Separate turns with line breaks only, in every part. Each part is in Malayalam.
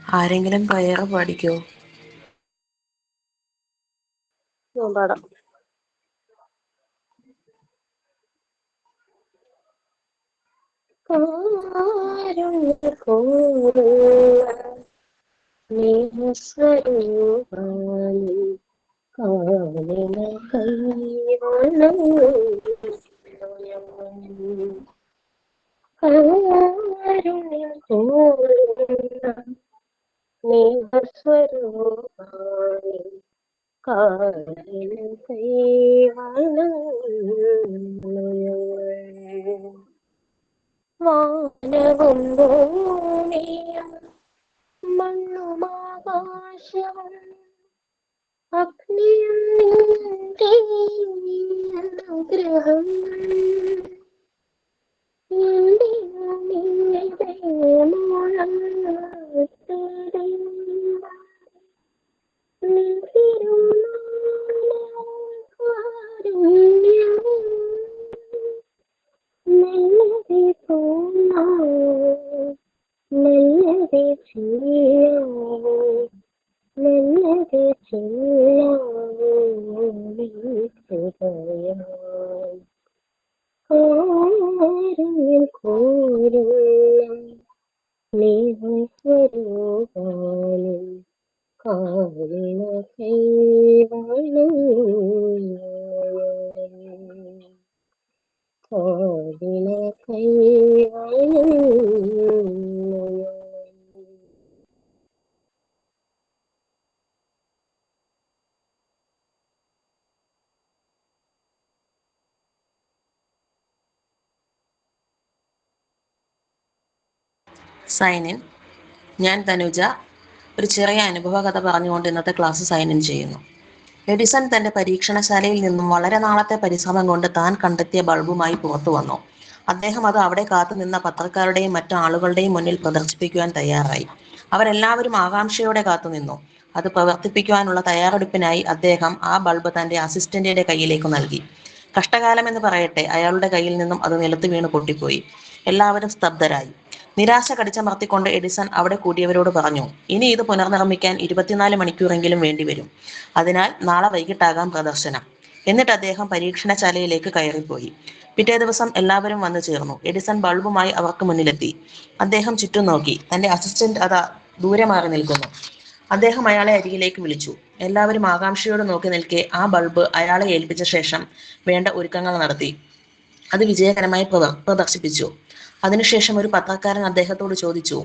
ആരെങ്കിലും പ്രയർ പഠിക്കോ?
പാടാം. വാനവും ഭൂമിയും മണ്ണുമാകാശവും അഗ്നിയും നിന്റെ അനുഗ്രഹം
സൈൻ ഇൻ. ഞാൻ തനുജ. ഒരു ചെറിയ അനുഭവ കഥ പറഞ്ഞുകൊണ്ട് ഇന്നത്തെ ക്ലാസ് സൈൻ ഇൻ ചെയ്യുന്നു. എഡിസൺ തന്റെ പരീക്ഷണശാലയിൽ നിന്നും വളരെ നാളത്തെ പരിശ്രമം കൊണ്ട് താൻ കണ്ടെത്തിയ ബൾബുമായി പുറത്തു വന്നു. അദ്ദേഹം അത് അവിടെ കാത്തുനിന്ന പത്രക്കാരുടെയും മറ്റു ആളുകളുടെയും മുന്നിൽ പ്രദർശിപ്പിക്കുവാൻ തയ്യാറായി. അവരെല്ലാവരും ആകാംക്ഷയോടെ കാത്തുനിന്നു. അത് പ്രവർത്തിപ്പിക്കുവാനുള്ള തയ്യാറെടുപ്പിനായി അദ്ദേഹം ആ ബൾബ് തന്റെ അസിസ്റ്റന്റിന്റെ കയ്യിലേക്ക് നൽകി. കഷ്ടകാലമെന്ന് പറയട്ടെ, അയാളുടെ കയ്യിൽ നിന്നും അത് നിലത്ത് വീണ് പൊട്ടിപ്പോയി. എല്ലാവരും സ്തബ്ധരായി. നിരാശ കടിച്ചമർത്തിക്കൊണ്ട് എഡിസൺ അവിടെ കൂടിയവരോട് പറഞ്ഞു, ഇനി ഇത് പുനർനിർമ്മിക്കാൻ 24 മണിക്കൂറെങ്കിലും വേണ്ടിവരും. അതിനാൽ നാളെ വൈകിട്ടാകാം പ്രദർശനം. എന്നിട്ട് അദ്ദേഹം പരീക്ഷണശാലയിലേക്ക് കയറിപ്പോയി. പിറ്റേ ദിവസം എല്ലാവരും വന്നു ചേർന്നു. എഡിസൺ ബൾബുമായി അവർക്ക് മുന്നിലെത്തി. അദ്ദേഹം ചുറ്റും നോക്കി. തന്റെ അസിസ്റ്റന്റ് അതാ ദൂരെ മാറി നിൽക്കുന്നു. അദ്ദേഹം അയാളെ അരികിലേക്ക് വിളിച്ചു. എല്ലാവരും ആകാംക്ഷയോട് നോക്കി നിൽക്കെ ആ ബൾബ് അയാളെ ഏൽപ്പിച്ച ശേഷം വേണ്ട ഒരുക്കങ്ങൾ നടത്തി. അത് വിജയകരമായി പ്രദർശിപ്പിച്ചു. അതിനുശേഷം ഒരു പത്രക്കാരൻ അദ്ദേഹത്തോട് ചോദിച്ചു,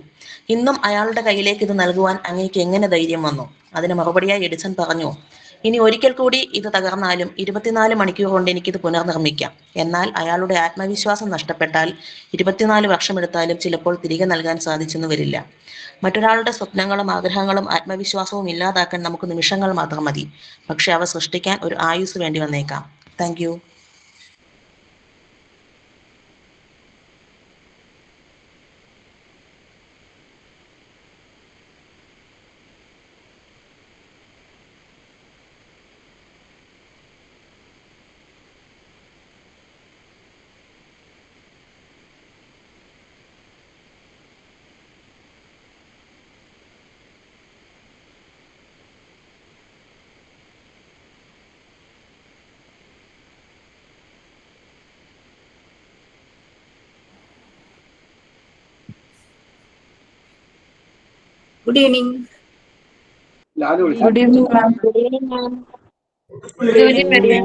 ഇന്നും അയാളുടെ കയ്യിലേക്ക് ഇത് നൽകുവാൻ അങ്ങേക്ക് എങ്ങനെ ധൈര്യം വന്നു? അതിന് മറുപടിയായി എഡിസൺ പറഞ്ഞു, ഇനി ഒരിക്കൽ കൂടി ഇത് തകർന്നാലും 24 മണിക്കൂർ കൊണ്ട് എനിക്കിത് പുനർനിർമ്മിക്കാം. എന്നാൽ അയാളുടെ ആത്മവിശ്വാസം നഷ്ടപ്പെട്ടാൽ 24 വർഷമെടുത്താലും ചിലപ്പോൾ തിരികെ നൽകാൻ സാധിച്ചെന്ന് വരില്ല. മറ്റൊരാളുടെ സ്വപ്നങ്ങളും ആഗ്രഹങ്ങളും ആത്മവിശ്വാസവും ഇല്ലാതാക്കാൻ നമുക്ക് നിമിഷങ്ങൾ മാത്രം മതി. പക്ഷെ അവ സൃഷ്ടിക്കാൻ ഒരു ആയുസ് വേണ്ടി വന്നേക്കാം. Thank you.
Good evening.
Good evening, ma'am. Good evening, ma'am.
Good evening, Maria.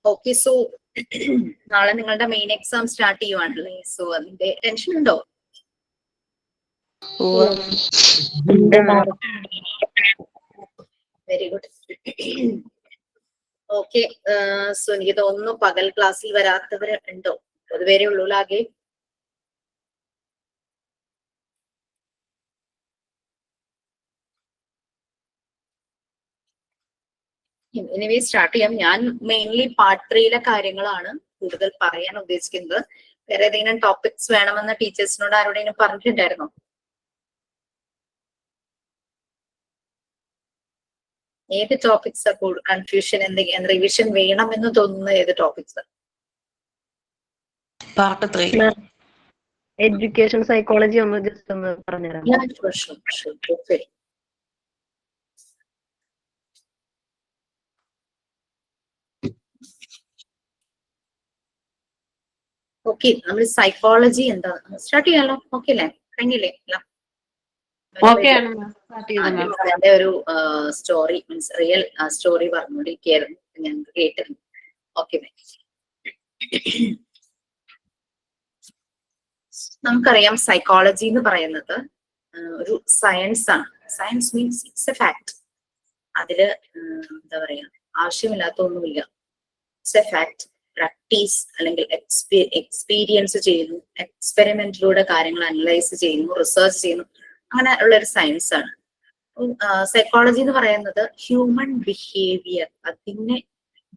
Okay, so നാളെ നിങ്ങളുടെ മെയിൻ എക്സാം സ്റ്റാർട്ട് ചെയ്യുവാണല്ലേ? സോ അതിന്റെ ടെൻഷൻ ഉണ്ടോ? Very good. ഓക്കെ, സോ എനിക്ക് തോന്നുന്നു പകൽ ക്ലാസ്സിൽ വരാത്തവര് ഉണ്ടോ? അതുവരെ ഉള്ളൂ ആകെ. എനിവേ സ്റ്റാർട്ട് ചെയ്യാം. ഞാൻ മെയിൻലി പാർട്ട് 3 കാര്യങ്ങളാണ് കൂടുതൽ പറയാൻ ഉദ്ദേശിക്കുന്നത്. വേറെ ഏതെങ്കിലും ടോപ്പിക്സ് വേണമെന്ന് ടീച്ചേഴ്സിനോട് ആരോടെങ്കിലും പറഞ്ഞിട്ടുണ്ടായിരുന്നോ? ഏത് ടോപ്പിക്സ് കൺഫ്യൂഷൻ, എന്തെങ്കിലും റിവിഷൻ വേണമെന്ന് തോന്നുന്ന ഏത് ടോപ്പിക്സ്?
പാർട്ട് 3.
എഡ്യൂക്കേഷൻ സൈക്കോളജി ഒന്ന് ജസ്റ്റ് ഒന്ന് പറഞ്ഞുതരാം.
Yeah, sure. Okay. ഓക്കെ, നമ്മൾ സൈക്കോളജി എന്താ സ്റ്റാർട്ട് ചെയ്യാലോ? ഓക്കെ അല്ലേ? കഴിഞ്ഞില്ലേ? എന്റെ ഒരു സ്റ്റോറി മീൻസ് റിയൽ സ്റ്റോറി പറഞ്ഞുകൊണ്ടിരിക്കുകയായിരുന്നു, ഞങ്ങൾക്ക് കേട്ടിരുന്നു. ഓക്കെ, നമുക്കറിയാം സൈക്കോളജി എന്ന് പറയുന്നത് ഒരു സയൻസ് ആണ്. Science means it's A fact. അതില് എന്താ പറയാ, ആവശ്യമില്ലാത്ത ഒന്നുമില്ല. It's A fact. പ്രാക്ടീസ് അല്ലെങ്കിൽ എക്സ്പീരിയൻസ് ചെയ്യുന്നു, എക്സ്പെരിമെന്റിലൂടെ കാര്യങ്ങൾ അനലൈസ് ചെയ്യുന്നു, റിസർച്ച് ചെയ്യുന്നു, അങ്ങനെ ഉള്ള ഒരു സയൻസ് ആണ്. സൈക്കോളജി എന്ന് പറയുന്നത് ഹ്യൂമൻ ബിഹേവിയർ അതിനെ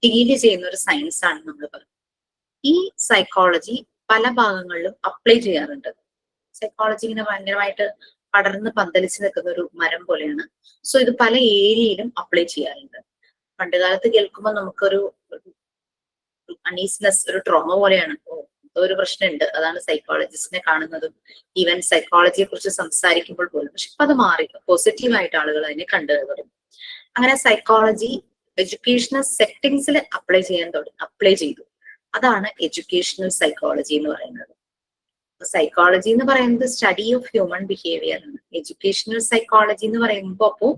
ഡീല് ചെയ്യുന്ന ഒരു സയൻസ് ആണ് നമ്മൾ പറയുന്നത്. ഈ സൈക്കോളജി പല ഭാഗങ്ങളിലും അപ്ലൈ ചെയ്യാറുണ്ട്. സൈക്കോളജി ഇങ്ങനെ ഭയങ്കരമായിട്ട് പടർന്ന് പന്തലിച്ച് നിൽക്കുന്ന ഒരു മരം പോലെയാണ്. സോ ഇത് പല ഏരിയയിലും അപ്ലൈ ചെയ്യാറുണ്ട്. പണ്ടുകാലത്ത് കേൾക്കുമ്പോൾ നമുക്കൊരു അണീസ്നെസ്, ഒരു ട്രോമ പോലെയാണ്. ഒരു പ്രശ്നമുണ്ട്, അതാണ് സൈക്കോളജിസ്റ്റിനെ കാണുന്നതും ഈവൻ സൈക്കോളജിയെ കുറിച്ച് സംസാരിക്കുമ്പോൾ പോലും. പക്ഷെ ഇപ്പൊ അത് മാറി, പോസിറ്റീവായിട്ട് ആളുകൾ അതിനെ കണ്ടുവരും. അങ്ങനെ സൈക്കോളജി എഡ്യൂക്കേഷണൽ സെറ്റിംഗ്സിൽ അപ്ലൈ ചെയ്തു. അതാണ് എഡ്യൂക്കേഷണൽ സൈക്കോളജി എന്ന് പറയുന്നത്. സൈക്കോളജി എന്ന് പറയുന്നത് സ്റ്റഡി ഓഫ് ഹ്യൂമൻ ബിഹേവിയർ ആണ്. എഡ്യൂക്കേഷണൽ സൈക്കോളജി എന്ന് പറയുമ്പോൾ അപ്പോ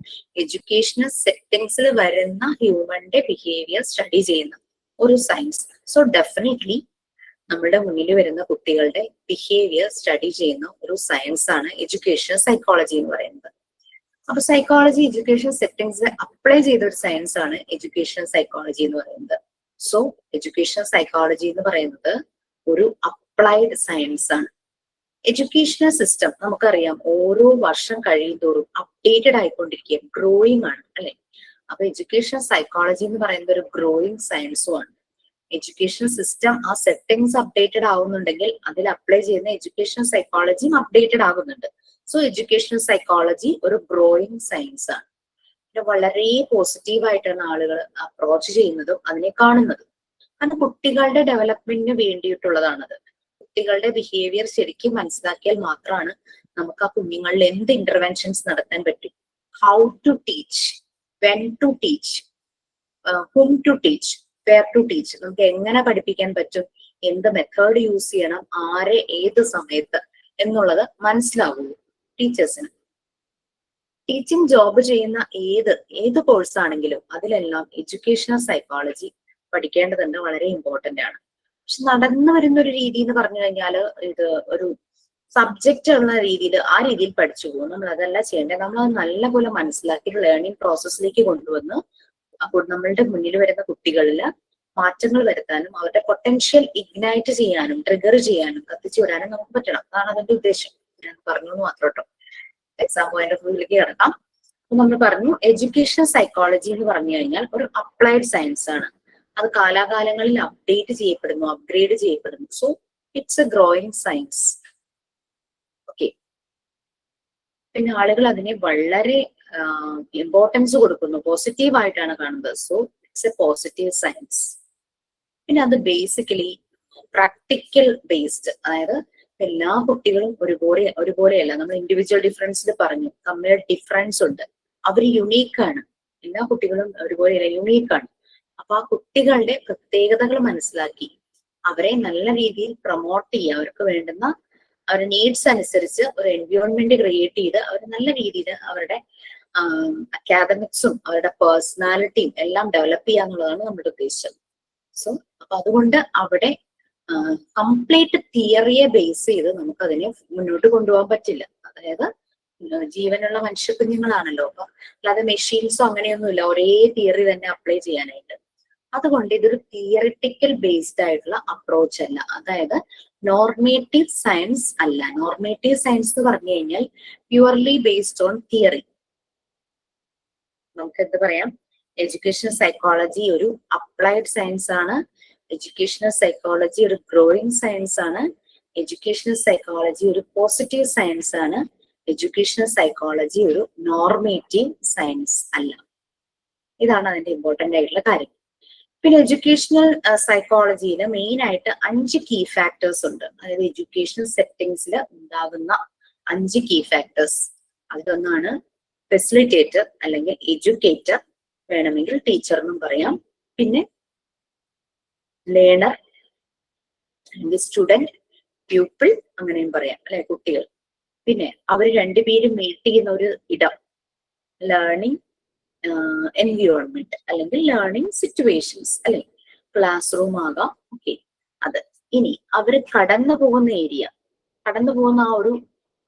എഡ്യൂക്കേഷണൽ സെറ്റിംഗ്സിൽ വരുന്ന ഹ്യൂമന്റെ ബിഹേവിയർ സ്റ്റഡി ചെയ്യുന്ന ഒരു സയൻസ്. സോ ഡെഫിനറ്റ്ലി നമ്മുടെ മുന്നിൽ വരുന്ന കുട്ടികളുടെ ബിഹേവിയർ സ്റ്റഡി ചെയ്യുന്ന ഒരു സയൻസ് ആണ് എഡ്യൂക്കേഷണൽ സൈക്കോളജി എന്ന് പറയുന്നത്. അപ്പൊ സൈക്കോളജി എഡ്യൂക്കേഷൻ സെറ്റിംഗ്സിൽ അപ്ലൈ ചെയ്ത ഒരു സയൻസ് ആണ് എഡ്യൂക്കേഷണൽ സൈക്കോളജി എന്ന് പറയുന്നത്. സോ എഡ്യൂക്കേഷണൽ സൈക്കോളജി എന്ന് പറയുന്നത് ഒരു അപ്ലൈഡ് സയൻസ് ആണ്. എഡ്യൂക്കേഷണൽ സിസ്റ്റം നമുക്കറിയാം ഓരോ വർഷം കഴിയുന്തോറും അപ്ഡേറ്റഡ് ആയിക്കൊണ്ടിരിക്കുക, ഗ്രോയിങ് ആണ് അല്ലെ? അപ്പൊ എഡ്യൂക്കേഷണൽ സൈക്കോളജി എന്ന് പറയുന്നത് ഒരു ഗ്രോയിങ് സയൻസും ആണ്. എഡ്യൂക്കേഷൻ സിസ്റ്റം ആ സെറ്റിംഗ്സ് അപ്ഡേറ്റഡ് ആവുന്നുണ്ടെങ്കിൽ അതിൽ അപ്ലൈ ചെയ്യുന്ന എഡ്യൂക്കേഷൻ സൈക്കോളജിയും അപ്ഡേറ്റഡ് ആകുന്നുണ്ട്. സോ എഡ്യൂക്കേഷണൽ സൈക്കോളജി ഒരു ഗ്രോയിങ് സയൻസ് ആണ്. പിന്നെ വളരെ പോസിറ്റീവായിട്ടാണ് ആളുകൾ അപ്രോച്ച് ചെയ്യുന്നതും അതിനെ കാണുന്നതും. കാരണം കുട്ടികളുടെ ഡെവലപ്മെന്റിന് വേണ്ടിയിട്ടുള്ളതാണത്. കുട്ടികളുടെ ബിഹേവിയർ ശരിക്കും മനസ്സിലാക്കിയാൽ മാത്രമാണ് നമുക്ക് ആ കുഞ്ഞുങ്ങളിൽ എന്ത് ഇന്റർവെൻഷൻസ് നടത്താൻ പറ്റും. How to teach, when to teach, whom to teach, where to teach, നമുക്ക് എങ്ങനെ പഠിപ്പിക്കാൻ പറ്റും, എന്ത് മെത്തേഡ് യൂസ് ചെയ്യണം, ആരെ ഏത് സമയത്ത് എന്നുള്ളത് മനസ്സിലാവുള്ളൂ ടീച്ചേഴ്സിന്. ടീച്ചിങ് ജോബ് ചെയ്യുന്ന ഏത് കോഴ്സ് ആണെങ്കിലും അതിലെല്ലാം എഡ്യൂക്കേഷണൽ സൈക്കോളജി പഠിക്കേണ്ടതുണ്ട്, വളരെ ഇമ്പോർട്ടന്റ് ആണ്. പക്ഷെ നടന്നു വരുന്ന ഒരു രീതി എന്ന് പറഞ്ഞു കഴിഞ്ഞാല് ഇത് ഒരു സബ്ജക്റ്റ് എന്ന രീതിയിൽ ആ രീതിയിൽ പഠിച്ചു പോകും. നമ്മൾ അതല്ല ചെയ്യേണ്ടത്. നമ്മൾ അത് നല്ലപോലെ മനസ്സിലാക്കി ലേണിംഗ് പ്രോസസ്സിലേക്ക് കൊണ്ടുവന്ന് അപ്പോൾ നമ്മളുടെ മുന്നിൽ വരുന്ന കുട്ടികളിൽ മാറ്റങ്ങൾ വരുത്താനും അവരുടെ പൊട്ടൻഷ്യൽ ഇഗ്നൈറ്റ് ചെയ്യാനും ട്രിഗർ ചെയ്യാനും കത്തിച്ചു വിടാനും നമുക്ക് പറ്റണം. അതാണ് അതിന്റെ ഉദ്ദേശം. ഞാൻ പറഞ്ഞു മാത്രം കേട്ടോ. എക്സാം പോയിന്റ് ഓഫ് വ്യൂവിലേക്ക് കിടക്കാം. അപ്പൊ നമ്മൾ പറഞ്ഞു എഡ്യൂക്കേഷൻ സൈക്കോളജി എന്ന് പറഞ്ഞു കഴിഞ്ഞാൽ ഒരു അപ്ലൈഡ് സയൻസ് ആണ്. അത് കാലാകാലങ്ങളിൽ അപ്ഡേറ്റ് ചെയ്യപ്പെടുന്നു, അപ്ഗ്രേഡ് ചെയ്യപ്പെടുന്നു. So it's A growing science. Okay, പിന്നെ ആളുകൾ അതിനെ വളരെ ഇമ്പോർട്ടൻസ് കൊടുക്കുന്നു, പോസിറ്റീവായിട്ടാണ് കാണുന്നത്. So it's A positive science. പിന്നെ അത് ബേസിക്കലി പ്രാക്ടിക്കൽ ബേസ്ഡ്, അതായത് എല്ലാ കുട്ടികളും ഒരുപോലെയല്ല. നമ്മൾ ഇൻഡിവിജ്വൽ ഡിഫറൻസിൽ പറഞ്ഞു, തമ്മിൽ ഡിഫറൻസ് ഉണ്ട്, അവർ യുണീക്കാണ്. എല്ലാ കുട്ടികളും ഒരുപോലെയല്ല, യുണീക്കാണ്. അപ്പൊ ആ കുട്ടികളുടെ പ്രത്യേകതകൾ മനസ്സിലാക്കി അവരെ നല്ല രീതിയിൽ പ്രൊമോട്ട് ചെയ്യുക, അവർക്ക് വേണ്ടുന്ന അവരുടെ നീഡ്സ് അനുസരിച്ച് ഒരു എൻവയോൺമെന്റ് ക്രിയേറ്റ് ചെയ്ത് അവർ നല്ല രീതിയിൽ അവരുടെ അക്കാദമിക്സും അവരുടെ പേഴ്സണാലിറ്റിയും എല്ലാം ഡെവലപ്പ് ചെയ്യുക എന്നുള്ളതാണ് നമ്മുടെ ഉദ്ദേശം. സോ അപ്പൊ അതുകൊണ്ട് അവിടെ കംപ്ലീറ്റ് തിയറിയെ ബേസ് ചെയ്ത് നമുക്ക് അതിനെ മുന്നോട്ട് കൊണ്ടുപോകാൻ പറ്റില്ല. അതായത് ജീവനുള്ള മനുഷ്യ കുഞ്ഞുങ്ങളാണല്ലോ. അപ്പൊ അല്ലാതെ മെഷീൻസോ അങ്ങനെയൊന്നുമില്ല ഒരേ തിയറി തന്നെ അപ്ലൈ ചെയ്യാനായിട്ട്. അതുകൊണ്ട് ഇതൊരു തിയറിറ്റിക്കൽ ബേസ്ഡ് ആയിട്ടുള്ള അപ്രോച്ച് അല്ല, അതായത് നോർമേറ്റീവ് സയൻസ് അല്ല. നോർമേറ്റീവ് സയൻസ് എന്ന് പറഞ്ഞു കഴിഞ്ഞാൽ പ്യുവർലി ബേസ്ഡ് ഓൺ തിയറി. നമുക്ക് എന്ത് പറയാം, എഡ്യൂക്കേഷണൽ സൈക്കോളജി ഒരു അപ്ലൈഡ് സയൻസ് ആണ്. എഡ്യൂക്കേഷണൽ സൈക്കോളജി ഒരു ഗ്രോയിങ് സയൻസ് ആണ്. എഡ്യൂക്കേഷണൽ സൈക്കോളജി ഒരു പോസിറ്റീവ് സയൻസ് ആണ്. എഡ്യൂക്കേഷണൽ സൈക്കോളജി ഒരു നോർമേറ്റീവ് സയൻസ് അല്ല. ഇതാണ് അതിന്റെ ഇമ്പോർട്ടന്റ് ആയിട്ടുള്ള കാര്യം. പിന്നെ എഡ്യൂക്കേഷണൽ സൈക്കോളജിയിൽ മെയിൻ ആയിട്ട് 5 കീ ഫാക്ടേഴ്സ് ഉണ്ട്. അതായത് എഡ്യൂക്കേഷണൽ സെറ്റിംഗ്സിൽ ഉണ്ടാകുന്ന 5 കീ ഫാക്ടേഴ്സ്. അതിലൊന്നാണ് ഫെസിലിറ്റേറ്റർ അല്ലെങ്കിൽ എഡ്യൂക്കേറ്റർ, വേണമെങ്കിൽ ടീച്ചർ എന്നും പറയാം. പിന്നെ ലേണർ അല്ലെങ്കിൽ സ്റ്റുഡന്റ്, പ്യൂപ്പിൾ അങ്ങനെയും പറയാം അല്ലെ, കുട്ടികൾ. പിന്നെ അവർ രണ്ടുപേരും മീറ്റ് ചെയ്യുന്ന ഒരു ഇടം, ലേണിംഗ് എൻവിയോൺമെന്റ് അല്ലെങ്കിൽ ലേണിംഗ് സിറ്റുവേഷൻസ് അല്ലെ, ക്ലാസ് റൂം ആകാം. ഓക്കെ, അത്. ഇനി അവർ കടന്നു പോകുന്ന ഏരിയ, കടന്നു പോകുന്ന ആ ഒരു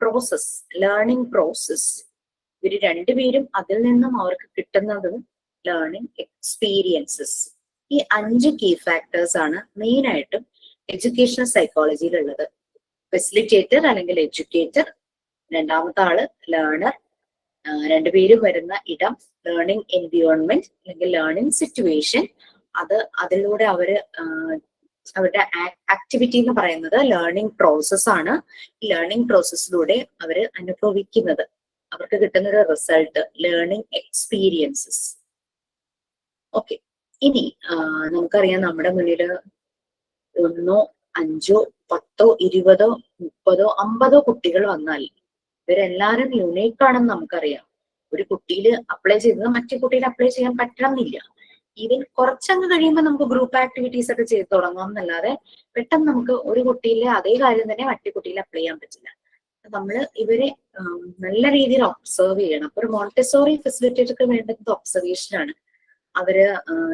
പ്രോസസ്, ലേണിംഗ് പ്രോസസ്, ഇവർ രണ്ടുപേരും അതിൽ നിന്നും അവർക്ക് കിട്ടുന്നത് ലേണിംഗ് എക്സ്പീരിയൻസസ്. ഈ 5 കീ ഫാക്ടേഴ്സ് ആണ് മെയിൻ ആയിട്ടും എഡ്യൂക്കേഷണൽ സൈക്കോളജിയിൽ ഉള്ളത്. ഫെസിലിറ്റേറ്റർ അല്ലെങ്കിൽ എഡ്യൂക്കേറ്റർ, രണ്ടാമത്തെ ആള് ലേണർ, രണ്ടുപേരും വരുന്ന ഇടം ലേണിംഗ് എൻവിയോൺമെന്റ് അല്ലെങ്കിൽ ലേണിംഗ് സിറ്റുവേഷൻ. അതിലൂടെ അവരുടെ ആക്ടിവിറ്റി എന്ന് പറയുന്നത് ലേണിംഗ് പ്രോസസ് ആണ്. ലേണിംഗ് പ്രോസസ്സിലൂടെ അവര് അനുഭവിക്കുന്നത്, അവർക്ക് കിട്ടുന്ന ഒരു റിസൾട്ട് ലേണിംഗ് എക്സ്പീരിയൻസസ്. ഓക്കെ, ഇനി നമുക്കറിയാം നമ്മുടെ മുന്നിൽ 1, 5, 10, 20, 30, 50 കുട്ടികൾ വന്നാൽ ഇവരെല്ലാരും യുണീക്ക് ആണെന്ന് നമുക്കറിയാം. ഒരു കുട്ടിയിൽ അപ്ലൈ ചെയ്തത് മറ്റേ കുട്ടിയിൽ അപ്ലൈ ചെയ്യാൻ പറ്റണമെന്നില്ല. ഈവൻ കുറച്ചങ്ങ് കഴിയുമ്പോൾ നമുക്ക് ഗ്രൂപ്പ് ആക്ടിവിറ്റീസ് ഒക്കെ ചെയ്ത് തുടങ്ങാം എന്നല്ലാതെ പെട്ടെന്ന് നമുക്ക് ഒരു കുട്ടിയിലെ അതേ കാര്യം തന്നെ മറ്റേ കുട്ടിയിൽ അപ്ലൈ ചെയ്യാൻ പറ്റില്ല. നമ്മൾ ഇവരെ നല്ല രീതിയിൽ ഒബ്സർവ് ചെയ്യണം. അപ്പൊ ഒരു മോണ്ടിസോറി ഫെസിലിറ്റേറ്റർക്ക് വേണ്ടത് ഒബ്സർവേഷൻ ആണ്. അവര്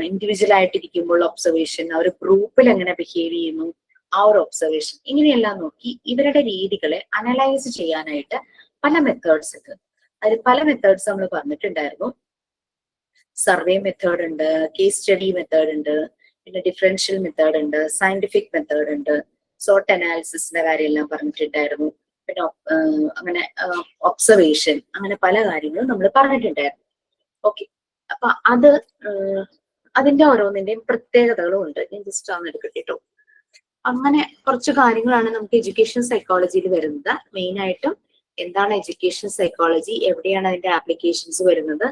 ഇൻഡിവിജ്വൽ ആയിട്ടിരിക്കുമ്പോൾ ഒബ്സർവേഷൻ, അവർ ഗ്രൂപ്പിൽ എങ്ങനെ ബിഹേവ് ചെയ്യുന്നു ആ ഒരു ഒബ്സർവേഷൻ, ഇങ്ങനെയെല്ലാം നോക്കി ഇവരുടെ രീതികളെ അനലൈസ് ചെയ്യാനായിട്ട് പല മെത്തേഡ്സ് ഉണ്ട്. അതിൽ പല മെത്തേഡ്സ് നമ്മൾ പറഞ്ഞിട്ടുണ്ടായിരുന്നു. സർവേ മെത്തേഡ് ഉണ്ട്, കേസ് സ്റ്റഡി മെത്തേഡ് ഉണ്ട്, പിന്നെ ഡിഫറൻഷ്യൽ മെത്തേഡ് ഉണ്ട്, സയന്റിഫിക് മെത്തേഡ് ഉണ്ട്, സോർട്ട് അനാലിസിസിന്റെ കാര്യമെല്ലാം പറഞ്ഞിട്ടുണ്ടായിരുന്നു. പിന്നെ അങ്ങനെ ഒബ്സർവേഷൻ, അങ്ങനെ പല കാര്യങ്ങളും നമ്മൾ പറഞ്ഞിട്ടുണ്ടായിരുന്നു. ഓക്കെ, അപ്പൊ അതിന്റെ ഓരോന്നിന്റെയും പ്രത്യേകതകളും ഉണ്ട്. ഞാൻ ജസ്റ്റ് ആണ് എടുക്കട്ടെ കേട്ടോ. അങ്ങനെ കുറച്ച് കാര്യങ്ങളാണ് നമുക്ക് എഡ്യൂക്കേഷൻ സൈക്കോളജിയിൽ വരുന്നത്. മെയിൻ ആയിട്ടും എന്താണ് എഡ്യൂക്കേഷൻ സൈക്കോളജി, എവിടെയാണ് അതിന്റെ ആപ്ലിക്കേഷൻസ് വരുന്നത്,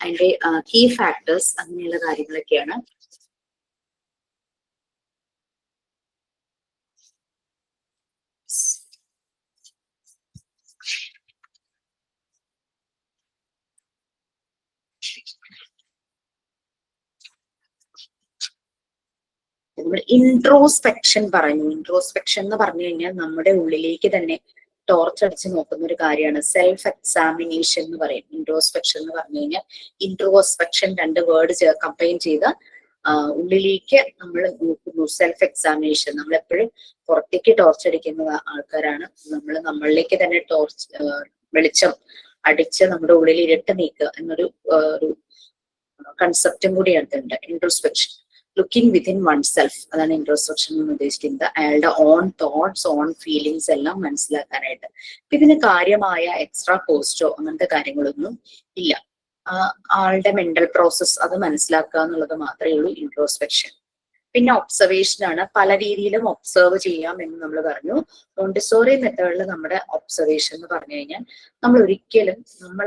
അതിന്റെ കീ ഫാക്ടേഴ്സ്, അങ്ങനെയുള്ള കാര്യങ്ങളൊക്കെയാണ്. നമ്മൾ ഇൻട്രോസ്പെക്ഷൻ പറഞ്ഞു. ഇൻട്രോസ്പെക്ഷൻ എന്ന് പറഞ്ഞു കഴിഞ്ഞാൽ നമ്മുടെ ഉള്ളിലേക്ക് തന്നെ ടോർച്ച് അടിച്ച് നോക്കുന്ന ഒരു കാര്യമാണ്. സെൽഫ് എക്സാമിനേഷൻ എന്ന് പറയും ഇൻട്രോസ്പെക്ഷൻ എന്ന് പറഞ്ഞു കഴിഞ്ഞാൽ. ഇൻട്രോസ്പെക്ഷൻ 2 വേർഡ് കമ്പൈൻ ചെയ്ത് ഉള്ളിലേക്ക് നമ്മൾ നോക്കുന്നു. സെൽഫ് എക്സാമിനേഷൻ, നമ്മളെപ്പോഴും പുറത്തേക്ക് ടോർച്ച് അടിക്കുന്ന ആൾക്കാരാണ്. നമ്മളിലേക്ക് തന്നെ വെളിച്ചം അടിച്ച് നമ്മുടെ ഉള്ളിൽ ഇരുട്ട് നീക്കുക എന്നൊരു കൺസെപ്റ്റും കൂടി അടുത്തുണ്ട്. Introspection, looking within one self, അതാണ് ഇൻട്രോസ്പെക്ഷൻ എന്ന് ഉദ്ദേശിക്കുന്നത്. അയാളുടെ ഓൺ തോട്ട്സ്, ഓൺ ഫീലിങ്സ് എല്ലാം മനസ്സിലാക്കാനായിട്ട്. ഇതിന് കാര്യമായ എക്സ്ട്രാ കോസ്റ്റോ അങ്ങനത്തെ കാര്യങ്ങളൊന്നും ഇല്ല. ആളുടെ മെന്റൽ പ്രോസസ് അത് മനസ്സിലാക്കുക എന്നുള്ളത് മാത്രമേ ഉള്ളൂ ഇൻട്രോസ്പെക്ഷൻ. പിന്നെ ഒബ്സർവേഷൻ ആണ്. പല രീതിയിലും ഒബ്സർവ് ചെയ്യാം എന്ന് നമ്മൾ പറഞ്ഞു. മോണ്ടിസോറി മെത്തേഡിൽ നമ്മുടെ ഒബ്സർവേഷൻ എന്ന് പറഞ്ഞു കഴിഞ്ഞാൽ നമ്മൾ ഒരിക്കലും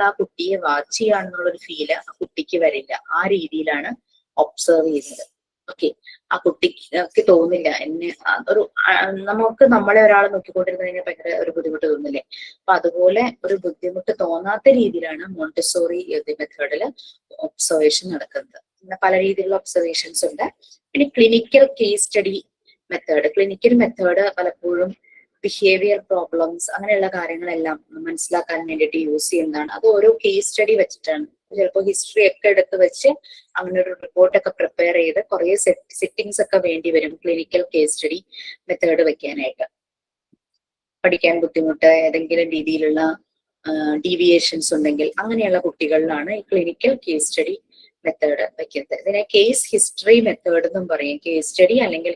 ആ കുട്ടിയെ വാച്ച് ചെയ്യാണെന്നുള്ളൊരു ഫീല് ആ കുട്ടിക്ക് വരില്ല. ആ രീതിയിലാണ് ഒബ്സർവ് ചെയ്യുന്നത്. ഓക്കെ, ആ കുട്ടിക്ക് തോന്നില്ല എന്നെ നമുക്ക് നമ്മളെ ഒരാൾ നോക്കിക്കൊണ്ടിരുന്നതിന് ഭയങ്കര ഒരു ബുദ്ധിമുട്ട് തോന്നില്ലേ. അപ്പൊ അതുപോലെ ഒരു ബുദ്ധിമുട്ട് തോന്നാത്ത രീതിയിലാണ് മോണ്ടിസോറി മെത്തേഡില് ഒബ്സർവേഷൻ നടക്കുന്നത്. പിന്നെ പല രീതിയിലുള്ള ഒബ്സർവേഷൻസ് ഉണ്ട്. പിന്നെ clinical case study method. Clinical method പലപ്പോഴും ബിഹേവിയർ പ്രോബ്ലംസ് അങ്ങനെയുള്ള കാര്യങ്ങളെല്ലാം മനസ്സിലാക്കാൻ വേണ്ടിയിട്ട് യൂസ് ചെയ്യുന്നതാണ്. അത് ഓരോ കേസ് സ്റ്റഡി വെച്ചിട്ടാണ്. ചിലപ്പോൾ ഹിസ്റ്ററി ഒക്കെ എടുത്ത് വെച്ച് അങ്ങനെ ഒരു റിപ്പോർട്ടൊക്കെ പ്രിപ്പയർ ചെയ്ത് കുറെ സെറ്റിങ്സ് ഒക്കെ വേണ്ടി വരും ക്ലിനിക്കൽ കേസ് സ്റ്റഡി മെത്തേഡ് വെക്കാനായിട്ട്. പഠിക്കാൻ ബുദ്ധിമുട്ട്, ഏതെങ്കിലും രീതിയിലുള്ള ഡീവിയേഷൻസ് ഉണ്ടെങ്കിൽ അങ്ങനെയുള്ള കുട്ടികളിലാണ് ഈ ക്ലിനിക്കൽ കേസ് സ്റ്റഡി മെത്തേഡ് വെക്കുന്നത്. ഇതിനെ കേസ് ഹിസ്റ്ററി മെത്തേഡ് എന്നും പറയും. കേസ് സ്റ്റഡി അല്ലെങ്കിൽ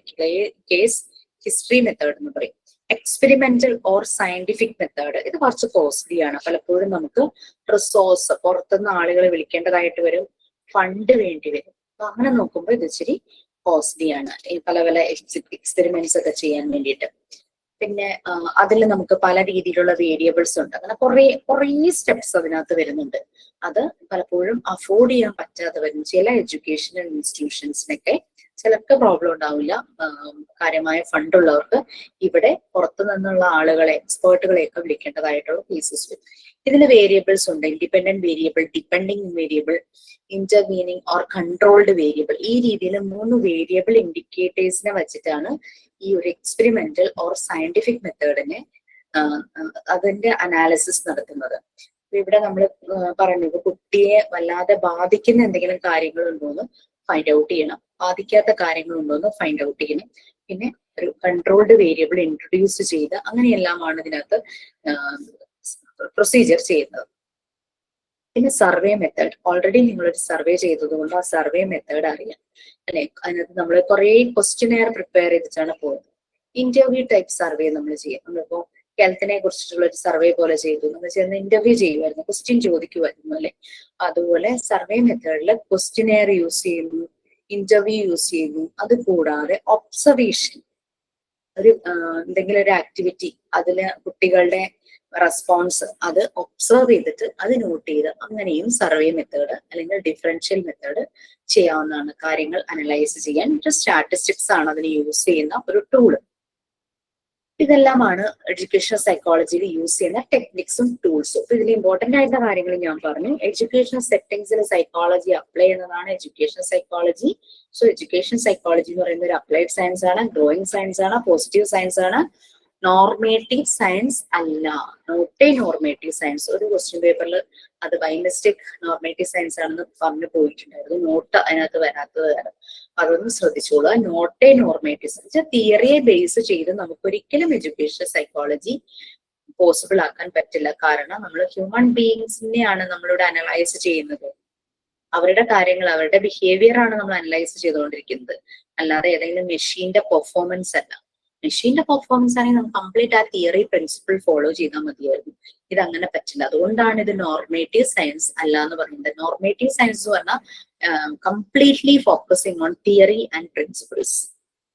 കേസ് ഹിസ്റ്ററി മെത്തേഡ് എന്ന് പറയും. എക്സ്പെരിമെന്റൽ ഓർ സയന്റിഫിക് മെത്തേഡ്, ഇത് കുറച്ച് കോസ്റ്റ്ലി ആണ്. പലപ്പോഴും നമുക്ക് റിസോഴ്സ്, പുറത്തുനിന്ന് ആളുകളെ വിളിക്കേണ്ടതായിട്ട് വരും, ഫണ്ട് വേണ്ടി വരും. അപ്പൊ അങ്ങനെ നോക്കുമ്പോൾ ഇത് ഇച്ചിരി കോസ്റ്റ്ലി ആണ് ഈ പല എക്സ്പെരിമെന്റ്സ് ഒക്കെ ചെയ്യാൻ വേണ്ടിയിട്ട്. പിന്നെ അതിൽ നമുക്ക് പല രീതിയിലുള്ള വേരിയബിൾസ് ഉണ്ട്. അങ്ങനെ കുറേ സ്റ്റെപ്സ് അതിനകത്ത് വരുന്നുണ്ട്. അത് പലപ്പോഴും അഫോർഡ് ചെയ്യാൻ പറ്റാതെ വരും ചില എഡ്യൂക്കേഷണൽ ഇൻസ്റ്റിറ്റ്യൂഷൻസിനൊക്കെ ചിലർക്ക് പ്രോബ്ലം ഉണ്ടാവില്ല. കാര്യമായ ഫണ്ട് ഉള്ളവർക്ക് ഇവിടെ പുറത്തു നിന്നുള്ള ആളുകളെ, എക്സ്പേർട്ടുകളെയൊക്കെ വിളിക്കേണ്ടതായിട്ടുള്ള കേസസ് വരും. ഇതിന് വേരിയബിൾസ് ഉണ്ട്. Independent variable, depending variable, intervening or controlled variable. ഈ രീതിയിൽ 3 വേരിയബിൾ ഇൻഡിക്കേറ്റേഴ്സിനെ വെച്ചിട്ടാണ് ഈ ഒരു എക്സ്പെരിമെന്റൽ ഓർ സയന്റിഫിക് മെത്തേഡിനെ അതിന്റെ അനാലിസിസ് നടത്തുന്നത്. ഇവിടെ നമ്മൾ പറഞ്ഞത് കുട്ടിയെ വല്ലാതെ ബാധിക്കുന്ന എന്തെങ്കിലും കാര്യങ്ങളുണ്ടോന്ന് ഫൈൻഡ് ഔട്ട് ചെയ്യണം, ബാധിക്കാത്ത കാര്യങ്ങളുണ്ടോന്ന് ഫൈൻഡ് ഔട്ട് ചെയ്യണം, പിന്നെ ഒരു കൺട്രോൾഡ് വേരിയബിൾ ഇൻട്രൊഡ്യൂസ് ചെയ്ത് അങ്ങനെയെല്ലാമാണ് ഇതിനകത്ത് പ്രൊസീജിയർ ചെയ്യുന്നത്. പിന്നെ സർവേ മെത്തേഡ്, ഓൾറെഡി നിങ്ങളൊരു സർവേ ചെയ്തതുകൊണ്ട് ആ സർവേ മെത്തേഡ് അറിയാം അല്ലെ. അതിനകത്ത് നമ്മൾ കുറെ ക്വസ്റ്റ്യനെയർ പ്രിപ്പയർ ചെയ്തിട്ടാണ് പോകുന്നത്. ഇന്റർവ്യൂ ടൈപ്പ് സർവേ നമ്മൾ ചെയ്യും. നമ്മളിപ്പോ ഹെൽത്തിനെ കുറിച്ചിട്ടുള്ള ഒരു സർവേ പോലെ ചെയ്തു, നമ്മൾ ചെന്ന് ഇന്റർവ്യൂ ചെയ്യുമായിരുന്നു, ക്വസ്റ്റ്യൻ ചോദിക്കുമായിരുന്നു അല്ലെ. അതുപോലെ സർവേ മെത്തേഡിൽ ക്വസ്റ്റ്യനെയർ യൂസ് ചെയ്യുന്നു, ഇന്റർവ്യൂ യൂസ് ചെയ്യുന്നു. അത് കൂടാതെ ഒബ്സർവേഷൻ, ഒരു എന്തെങ്കിലും ഒരു ആക്ടിവിറ്റി, അതില് കുട്ടികളുടെ റെസ്പോൺസ് അത് ഒബ്സർവ് ചെയ്തിട്ട് അത് നോട്ട് ചെയ്ത് അങ്ങനെയും സർവേ മെത്തേഡ് അല്ലെങ്കിൽ ഡിഫറൻഷ്യൽ മെത്തേഡ് ചെയ്യാവുന്നതാണ്. കാര്യങ്ങൾ അനലൈസ് ചെയ്യാൻ സ്റ്റാറ്റിസ്റ്റിക്സ് ആണ് അതിന് യൂസ് ചെയ്യുന്ന ഒരു ടൂള്. ഇതെല്ലാമാണ് എഡ്യൂക്കേഷണൽ സൈക്കോളജിയിൽ യൂസ് ചെയ്യുന്ന ടെക്നിക്സും ടൂൾസും. അപ്പൊ ഇതിൽ ഇമ്പോർട്ടന്റ് ആയിട്ടുള്ള കാര്യങ്ങൾ ഞാൻ പറഞ്ഞു. എഡ്യൂക്കേഷണൽ സെറ്റിംഗ്സിൽ സൈക്കോളജി അപ്ലൈ ചെയ്യുന്നതാണ് educational psychology. So education psychology എന്ന് പറയുന്ന ഒരു അപ്ലൈഡ് സയൻസ് ആണ്, ഗ്രോയിങ് സയൻസ് ആണ്, പോസിറ്റീവ് സയൻസ് ആണ്, നോർമേറ്റീവ് സയൻസ് അല്ല, നോട്ട് എ നോർമേറ്റീവ് സയൻസ്. ഒരു ക്വസ്റ്റ്യൻ പേപ്പറിൽ അത് ബൈ മിസ്റ്റേക്ക് നോർമേറ്റീവ് സയൻസ് ആണെന്ന് പറഞ്ഞു പോയിട്ടുണ്ടായിരുന്നു, നോട്ട് അതിനകത്ത് വരാത്തത് കാരണം അതൊന്നും ശ്രദ്ധിച്ചോളൂ. നോട്ട് എ നോർമേറ്റീവ് സയൻസ് തിയറിയെ ബേസ് ചെയ്ത് നമുക്കൊരിക്കലും എഡ്യൂക്കേഷൻ സൈക്കോളജി പോസിബിൾ ആക്കാൻ പറ്റില്ല. കാരണം നമ്മൾ ഹ്യൂമൻ ബീയിങ്സിനെയാണ് നമ്മളിവിടെ അനലൈസ് ചെയ്യുന്നത്, അവരുടെ കാര്യങ്ങൾ, അവരുടെ ബിഹേവിയർ ആണ് നമ്മൾ അനലൈസ് ചെയ്തുകൊണ്ടിരിക്കുന്നത്, അല്ലാതെ ഏതെങ്കിലും മെഷീന്റെ പെർഫോമൻസ് അല്ല. മെഷീന്റെ പെർഫോമൻസ് ആണെങ്കിൽ നമുക്ക് കംപ്ലീറ്റ് ആ തിയറി പ്രിൻസിപ്പിൾ ഫോളോ ചെയ്താൽ മതിയായിരുന്നു. ഇത് അങ്ങനെ പറ്റില്ല. അതുകൊണ്ടാണ് ഇത് നോർമേറ്റീവ് സയൻസ് അല്ല എന്ന് പറയുന്നത്. നോർമേറ്റീവ് സയൻസ് എന്ന് പറഞ്ഞാൽ completely focusing on theory and principles.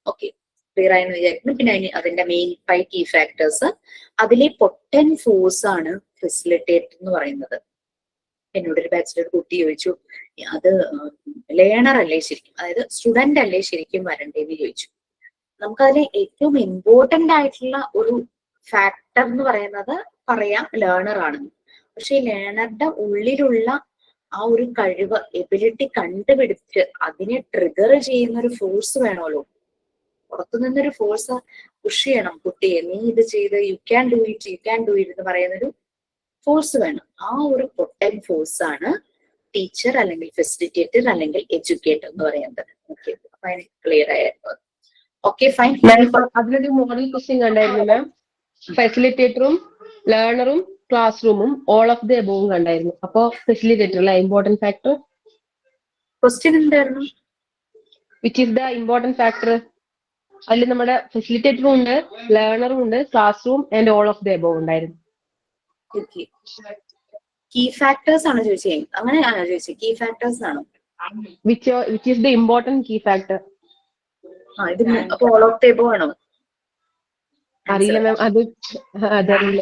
Okay, clear ആയെന്ന് വിചാരിക്കുന്നു. പിന്നെ അതിന്റെ മെയിൻ 5 കീ ഫാക്ടേഴ്സ്. അതിലെ പൊട്ടന്റ് ഫോഴ്സ് ആണ് ഫെസിലിറ്റേറ്റ് എന്ന് പറയുന്നത്. എന്നോടൊരു ബാച്ചിലർ കുട്ടി ചോദിച്ചു, അത് ലേണർ അല്ലേ ശരിക്കും, അതായത് സ്റ്റുഡന്റ് അല്ലേ ശരിക്കും വരണ്ടേന്ന് ചോദിച്ചു. നമുക്കതിലെ ഏറ്റവും ഇമ്പോർട്ടന്റ് ആയിട്ടുള്ള ഒരു ഫാക്ടർ എന്ന് പറയുന്നത് പറയാം ലേണർ ആണെന്ന്. പക്ഷെ ലേണറുടെ ഉള്ളിലുള്ള ആ ഒരു കഴിവ്, എബിലിറ്റി കണ്ടുപിടിച്ച് അതിനെ ട്രിഗർ ചെയ്യുന്ന ഒരു ഫോഴ്സ് വേണമല്ലോ. പുറത്തുനിന്നൊരു ഫോഴ്സ് പുഷ് ചെയ്യണം കുട്ടിയെ, നീ ഇത് ചെയ്ത് you can do it, you can do it എന്ന് പറയുന്നൊരു ഫോഴ്സ് വേണം. ആ ഒരു പൊട്ടൻ ഫോഴ്സ് ആണ് ടീച്ചർ അല്ലെങ്കിൽ ഫെസിലിറ്റേറ്റർ അല്ലെങ്കിൽ എഡ്യൂക്കേറ്റർ എന്ന് പറയുന്നത്. ഓക്കെ, അപ്പൊ അതിന് ക്ലിയർ ആയിരുന്നു. Okay, fine.
അതിലൊരു മോഡൽ ക്വസ്റ്റ്യൻ കണ്ടായിരുന്നു മാം. ഫെസിലിറ്റേറ്ററും ലേണറും ക്ലാസ് റൂമും ഓൾ ഓഫ് ദി അബോവും കണ്ടായിരുന്നു. അപ്പോ ഫെസിലിറ്റേറ്റർ അല്ലെ ഇമ്പോർട്ടന്റ് ഫാക്ടർ?
ക്വസ്റ്റ്യൻ എന്തായിരുന്നു?
Which is the important factor? അതിൽ നമ്മുടെ ഫെസിലിറ്റേറ്ററും ഉണ്ട്, ലേണറും ഉണ്ട്, class room and all of the above ഉണ്ടായിരുന്നു.
കീ ഫാക്ടേഴ്സ് ആണ് ചോദിച്ചത്, അങ്ങനെയാണോ ചോദിച്ചത്? കീ ഫാക്ടേഴ്സ് ആണോ?
Which is the important key factor?
ഇത് അപ്പൊ ഓൾ ഓഫ് ദി അബോവ് ആണോ?
അറിയില്ല മാം, അതറിയില്ല.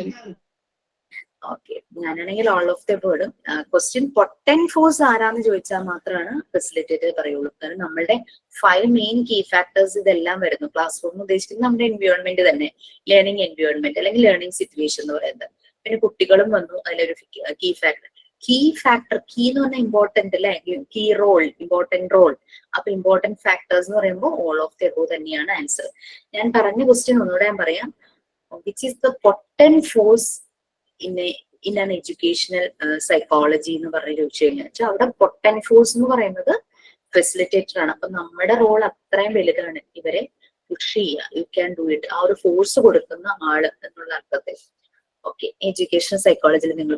ഓക്കെ, ഞാനാണെങ്കിൽ ഓൾ ഓഫ് ദി അബോവ് ഇടും. ക്വസ്റ്റ്യൻ പൊട്ടൻ ഫോഴ്സ് ആരാന്ന് ചോദിച്ചാൽ മാത്രമാണ് ഫെസിലിറ്റേറ്റർ പറയുള്ളൂ. കാരണം നമ്മളുടെ 5 മെയിൻ കീ ഫാക്ടേഴ്സ് ഇതെല്ലാം വരുന്നു. ക്ലാസ് റൂം ഉദ്ദേശിക്കുന്നത് നമ്മുടെ എൻവയോൺമെന്റ് തന്നെ, ലേണിംഗ് എൻവയോൺമെന്റ് അല്ലെങ്കിൽ ലേണിംഗ് സിറ്റുവേഷൻ എന്ന് പറയുന്നത്. പിന്നെ കുട്ടികളും വന്നു, അതിലൊരു key factor. Key factor, key എന്ന് പറഞ്ഞാൽ ഇമ്പോർട്ടന്റ് അല്ലെ, കീ റോൾ, ഇമ്പോർട്ടന്റ് റോൾ. അപ്പൊ ഇമ്പോർട്ടന്റ് ഫാക്ടേഴ്സ് എന്ന് പറയുമ്പോൾ ഓൾ ഓഫ് ദി അബോവ് തന്നെയാണ് ആൻസർ. ഞാൻ പറഞ്ഞ ക്വസ്റ്റ്യൻ ഒന്നുകൂടെ ഞാൻ പറയാം. Which is the potent force in an educational psychology എന്ന് പറഞ്ഞു ചോദിച്ചു കഴിഞ്ഞാൽ അവിടെ പൊട്ടൻ ഫോഴ്സ് എന്ന് പറയുന്നത് ഫെസിലിറ്റേറ്റർ ആണ്. അപ്പൊ നമ്മുടെ റോൾ അത്രയും വലുതാണ്, ഇവരെ പുഷ് ചെയ്യുക, യു ക്യാൻ ഡു ഇറ്റ്, ആ ഒരു ഫോഴ്സ് കൊടുക്കുന്ന ആള് എന്നുള്ള അർത്ഥത്തിൽ. ഓക്കെ, എഡ്യൂക്കേഷൻ സൈക്കോളജിയിൽ നിങ്ങൾ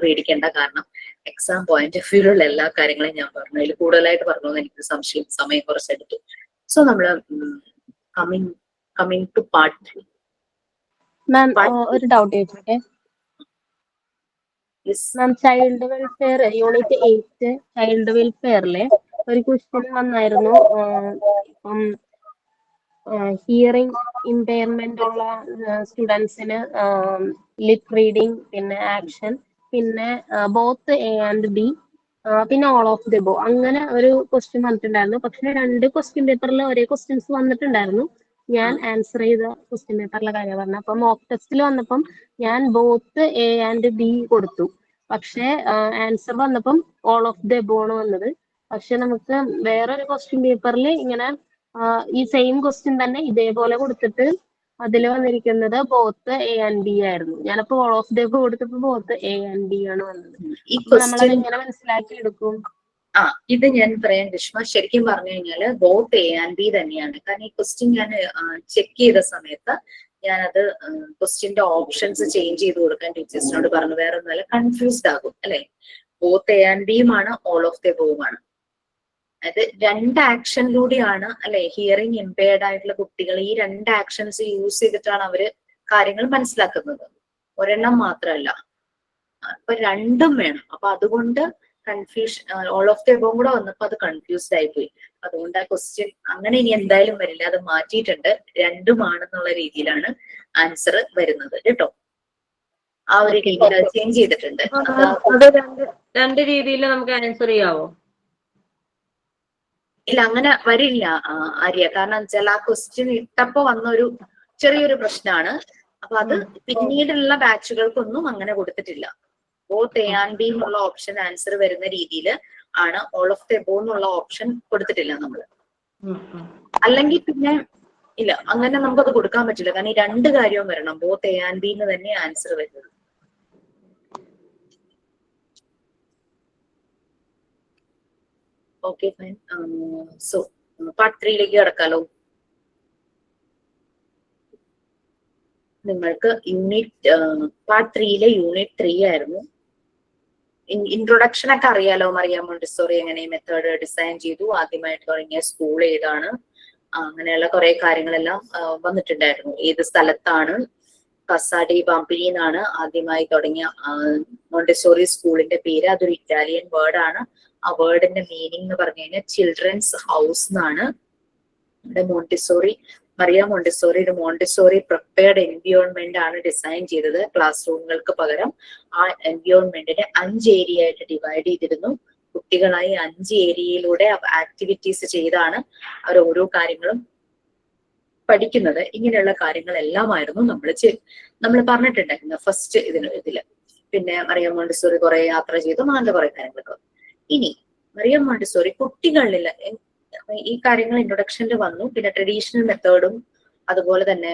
പേടിക്കേണ്ട, കാരണം എക്സാം പോയിന്റ് ഓഫ് വ്യൂലുള്ള എല്ലാ കാര്യങ്ങളും ഞാൻ പറഞ്ഞു. അതിൽ കൂടുതലായിട്ട് പറഞ്ഞു എനിക്ക് സമയം കുറച്ചെടുത്തു. സോ നമ്മള് കമ്മിങ് ടു പാർട്ട് 3.
മാം ഒരു ഡൗട്ട് ചോദിച്ചോട്ടെ മാം. ചൈൽഡ് വെൽഫെയർ യൂണിറ്റ് 8 ചൈൽഡ് വെൽഫെയറിലെ ഒരു ക്വസ്റ്റ്യൻ വന്നായിരുന്നു. ഹിയറിംഗ് ഇമ്പയർമെന്റ് ഉള്ള സ്റ്റുഡൻസിന് ലിപ് റീഡിങ്, പിന്നെ ആക്ഷൻ, പിന്നെ ബോത്ത് എ ആൻഡ് ബി പിന്നെ ഓൾ ഓഫ് ദി ബോ അങ്ങനെ ഒരു ക്വസ്റ്റ്യൻ വന്നിട്ടുണ്ടായിരുന്നു. പക്ഷെ 2 ക്വസ്റ്റ്യൻ പേപ്പറിൽ ഒരേ ക്വസ്റ്റ്യൻസ് വന്നിട്ടുണ്ടായിരുന്നു. ഞാൻ ആൻസർ ചെയ്ത ക്വസ്റ്റ്യൻ പേപ്പറിലെ കാര്യം പറഞ്ഞത്. അപ്പൊ മോക്ക് ടെസ്റ്റിൽ വന്നപ്പം ഞാൻ ബോത്ത് എ ആൻഡ് ബി കൊടുത്തു. പക്ഷെ ആൻസർ വന്നപ്പം ഓൾ ഓഫ് ദി എബോ ആണ് വന്നത്. പക്ഷെ നമുക്ക് വേറൊരു ക്വസ്റ്റ്യൻ പേപ്പറിൽ ഇങ്ങനെ ഈ സെയിം ക്വസ്റ്റ്യൻ തന്നെ ഇതേപോലെ കൊടുത്തിട്ട് അതിൽ വന്നിരിക്കുന്നത് ബോത്ത് എ ആൻഡ് ബി ആയിരുന്നു. ഞാനപ്പോ ഓൾ ഓഫ് ദി എബോ കൊടുത്തപ്പോ ബോത്ത് എ ആൻഡ് ബി ആണ് വന്നത്.
ഈ
അപ്പൊ നമ്മളത്
ക്വസ്റ്റ്യൻ
എങ്ങനെ മനസ്സിലാക്കി എടുക്കും?
ഇത് ഞാൻ പറയാൻ രശ്മ, ശരിക്കും പറഞ്ഞു കഴിഞ്ഞാല് ബോത്ത് എ ആൻഡ് ബി തന്നെയാണ്. കാരണം ഈ ക്വസ്റ്റ്യൻ ഞാൻ ചെക്ക് ചെയ്ത സമയത്ത് ഞാനത് ക്വസ്റ്റ്യന്റെ ഓപ്ഷൻസ് ചേഞ്ച് ചെയ്ത് കൊടുക്കാൻ ടീച്ചേഴ്സിനോട് പറഞ്ഞു. വേറെ ഒന്നുമല്ല, കൺഫ്യൂസ്ഡ് ആകും അല്ലെ. ബോത്ത് എ ആൻഡ് ബിയുമാണ് ഓൾ ഓഫ് ദി എബോവുമാണ്. അതായത് 2 ആക്ഷനിലൂടെയാണ് അല്ലെ ഹിയറിംഗ് ഇമ്പയർഡ് ആയിട്ടുള്ള കുട്ടികൾ ഈ 2 ആക്ഷൻസ് യൂസ് ചെയ്തിട്ടാണ് അവര് കാര്യങ്ങൾ മനസ്സിലാക്കുന്നത്. ഒരെണ്ണം മാത്രമല്ല, അപ്പൊ 2ഉം വേണം. അപ്പൊ അതുകൊണ്ട് കൺഫ്യൂഷൻ, ഓൾ ഓഫ് ദി എബോവും കൂടെ വന്നപ്പോ അത് കൺഫ്യൂസ്ഡ് ആയിപ്പോയി. അതുകൊണ്ട് ആ ക്വസ്റ്റ്യൻ അങ്ങനെ ഇനി എന്തായാലും വരില്ല, അത് മാറ്റിയിട്ടുണ്ട്. 2ഉമാണെന്നുള്ള രീതിയിലാണ് ആൻസർ വരുന്നത് കേട്ടോ. ആ ഒരു രീതിയിൽ അത് ചേഞ്ച് ചെയ്തിട്ടുണ്ട്.
അത് രണ്ട് രീതിയിൽ നമുക്ക് ആൻസർ ചെയ്യാവോ?
ഇല്ല, അങ്ങനെ വരില്ല ആര്യ. കാരണം വെച്ചാൽ ആ ക്വസ്റ്റ്യൻ ഇട്ടപ്പോ വന്ന ഒരു ചെറിയൊരു പ്രശ്നമാണ്. അപ്പൊ അത് പിന്നീടുള്ള ബാച്ചുകൾക്കൊന്നും അങ്ങനെ കൊടുത്തിട്ടില്ല. ബോത്ത് എ ആൻഡ് ബി എന്നുള്ള ഓപ്ഷൻ ആൻസർ വരുന്ന രീതിയിൽ ആണ്. ഓൾ ഓഫ് ദി എബോ എന്നുള്ള ഓപ്ഷൻ കൊടുത്തിട്ടില്ല നമ്മള്. അല്ലെങ്കിൽ പിന്നെ ഇല്ല, അങ്ങനെ നമുക്കത് കൊടുക്കാൻ പറ്റില്ല. കാരണം ഈ 2 കാര്യവും വരണം. ബോത്ത് എ ആൻഡ് ബി എന്ന് തന്നെ ആൻസർ വരുന്നത്. Okay fine. സോ പാർട്ട് 3യിലേക്ക് കടക്കാലോ. നിങ്ങൾക്ക് പാർട്ട് 3യിലെ യൂണിറ്റ് 3 ആയിരുന്നു. ഇൻട്രൊഡക്ഷൻ ഒക്കെ അറിയാലോ. മറിയം മോണ്ടിസോറി എങ്ങനെ മെത്തേഡ് ഡിസൈൻ ചെയ്തു, ആദ്യമായിട്ട് തുടങ്ങിയ സ്കൂൾ ഏതാണ്, അങ്ങനെയുള്ള കുറെ കാര്യങ്ങളെല്ലാം വന്നിട്ടുണ്ടായിരുന്നു. ഏത് സ്ഥലത്താണ്, കസ ഡി ബാംപിനി എന്നാണ് ആദ്യമായി തുടങ്ങിയ മോണ്ടിസോറി സ്കൂളിന്റെ പേര്. അതൊരു ഇറ്റാലിയൻ വേർഡാണ്. ആ വേർഡിന്റെ മീനിങ് എന്ന് പറഞ്ഞു കഴിഞ്ഞാൽ ചിൽഡ്രൻസ് ഹൗസ് എന്നാണ്. നമ്മുടെ മറിയ മോണ്ടിസോറി ഒരു മോണ്ടിസോറി പ്രിപ്പയർഡ് എൻവിയോൺമെന്റ് ആണ് ഡിസൈൻ ചെയ്തത്. ക്ലാസ് റൂമുകൾക്ക് പകരം ആ എൻവിയോൺമെന്റിനെ 5 ഏരിയ ആയിട്ട് ഡിവൈഡ് ചെയ്തിരുന്നു. കുട്ടികളായി 5 ഏരിയയിലൂടെ ആക്ടിവിറ്റീസ് ചെയ്താണ് അവർ ഓരോ കാര്യങ്ങളും പഠിക്കുന്നത്. ഇങ്ങനെയുള്ള കാര്യങ്ങളെല്ലാമായിരുന്നു നമ്മൾ പറഞ്ഞിട്ടുണ്ടായിരുന്നു ഫസ്റ്റ് ഇതില്. പിന്നെ മറിയം മോണ്ടിസോറി കുറെ യാത്ര ചെയ്തു, അങ്ങനത്തെ കുറെ കാര്യങ്ങളൊക്കെ. ഇനി മറിയം മോണ്ടിസോറി കുട്ടികളിൽ ഈ കാര്യങ്ങൾ ഇൻട്രൊഡക്ഷനിൽ വന്നു. പിന്നെ ട്രഡീഷണൽ മെത്തേഡും അതുപോലെ തന്നെ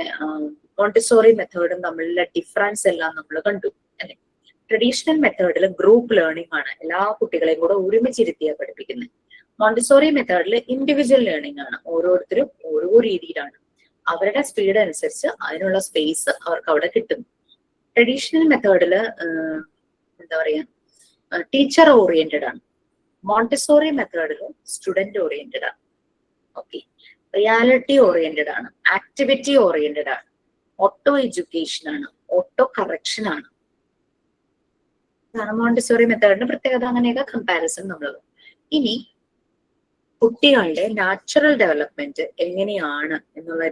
മോണ്ടിസോറി മെത്തേഡും തമ്മിലുള്ള ഡിഫറൻസ് എല്ലാം നമ്മൾ കണ്ടു അല്ലെ. ട്രഡീഷണൽ മെത്തേഡിൽ ഗ്രൂപ്പ് ലേണിംഗ് ആണ്, എല്ലാ കുട്ടികളെയും കൂടെ ഒരുമിച്ചിരുത്തിയാണ് പഠിപ്പിക്കുന്നത്. മോണ്ടിസോറി മെത്തേഡിൽ ഇൻഡിവിജ്വൽ ലേണിംഗ് ആണ്, ഓരോരുത്തരും ഓരോ രീതിയിലാണ്. അവരുടെ സ്പീഡ് അനുസരിച്ച് അതിനുള്ള സ്പേസ് അവർക്ക് അവിടെ കിട്ടുന്നു. ട്രഡീഷണൽ മെത്തേഡില് എന്താ പറയാ, ടീച്ചർ ഓറിയന്റഡ് ആണ്. മോണ്ടിസോറി മെത്തേഡില് സ്റ്റുഡന്റ് ഓറിയന്റഡ് ആണ്. ഓക്കെ, റിയാലിറ്റി ഓറിയന്റഡ് ആണ്, ആക്ടിവിറ്റി ഓറിയന്റഡ് ആണ്, ഓട്ടോ എഡ്യൂക്കേഷൻ ആണ്, ഓട്ടോ കറക്ഷൻ ആണ്. മോണ്ടിസോറി മെത്തേഡിന്റെ പ്രത്യേകത. അങ്ങനെയൊക്കെ കമ്പാരിസൺ നമ്മൾ. ഇനി കുട്ടികളുടെ നാച്ചുറൽ ഡെവലപ്മെന്റ് എങ്ങനെയാണ് എന്നുള്ള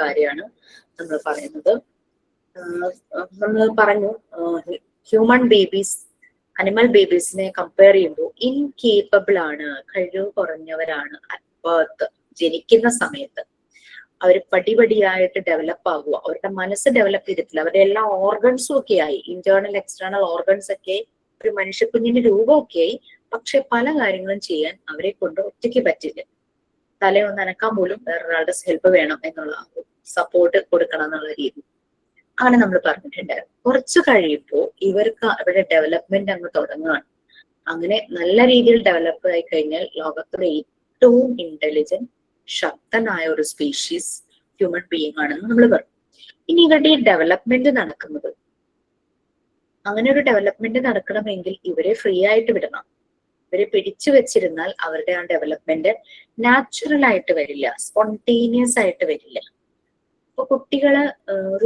കാര്യമാണ് നമ്മൾ പറയുന്നത്. നമ്മൾ പറഞ്ഞു ഹ്യൂമൻ ബേബീസ് അനിമൽ ബേബീസിനെ കമ്പയർ ചെയ്യുമ്പോൾ ഇൻകേപ്പബിൾ ആണ്, കഴിവ് കുറഞ്ഞവരാണ് അറ്റ് ബർത്ത്, ജനിക്കുന്ന സമയത്ത്. അവർ പടിപടിയായിട്ട് ഡെവലപ്പ് ആകുക. അവരുടെ മനസ്സ് ഡെവലപ്പ് ചെയ്തിട്ടില്ല. അവരുടെ എല്ലാ ഓർഗൻസും ഒക്കെ ആയി, ഇന്റേണൽ എക്സ്റ്റേണൽ ഓർഗൻസ് ഒക്കെ ഒരു മനുഷ്യക്കുഞ്ഞിന്റെ രൂപമൊക്കെ ആയി. പക്ഷെ പല കാര്യങ്ങളും ചെയ്യാൻ അവരെ കൊണ്ട് ഒറ്റയ്ക്ക് പറ്റില്ല. തലയൊന്ന് അനക്കാൻ പോലും വേറൊരാളുടെ ഹെൽപ്പ് വേണം എന്നുള്ള സപ്പോർട്ട് കൊടുക്കണം എന്നുള്ള രീതി ആണ് നമ്മൾ പറഞ്ഞിട്ടുണ്ടായിരുന്നു. കുറച്ചു കഴിയുമ്പോൾ ഇവർക്ക് അവരുടെ ഡെവലപ്മെന്റ് അങ്ങ് തുടങ്ങുകയാണ്. അങ്ങനെ നല്ല രീതിയിൽ ഡെവലപ്പ് ആയി കഴിഞ്ഞാൽ ലോകത്തിലെ ഏറ്റവും ഇന്റലിജന്റ് ശക്തനായ ഒരു സ്പീഷീസ് ഹ്യൂമൻ ബീയിങ് ആണെന്ന് നമ്മൾ പറഞ്ഞു. ഇനി ഇവരുടെ ഈ ഡെവലപ്മെന്റ് നടക്കുന്നത്, അങ്ങനെ ഒരു ഡെവലപ്മെന്റ് നടക്കണമെങ്കിൽ ഇവരെ ഫ്രീ ആയിട്ട് വിടണം. ഇവരെ പിടിച്ചു വെച്ചിരുന്നാൽ അവരുടെ ആ ഡെവലപ്മെന്റ് നാച്ചുറൽ ആയിട്ട് വരില്ല, സ്പോണ്ടേനിയസ് ആയിട്ട് വരില്ല. അപ്പൊ കുട്ടികള്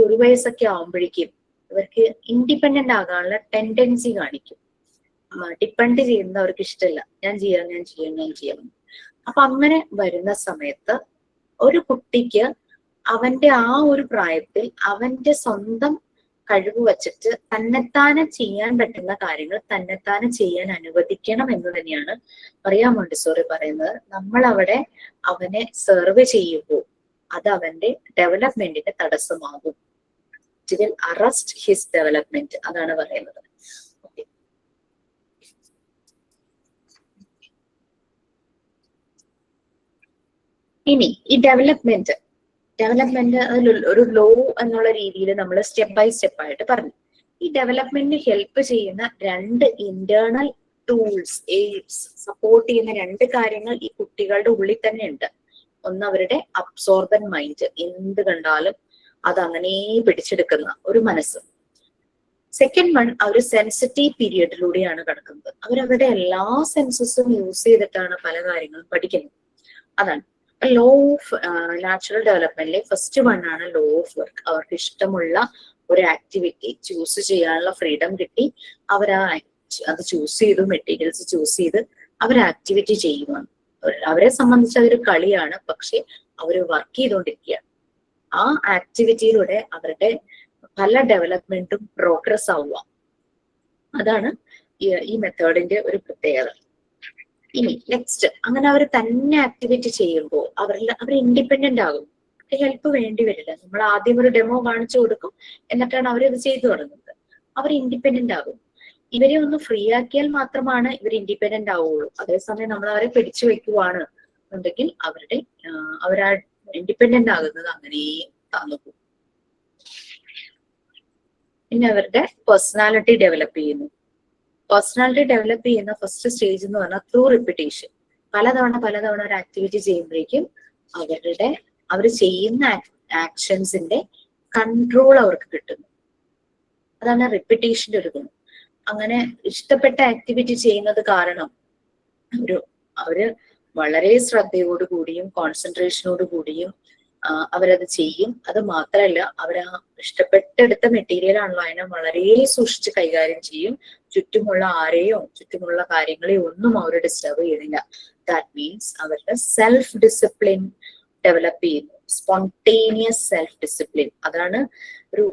ഒരു വയസ്സൊക്കെ ആവുമ്പോഴേക്കും ഇവർക്ക് ഇൻഡിപെൻഡന്റ് ആകാനുള്ള ടെൻഡൻസി കാണിക്കും. ഡിപ്പെൻഡ് ചെയ്യുന്നത് അവർക്ക് ഇഷ്ടമല്ല. ഞാൻ ചെയ്യാം. അപ്പൊ അങ്ങനെ വരുന്ന സമയത്ത് ഒരു കുട്ടിക്ക് അവന്റെ ആ ഒരു പ്രായത്തിൽ അവന്റെ സ്വന്തം കഴിവ് വച്ചിട്ട് തന്നെത്താനെ ചെയ്യാൻ പറ്റുന്ന കാര്യങ്ങൾ തന്നെത്താനെ ചെയ്യാൻ അനുവദിക്കണം എന്ന് തന്നെയാണ് മറിയ മോണ്ടിസോറി പറയുന്നത്. നമ്മൾ അവിടെ അവനെ സെർവ് ചെയ്യുമ്പോൾ അത് അവന്റെ ഡെവലപ്മെന്റിന്റെ തടസ്സമാകും. It will arrest his development, അതാണ് പറയുന്നത്. ഇനി ഈ ഡെവലപ്മെന്റ് ഒരു ലോ എന്നുള്ള രീതിയിൽ നമ്മൾ സ്റ്റെപ്പ് ബൈ സ്റ്റെപ്പ് ആയിട്ട് പറഞ്ഞു. ഈ ഡെവലപ്മെന്റിന് ഹെൽപ്പ് ചെയ്യുന്ന രണ്ട് ഇന്റേണൽ ടൂൾസ്, എയ്ഡ്സ്, സപ്പോർട്ട് ചെയ്യുന്ന രണ്ട് കാര്യങ്ങൾ ഈ കുട്ടികളുടെ ഉള്ളിൽ തന്നെ ഉണ്ട്. ഒന്ന് അവരുടെ അബ്സോർബൻ മൈൻഡ്, എന്ത് കണ്ടാലും അത് അങ്ങനെ പിടിച്ചെടുക്കുന്ന ഒരു മനസ്സ്. സെക്കൻഡ് വൺ, അവർ സെൻസിറ്റീവ് പീരിയഡിലൂടെയാണ് കടക്കുന്നത്. അവരവരുടെ എല്ലാ സെൻസസും യൂസ് ചെയ്തിട്ടാണ് പല കാര്യങ്ങളും പഠിക്കുന്നത്. അതാണ് ലോ ഓഫ് നാച്ചുറൽ ഡെവലപ്മെന്റിലെ ഫസ്റ്റ് വൺ ആണ് ലോ ഓഫ് വർക്ക്. അവർക്ക് ഇഷ്ടമുള്ള ഒരു ആക്ടിവിറ്റി ചൂസ് ചെയ്യാനുള്ള ഫ്രീഡം കിട്ടി. അത് ചൂസ് ചെയ്തു, മെറ്റീരിയൽസ് ചൂസ് ചെയ്ത് അവർ ആക്ടിവിറ്റി ചെയ്യുവാണ്. അവരെ സംബന്ധിച്ച് അതൊരു കളിയാണ്, പക്ഷെ അവർ വർക്ക് ചെയ്തുകൊണ്ടിരിക്കുകയാണ്. ആ ആക്ടിവിറ്റിയിലൂടെ അവരുടെ പല ഡെവലപ്മെന്റും പ്രോഗ്രസ് ആവുക. അതാണ് ഈ മെത്തേഡിന്റെ ഒരു പ്രത്യേകത. ഇനി നെക്സ്റ്റ്, അങ്ങനെ അവർ തന്നെ ആക്ടിവിറ്റി ചെയ്യുമ്പോൾ അവർ ഇൻഡിപെൻഡന്റ് ആകും. ഹെൽപ്പ് വേണ്ടി വരില്ല. നമ്മൾ ആദ്യം ഒരു ഡെമോ കാണിച്ചു കൊടുക്കും, എന്നിട്ടാണ് അവരത് ചെയ്തു തുടങ്ങുന്നത്. അവർ ഇൻഡിപെൻഡന്റ് ആകും. ഇവരെ ഒന്ന് ഫ്രീ ആക്കിയാൽ മാത്രമാണ് ഇവർ ഇൻഡിപെൻഡന്റ് ആവുള്ളൂ. അതേസമയം നമ്മൾ അവരെ പിടിച്ചു വെക്കുവാണ് എന്നുണ്ടെങ്കിൽ അവരാ ഇൻഡിപെൻഡന്റ് ആകുന്നത് അങ്ങനെ താന്നു പോകും. പിന്നെ അവരുടെ പേഴ്സണാലിറ്റി ഡെവലപ്പ് ചെയ്യുന്നു. പേഴ്സണാലിറ്റി ഡെവലപ്പ് ചെയ്യുന്ന ഫസ്റ്റ് സ്റ്റേജ് എന്ന് പറഞ്ഞാൽ ത്രൂ റിപ്പിറ്റേഷൻ. പലതവണ ഒരു ആക്ടിവിറ്റി ചെയ്യുമ്പോഴേക്കും അവർ ചെയ്യുന്ന ആക്ഷൻസിന്റെ കൺട്രോൾ അവർക്ക് കിട്ടുന്നു. അതാണ് റിപ്പിറ്റേഷന്റെ ഒരു ഗുണം. അങ്ങനെ ഇഷ്ടപ്പെട്ട ആക്ടിവിറ്റി ചെയ്യുന്നത് കാരണം അവര് വളരെ ശ്രദ്ധയോടുകൂടിയും കോൺസെൻട്രേഷനോട് കൂടിയും അവരത് ചെയ്യും. അത് മാത്രമല്ല, അവരാ ഇഷ്ടപ്പെട്ടെടുത്ത മെറ്റീരിയൽ ആണല്ലോ, അതിനെ വളരെ സൂക്ഷിച്ച് കൈകാര്യം ചെയ്യും. ചുറ്റുമുള്ള ആരെയോ ചുറ്റുമുള്ള കാര്യങ്ങളെയോ ഒന്നും അവർ ഡിസ്റ്റർബ് ചെയ്യുന്നില്ല. ദാറ്റ് മീൻസ് അവരുടെ സെൽഫ് ഡിസിപ്ലിൻ ഡെവലപ്പ് ചെയ്യുന്നു. സ്പോണ്ടേനിയസ് സെൽഫ് ഡിസിപ്ലിൻ അതാണ് ഒരു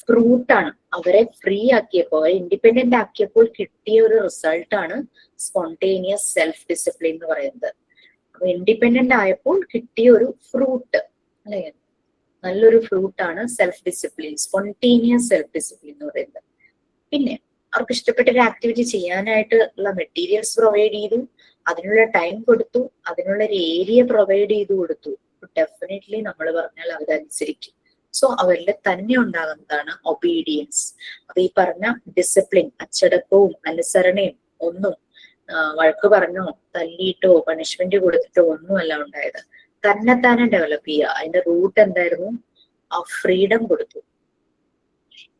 ഫ്രൂട്ടാണ്. അവരെ ഫ്രീ ആക്കിയപ്പോൾ, ഇൻഡിപെൻഡന്റ് ആക്കിയപ്പോൾ കിട്ടിയ ഒരു റിസൾട്ടാണ് സ്പോണ്ടേനിയസ് സെൽഫ് ഡിസിപ്ലിൻ എന്ന് പറയുന്നത്. അപ്പൊ ഇൻഡിപെൻഡന്റ് ആയപ്പോൾ കിട്ടിയ ഒരു ഫ്രൂട്ട്, അല്ലെ, നല്ലൊരു ഫ്രൂട്ടാണ് self discipline, spontaneous self discipline എന്ന് പറയുന്നത്. പിന്നെ അവർക്ക് ഇഷ്ടപ്പെട്ട ഒരു ആക്ടിവിറ്റി ചെയ്യാനായിട്ടുള്ള മെറ്റീരിയൽസ് പ്രൊവൈഡ് ചെയ്തു, അതിനുള്ള ടൈം കൊടുത്തു, അതിനുള്ള ഒരു ഏരിയ പ്രൊവൈഡ് ചെയ്തു കൊടുത്തു. ഡെഫിനറ്റ്ലി നമ്മൾ പറഞ്ഞാൽ അവരനുസരിക്കും. സോ അവരിൽ തന്നെ ഉണ്ടാകുന്നതാണ് ഒബീഡിയൻസ്. അത് ഈ പറഞ്ഞ ഡിസിപ്ലിൻ, അച്ചടക്കവും അനുസരണയും ഒന്നും വഴക്ക് പറഞ്ഞോ തല്ലിയിട്ടോ പണിഷ്മെന്റ് കൊടുത്തിട്ടോ ഒന്നുമല്ല ഉണ്ടായത്. തന്നെ ഡെവലപ്പ് ചെയ്യുക. അതിന്റെ റൂട്ട് എന്തായിരുന്നു? ആ ഫ്രീഡം കൊടുത്തു.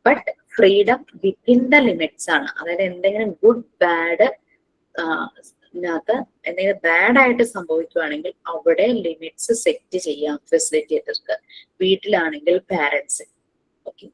But freedom within the limits ആണ്. അതായത് എന്തെങ്കിലും ഗുഡ് ബാഡ് ഇതിനകത്ത് എന്തെങ്കിലും ബാഡ് ആയിട്ട് സംഭവിക്കുകയാണെങ്കിൽ അവിടെ ലിമിറ്റ്സ് സെറ്റ് ചെയ്യാം ഫെസിലിറ്റേറ്റർക്ക്. വീട്ടിലാണെങ്കിൽ പാരന്റ്സ്. ഓക്കെ.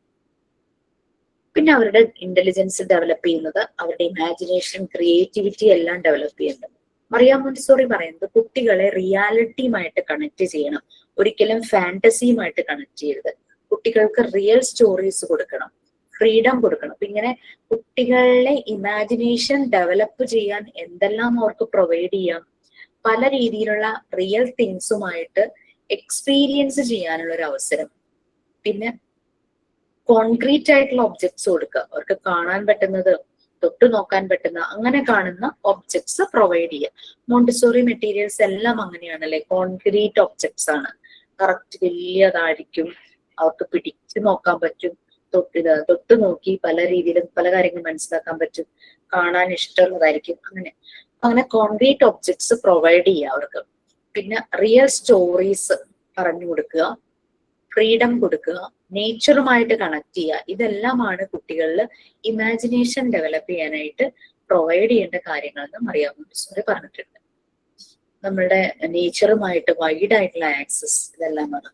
പിന്നെ അവരുടെ ഇന്റലിജൻസ് ഡെവലപ്പ് ചെയ്യുന്നത്, അവരുടെ ഇമാജിനേഷൻ, ക്രിയേറ്റിവിറ്റി എല്ലാം ഡെവലപ്പ് ചെയ്യുന്നത്. മറിയ മോണ്ടിസോറി പറയുന്നത് കുട്ടികളെ റിയാലിറ്റിയുമായിട്ട് കണക്ട് ചെയ്യണം, ഒരിക്കലും ഫാന്റസിയുമായിട്ട് കണക്ട് ചെയ്യരുത്. കുട്ടികൾക്ക് റിയൽ സ്റ്റോറീസ് കൊടുക്കണം, ഫ്രീഡം കൊടുക്കണം. അപ്പൊ ഇങ്ങനെ കുട്ടികളുടെ ഇമാജിനേഷൻ ഡെവലപ്പ് ചെയ്യാൻ എന്തെല്ലാം അവർക്ക് പ്രൊവൈഡ് ചെയ്യാം? പല രീതിയിലുള്ള റിയൽ തിങ്സുമായിട്ട് എക്സ്പീരിയൻസ് ചെയ്യാനുള്ള ഒരു അവസരം. പിന്നെ കോൺക്രീറ്റ് ആയിട്ടുള്ള ഒബ്ജക്ട്സ് കൊടുക്കുക. അവർക്ക് കാണാൻ പറ്റുന്നത്, തൊട്ടു നോക്കാൻ പറ്റുന്ന, അങ്ങനെ കാണുന്ന ഒബ്ജക്ട്സ് പ്രൊവൈഡ് ചെയ്യുക. മോണ്ടിസോറി മെറ്റീരിയൽസ് എല്ലാം അങ്ങനെയാണല്ലേ, കോൺക്രീറ്റ് ഒബ്ജക്ട്സ് ആണ്. കറക്റ്റ് വലിയതായിരിക്കും, അവർക്ക് പിടിച്ചു നോക്കാൻ പറ്റും, തൊട്ടു നോക്കി പല രീതിയിലും പല കാര്യങ്ങളും മനസ്സിലാക്കാൻ പറ്റും, കാണാൻ ഇഷ്ടമുള്ളതായിരിക്കും. അങ്ങനെ കോൺക്രീറ്റ് ഒബ്ജക്ട്സ് പ്രൊവൈഡ് ചെയ്യുക അവർക്ക്. പിന്നെ റിയൽ സ്റ്റോറീസ് പറഞ്ഞു കൊടുക്കുക, ഫ്രീഡം കൊടുക്കുക, നേച്ചറുമായിട്ട് കണക്ട് ചെയ്യുക. ഇതെല്ലാമാണ് കുട്ടികളിൽ ഇമാജിനേഷൻ ഡെവലപ്പ് ചെയ്യാനായിട്ട് പ്രൊവൈഡ് ചെയ്യേണ്ട കാര്യങ്ങളെന്ന് മറിയ മോണ്ടിസോറി പറഞ്ഞിട്ടുണ്ട്. നമ്മളുടെ നേച്ചറുമായിട്ട് വൈഡ് ആയിട്ടുള്ള ആക്സസ് ഇതെല്ലാമാണ്.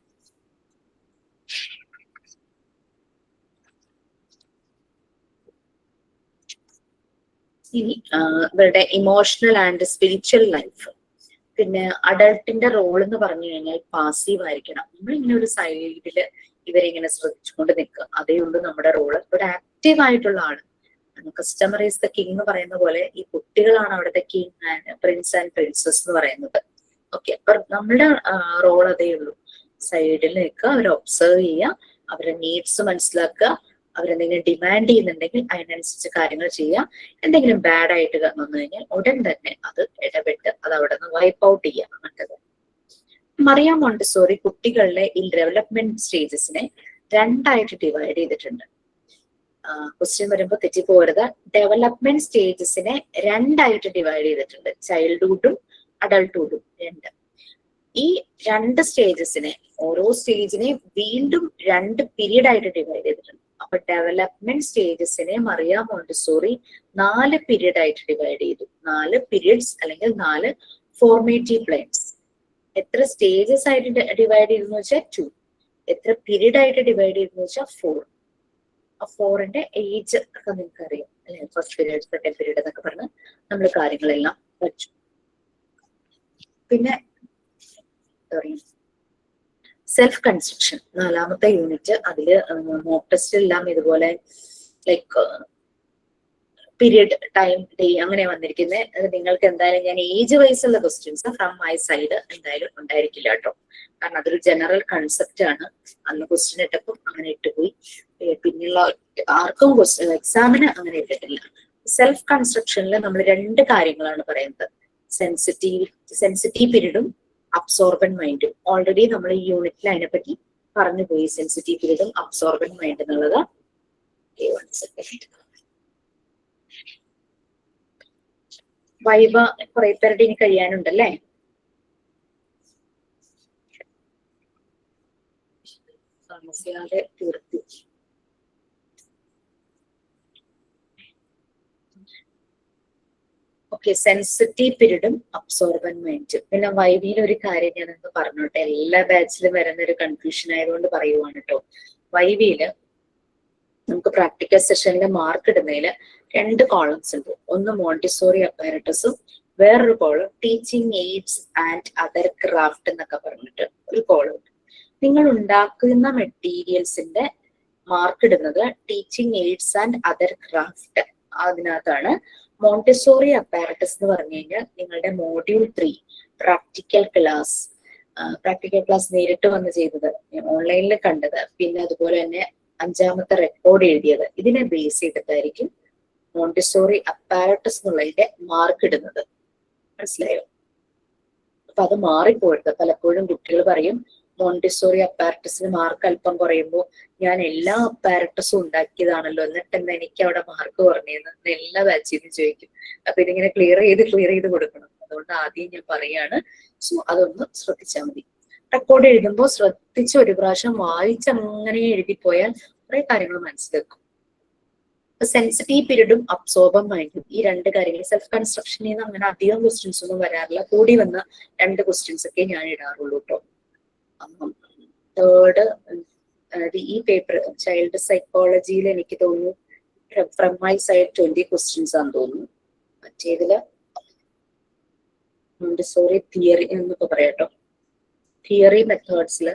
ഇനി ഇവരുടെ ഇമോഷണൽ ആൻഡ് സ്പിരിച്വൽ ലൈഫ്. പിന്നെ അഡൾട്ടിന്റെ റോൾ എന്ന് പറഞ്ഞു കഴിഞ്ഞാൽ പാസീവ് ആയിരിക്കണം. നമ്മളിങ്ങനെ ഒരു സൈഡില് ഇവരിങ്ങനെ ശ്രദ്ധിച്ചുകൊണ്ട് നിൽക്കുക. അതേ ഉള്ളൂ നമ്മുടെ റോള്. ഒരു ആക്റ്റീവ് ആയിട്ടുള്ള ആള്. കസ്റ്റമർ ഈസ് ദ കിങ് എന്ന് പറയുന്ന പോലെ ഈ കുട്ടികളാണ് അവിടുത്തെ king and Prince and princess എന്ന് പറയുന്നത്. ഓക്കെ, അപ്പൊ നമ്മുടെ റോൾ അതേ ഉള്ളൂ. സൈഡിൽ നിൽക്കുക, അവരെ ഒബ്സർവ് ചെയ്യുക, അവരുടെ നീഡ്സ് മനസ്സിലാക്കുക, അവരെന്തെങ്കിലും ഡിമാൻഡ് ചെയ്യുന്നുണ്ടെങ്കിൽ അതിനനുസരിച്ച് കാര്യങ്ങൾ ചെയ്യുക. എന്തെങ്കിലും ബാഡ് ആയിട്ട് വന്നു കഴിഞ്ഞാൽ ഉടൻ തന്നെ അത് ഇടപെട്ട് അത് അവിടെ നിന്ന് വൈപ്പ് ഔട്ട് ചെയ്യുക. അങ്ങനത്തെ മറിയ മോണ്ടിസോറി കുട്ടികളിലെ ഈ ഡെവലപ്മെന്റ് സ്റ്റേജസിനെ രണ്ടായിട്ട് ഡിവൈഡ് ചെയ്തിട്ടുണ്ട്. ക്വസ്റ്റ്യൻ വരുമ്പോൾ തെറ്റിപ്പോരുത്. ഡെവലപ്മെന്റ് സ്റ്റേജസിനെ രണ്ടായിട്ട് ഡിവൈഡ് ചെയ്തിട്ടുണ്ട്. ചൈൽഡ്ഹുഡും അഡൾട്ട്ഹുഡും രണ്ട്. ഈ രണ്ട് സ്റ്റേജസിനെ, ഓരോ സ്റ്റേജിനെ വീണ്ടും രണ്ട് പീരീഡ് ആയിട്ട് ഡിവൈഡ് ചെയ്തിട്ടുണ്ട്. അപ്പൊ ഡെവലപ്മെന്റ് സ്റ്റേജസിനെ മറിയ മോണ്ടിസോറി 4 പീരീഡ് ആയിട്ട് ഡിവൈഡ് ചെയ്തു. 4 പീരീഡ്സ് അല്ലെങ്കിൽ 4 ഫോർമേറ്റീവ് പ്ലാൻസ്. എത്ര സ്റ്റേജസ് ആയിട്ട് ഡിവൈഡ് ചെയ്തെന്ന് വെച്ചാൽ 2. എത്ര പീരീഡ് ആയിട്ട് ഡിവൈഡ് ചെയ്തെന്ന് വെച്ചാൽ 4. ആ 4ന്റെ ഏജ് ഒക്കെ നിങ്ങൾക്ക് അറിയാം അല്ലെ? ഫസ്റ്റ് പീരീഡ്, സെക്കൻഡ് പീരീഡ് എന്നൊക്കെ പറഞ്ഞ് നമ്മൾ കാര്യങ്ങളെല്ലാം പഠിച്ചു. പിന്നെ എന്താ പറയാ, സെൽഫ് കൺസ്ട്രക്ഷൻ 4ാമത്തെ യൂണിറ്റ്. അതില് മോക്ക് ടെസ്റ്റ് എല്ലാം ഇതുപോലെ ലൈക്ക് പീരിയഡ്, ടൈം, ഡേ അങ്ങനെ വന്നിരിക്കുന്നത്. നിങ്ങൾക്ക് എന്തായാലും ഞാൻ ഏജ് വൈസ് ഉള്ള ക്വസ്റ്റ്യൻസ് ഫ്രം മൈ സൈഡ് എന്തായാലും ഉണ്ടായിരിക്കില്ല കേട്ടോ. കാരണം അതൊരു ജനറൽ കൺസെപ്റ്റ് ആണ്. അന്ന് ക്വസ്റ്റ്യൻ ഇട്ടപ്പോൾ അങ്ങനെ ഇട്ടുപോയി. പിന്നെയുള്ള ആർക്കും എക്സാമിന് അങ്ങനെ ഇട്ടിട്ടില്ല. സെൽഫ് കൺസ്ട്രക്ഷനിൽ നമ്മൾ 2 കാര്യങ്ങളാണ് പറയുന്നത്. സെൻസിറ്റീവ് പീരീഡും അബ്സോർബന്റ് മൈൻഡും. ഓൾറെഡി നമ്മൾ ഈ യൂണിറ്റിൽ അതിനെപ്പറ്റി പറഞ്ഞു പോയി. സെൻസിറ്റീവ് പീരീഡും അബ്സോർബന്റ് മൈൻഡ് എന്നുള്ളത്. വൈവ കുറെ പേരുടെ ഇനി കഴിയാനുണ്ടല്ലേ? താമസിയാതെ തീർത്തു. ഓക്കെ, സെൻസിറ്റീവ് പീരീഡും അബ്സോർബന്റ് മൈൻഡും. പിന്നെ വൈവിയിൽ ഒരു കാര്യം ഞാൻ നിങ്ങൾക്ക് പറഞ്ഞോട്ടെ, എല്ലാ ബാച്ചിലും വരുന്ന ഒരു കൺഫ്യൂഷൻ ആയതുകൊണ്ട് പറയുവാണ് കേട്ടോ. വൈവിയില് നമുക്ക് പ്രാക്ടിക്കൽ സെഷനിൽ മാർക്ക് ഇടുന്നതിൽ 2 കോളംസ് ഉണ്ട്. ഒന്ന് മോണ്ടിസോറി അപ്പാരറ്റസും വേറൊരു column teaching aids and other craft എന്നൊക്കെ പറഞ്ഞിട്ട് ഒരു കോളം ഉണ്ട്. നിങ്ങൾ ഉണ്ടാക്കുന്ന മെറ്റീരിയൽസിന്റെ മാർക്ക് ഇടുന്നത് teaching aids and other craft അതിനകത്താണ്. മോണ്ടിസോറി അപ്പാരറ്റസ് എന്ന് പറഞ്ഞു കഴിഞ്ഞാൽ നിങ്ങളുടെ മോഡ്യൂൾ 3 പ്രാക്ടിക്കൽ ക്ലാസ് നേരിട്ട് വന്ന് ചെയ്തത്, ഓൺലൈനിൽ കണ്ടത്, പിന്നെ അതുപോലെ തന്നെ 5ാമത്തെ റെക്കോർഡ് എഴുതിയത്, ഇതിനെ ബേസ് ചെയ്തിട്ടായിരിക്കും മോണ്ടിസോറി അപ്പാരറ്റസ് എന്നുള്ളതിന്റെ മാർക്ക് ഇടുന്നത്. മനസ്സിലായോ? അപ്പൊ അത് മാറിപ്പോയത്. പലപ്പോഴും കുട്ടികൾ പറയും മോണ്ടിസോറി അപ്പാരറ്റസിന് മാർക്ക് അല്പം കുറയുമ്പോൾ ഞാൻ എല്ലാ അപ്പാരറ്റസും ഉണ്ടാക്കിയതാണല്ലോ, എന്നിട്ട് എന്താ എനിക്ക് അവിടെ മാർക്ക് കുറഞ്ഞതെന്ന് എല്ലാ ബാച്ചിൽ നിന്ന് ചോദിക്കും. അപ്പൊ ഇതിങ്ങനെ ക്ലിയർ ചെയ്ത് കൊടുക്കണം. അതുകൊണ്ട് ആദ്യം ഞാൻ പറയാണ്. സോ അതൊന്ന് ശ്രദ്ധിച്ചാൽ മതി. റെക്കോർഡ് എഴുതുമ്പോൾ ശ്രദ്ധിച്ച് ഒരു പ്രാവശ്യം വായിച്ചങ്ങനെ എഴുതിപ്പോയാൽ കുറെ കാര്യങ്ങൾ മനസ്സിലാക്കും. സെൻസിറ്റീവ് പീരീഡും അബ്സോർബന്റ് മൈൻഡും ഈ 2 കാര്യങ്ങൾ. സെൽഫ് കൺസ്ട്രക്ഷനിൽ നിന്ന് അങ്ങനെ അധികം ക്വസ്റ്റ്യൻസ് ഒന്നും വരാറില്ല. കൂടി വന്ന 2 ക്വസ്റ്റ്യൻസ് ഒക്കെ ഞാൻ ഇടാറുള്ളൂ കേട്ടോ. തേർഡ്, ഈ പേപ്പർ ചൈൽഡ് സൈക്കോളജിയിൽ എനിക്ക് തോന്നുന്നു ഫ്രം മൈ സൈഡ് 20 ക്വസ്റ്റ്യൻസ് ആണെന്ന് തോന്നുന്നു. മറ്റേതില് മോണ്ടിസോറി തിയറി എന്നൊക്കെ പറയാട്ടോ. തിയറി മെത്തേഡ്സില്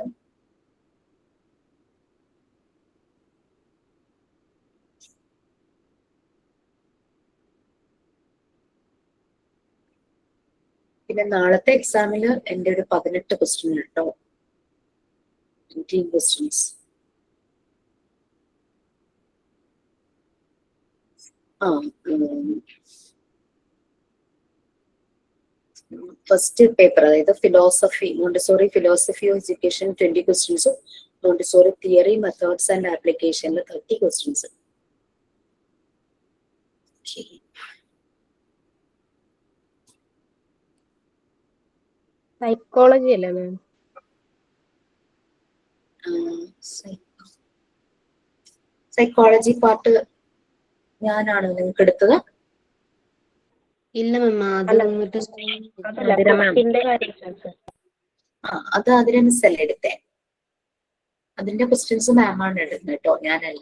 പിന്നെ നാളത്തെ എക്സാമില് എൻ്റെ ഒരു 18 ക്വസ്റ്റ്യൻ കേട്ടോ. 18 ക്വസ്റ്റ്യൻസ്. ഫസ്റ്റ് പേപ്പർ, അതായത് philosophy, Montessori philosophy of education 20 ക്വസ്റ്റ്യൻസും മോണ്ടിസോറി തിയറി മെത്തേഡ്സ് ആൻഡ് ആപ്ലിക്കേഷനിൽ 30 ക്വസ്റ്റ്യൻസ്.
സൈക്കോളജി അല്ലേ മാം?
സൈക്കോളജി പാർട്ട് ഞാനാണ് നിങ്ങൾക്ക് എടുത്തത്?
ഇല്ല മാം,
അത് അതിനെ മിസ്സല്ലേ എടുത്തേ? അതിന്റെ ക്വസ്റ്റ്യൻസ് മാമാണ് ഇടുന്നത് കേട്ടോ, ഞാനല്ല.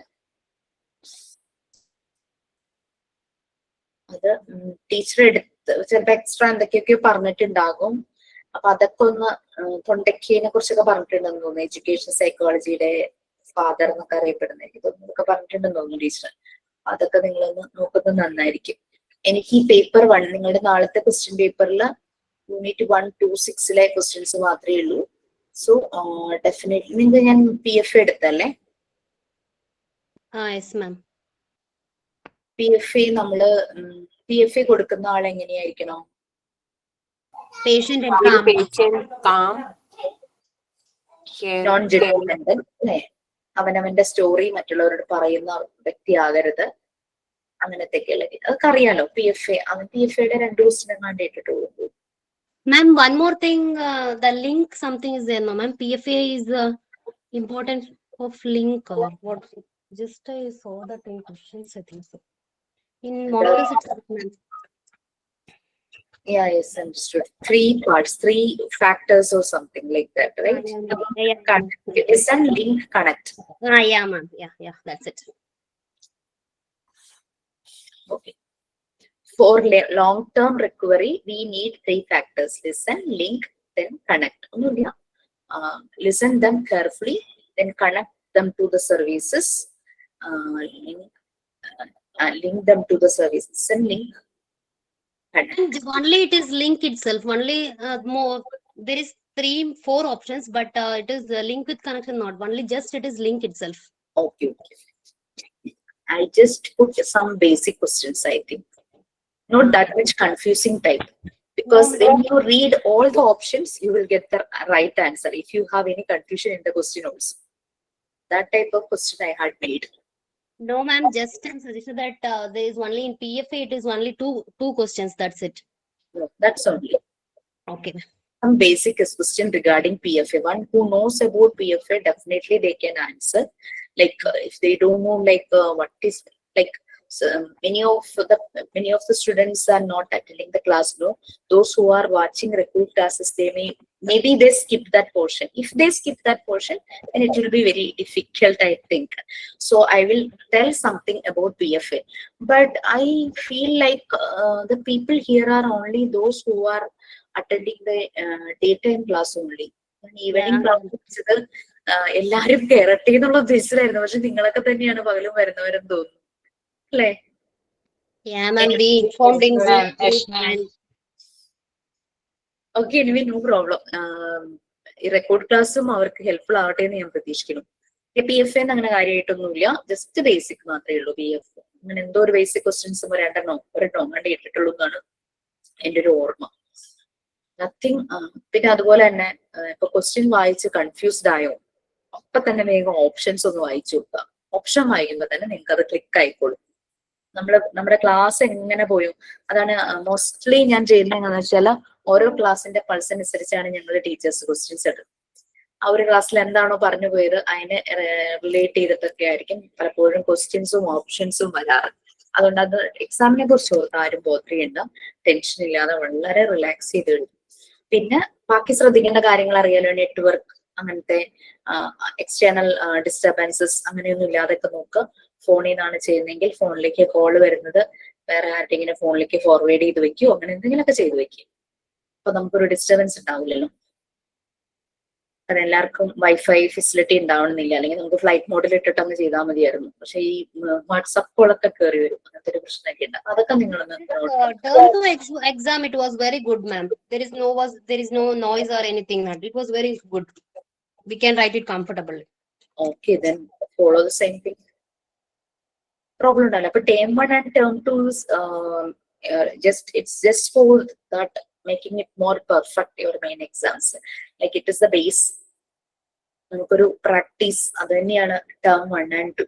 അത് ടീച്ചർ എടുത്ത് ചിലപ്പോ എക്സ്ട്രാ എന്തൊക്കെയൊക്കെയോ പറഞ്ഞിട്ടുണ്ടാകും. അപ്പൊ അതൊക്കെ ഒന്ന് തൊണ്ടക്കിനെ കുറിച്ചൊക്കെ പറഞ്ഞിട്ടുണ്ടെന്ന് തോന്നുന്നു. എഡ്യൂക്കേഷൻ സൈക്കോളജിയുടെ ഫാദർ എന്നൊക്കെ അറിയപ്പെടുന്നത്. ഇതൊക്കെ പറഞ്ഞിട്ടുണ്ടെന്ന് തോന്നുന്നു ടീച്ചർ. അതൊക്കെ നിങ്ങളൊന്ന് നോക്കുന്നത് നന്നായിരിക്കും. എനിക്ക് ഈ പേപ്പർ 1 നിങ്ങളുടെ നാളത്തെ ക്വസ്റ്റ്യൻ പേപ്പറിൽ യൂണിറ്റ് 126 ക്വസ്റ്റ്യൻസ് മാത്രമേ ഉള്ളൂ. സോ ഡെഫിനറ്റ്ലി നിങ്ങൾക്ക് ഞാൻ PFA എടുത്തല്ലേ?
Yes ma'am.
PFA നമ്മള് PFA കൊടുക്കുന്ന ആൾ എങ്ങനെയായിരിക്കണം?
പേഷ്യന്റ്
calm,
നോൺ ജഡ്ജ്മെന്റൽ അല്ലെ? അവനവന്റെ സ്റ്റോറി മറ്റുള്ളവരോട് പറയുന്ന വ്യക്തിയാകരുത്. അങ്ങനത്തെയൊക്കെ ഉള്ളത് അതൊക്കെ അറിയാലോ. PFA PFAയുടെ 2 ക്വസ്റ്റ്യൻ കണ്ടിട്ടുള്ളൂ.
Ma'am, one more thing, the link something is there, no ma'am. PFA is important of link or what? Just I saw that in questions, I think so. In mock test itself, ma'am.
Yeah, yes, understood. 3 parts, 3 factors or something like that, right? Listen, link, connect.
Yeah, ma'am. Yeah, that's it.
Okay. For long-term recovery, we need 3 factors: listen, link, then connect. Listen them carefully, then connect them to the services. Link them to the services. Listen, link, connect.
Only it is link itself. Only more. There is 3-4 options, but it is link with connection, not only just it is link itself.
Okay. I just put some basic questions, I think. Not that much confusing type, because when you read all the options, you will get the right answer. If you have any confusion in the question also, that type of question I had made.
No, ma'am. Just I'm suggesting that there is only in PFA. It is only two questions. That's it.
No, that's only
Okay.
some basic question regarding PFA. One who knows about PFA, definitely they can answer. Like if they don't know, like what is like. So, many of the students are not attending the class. No, those who are watching record classes, maybe they skip that portion. If they skip that portion, then it will be very difficult, I think. So I will tell something about PFA, but I feel like the people here are only those who are attending the daytime class only. Evening class എല്ലാരും കേറട്ടെ എന്നുള്ള ഉദ്ദേശത്തിലായിരുന്നു. പക്ഷെ നിങ്ങളൊക്കെ തന്നെയാണ് പകലും വരുന്നവരെന്ന് തോന്നുന്നു.
Yeah, ma'am. Be informed in
Okay, anyway, no problem. ഈ റെക്കോർഡ് ക്ലാസ്സും അവർക്ക് ഹെൽപ്ഫുൾ ആവട്ടെ എന്ന് ഞാൻ പ്രതീക്ഷിക്കുന്നു. PFA അങ്ങനെ കാര്യമായിട്ടൊന്നുമില്ല, ജസ്റ്റ് ബേസിക് മാത്രമേ ഉള്ളൂ. PF അങ്ങനെ എന്തോ ഒരു ബേസിക് ക്വസ്റ്റ്യൻസ് ഒരെണ്ണം കണ്ടി ഇട്ടിട്ടുള്ളൂ എന്നാണ് എന്റെ ഒരു ഓർമ്മ. നത്തിങ്. പിന്നെ അതുപോലെ തന്നെ ഇപ്പൊ ക്വസ്റ്റ്യൻ വായിച്ച് കൺഫ്യൂസ്ഡ് ആയോ, അപ്പൊ തന്നെ വേഗം ഓപ്ഷൻസ് ഒന്ന് വായിച്ചു നോക്കുക. ഓപ്ഷൻ വായിക്കുമ്പോ തന്നെ നിങ്ങൾക്ക് അത് ക്ലിക്ക് ആയിക്കോളും. നമ്മുടെ ക്ലാസ് എങ്ങനെ പോയും അതാണ് മോസ്റ്റ്ലി ഞാൻ ചെയ്യുന്നത്. എങ്ങനെയാണെന്ന് വെച്ചാൽ ഓരോ ക്ലാസ്സിന്റെ പൾസ് അനുസരിച്ചാണ് ഞങ്ങൾ ടീച്ചേഴ്സ് ക്വസ്റ്റ്യൻസ് എടുക്കുന്നത്. ആ ഒരു ക്ലാസ്സിൽ എന്താണോ പറഞ്ഞു പോയത് അതിനെ റിലേറ്റ് ചെയ്തിട്ടൊക്കെ ആയിരിക്കും പലപ്പോഴും ക്വസ്റ്റ്യൻസും ഓപ്ഷൻസും വരാറ്. അതുകൊണ്ട് അത് എക്സാമിനെ കുറിച്ച് ഓർത്ത് ആരും ബോധർ ചെയ്യണ്ട, ടെൻഷൻ ഇല്ലാതെ വളരെ റിലാക്സ് ചെയ്ത് എഴുതും. പിന്നെ ബാക്കി ശ്രദ്ധിക്കേണ്ട കാര്യങ്ങൾ അറിയാലോ, നെറ്റ്വർക്ക് അങ്ങനത്തെ എക്സ്റ്റേണൽ ഡിസ്റ്റർബൻസസ് അങ്ങനെയൊന്നും ഇല്ലാതൊക്കെ നോക്കുക. ഫോണിൽ നിന്നാണ് ചെയ്യുന്നതെങ്കിൽ ഫോണിലേക്ക് കോൾ വരുന്നത് വേറെ ആരുടെങ്കിലും ഫോണിലേക്ക് ഫോർവേഡ് ചെയ്ത് വെക്കുകയോ അങ്ങനെ എന്തെങ്കിലുമൊക്കെ ചെയ്ത് വെക്കുക. അപ്പൊ നമുക്കൊരു ഡിസ്റ്റർബൻസ് ഉണ്ടാവില്ലല്ലോ. കാരണം എല്ലാവർക്കും വൈഫൈ ഫെസിലിറ്റി ഉണ്ടാവണമെന്നില്ല, അല്ലെങ്കിൽ നമുക്ക് ഫ്ലൈറ്റ് മോഡിൽ ഇട്ടിട്ട് അങ്ങ് ചെയ്താൽ മതിയായിരുന്നു. പക്ഷെ ഈ വാട്സ്ആപ്പ് കോളൊക്കെ കയറി വരും, അങ്ങനത്തെ ഒരു പ്രശ്നമൊക്കെ ഉണ്ട്. അതൊക്കെ നിങ്ങളൊന്ന്
exam. It was very good, ma'am. There is no noise or anything. It was very good. We can write it comfortably.
Okay, then follow the same thing. Problem ഉണ്ടല്ലോ. അപ്പൊ term 1 and term 2 is it's just for that, making it more perfect your main exams. Like it is the base. നമുക്കൊരു പ്രാക്ടീസ് അത് തന്നെയാണ് term 1 and 2.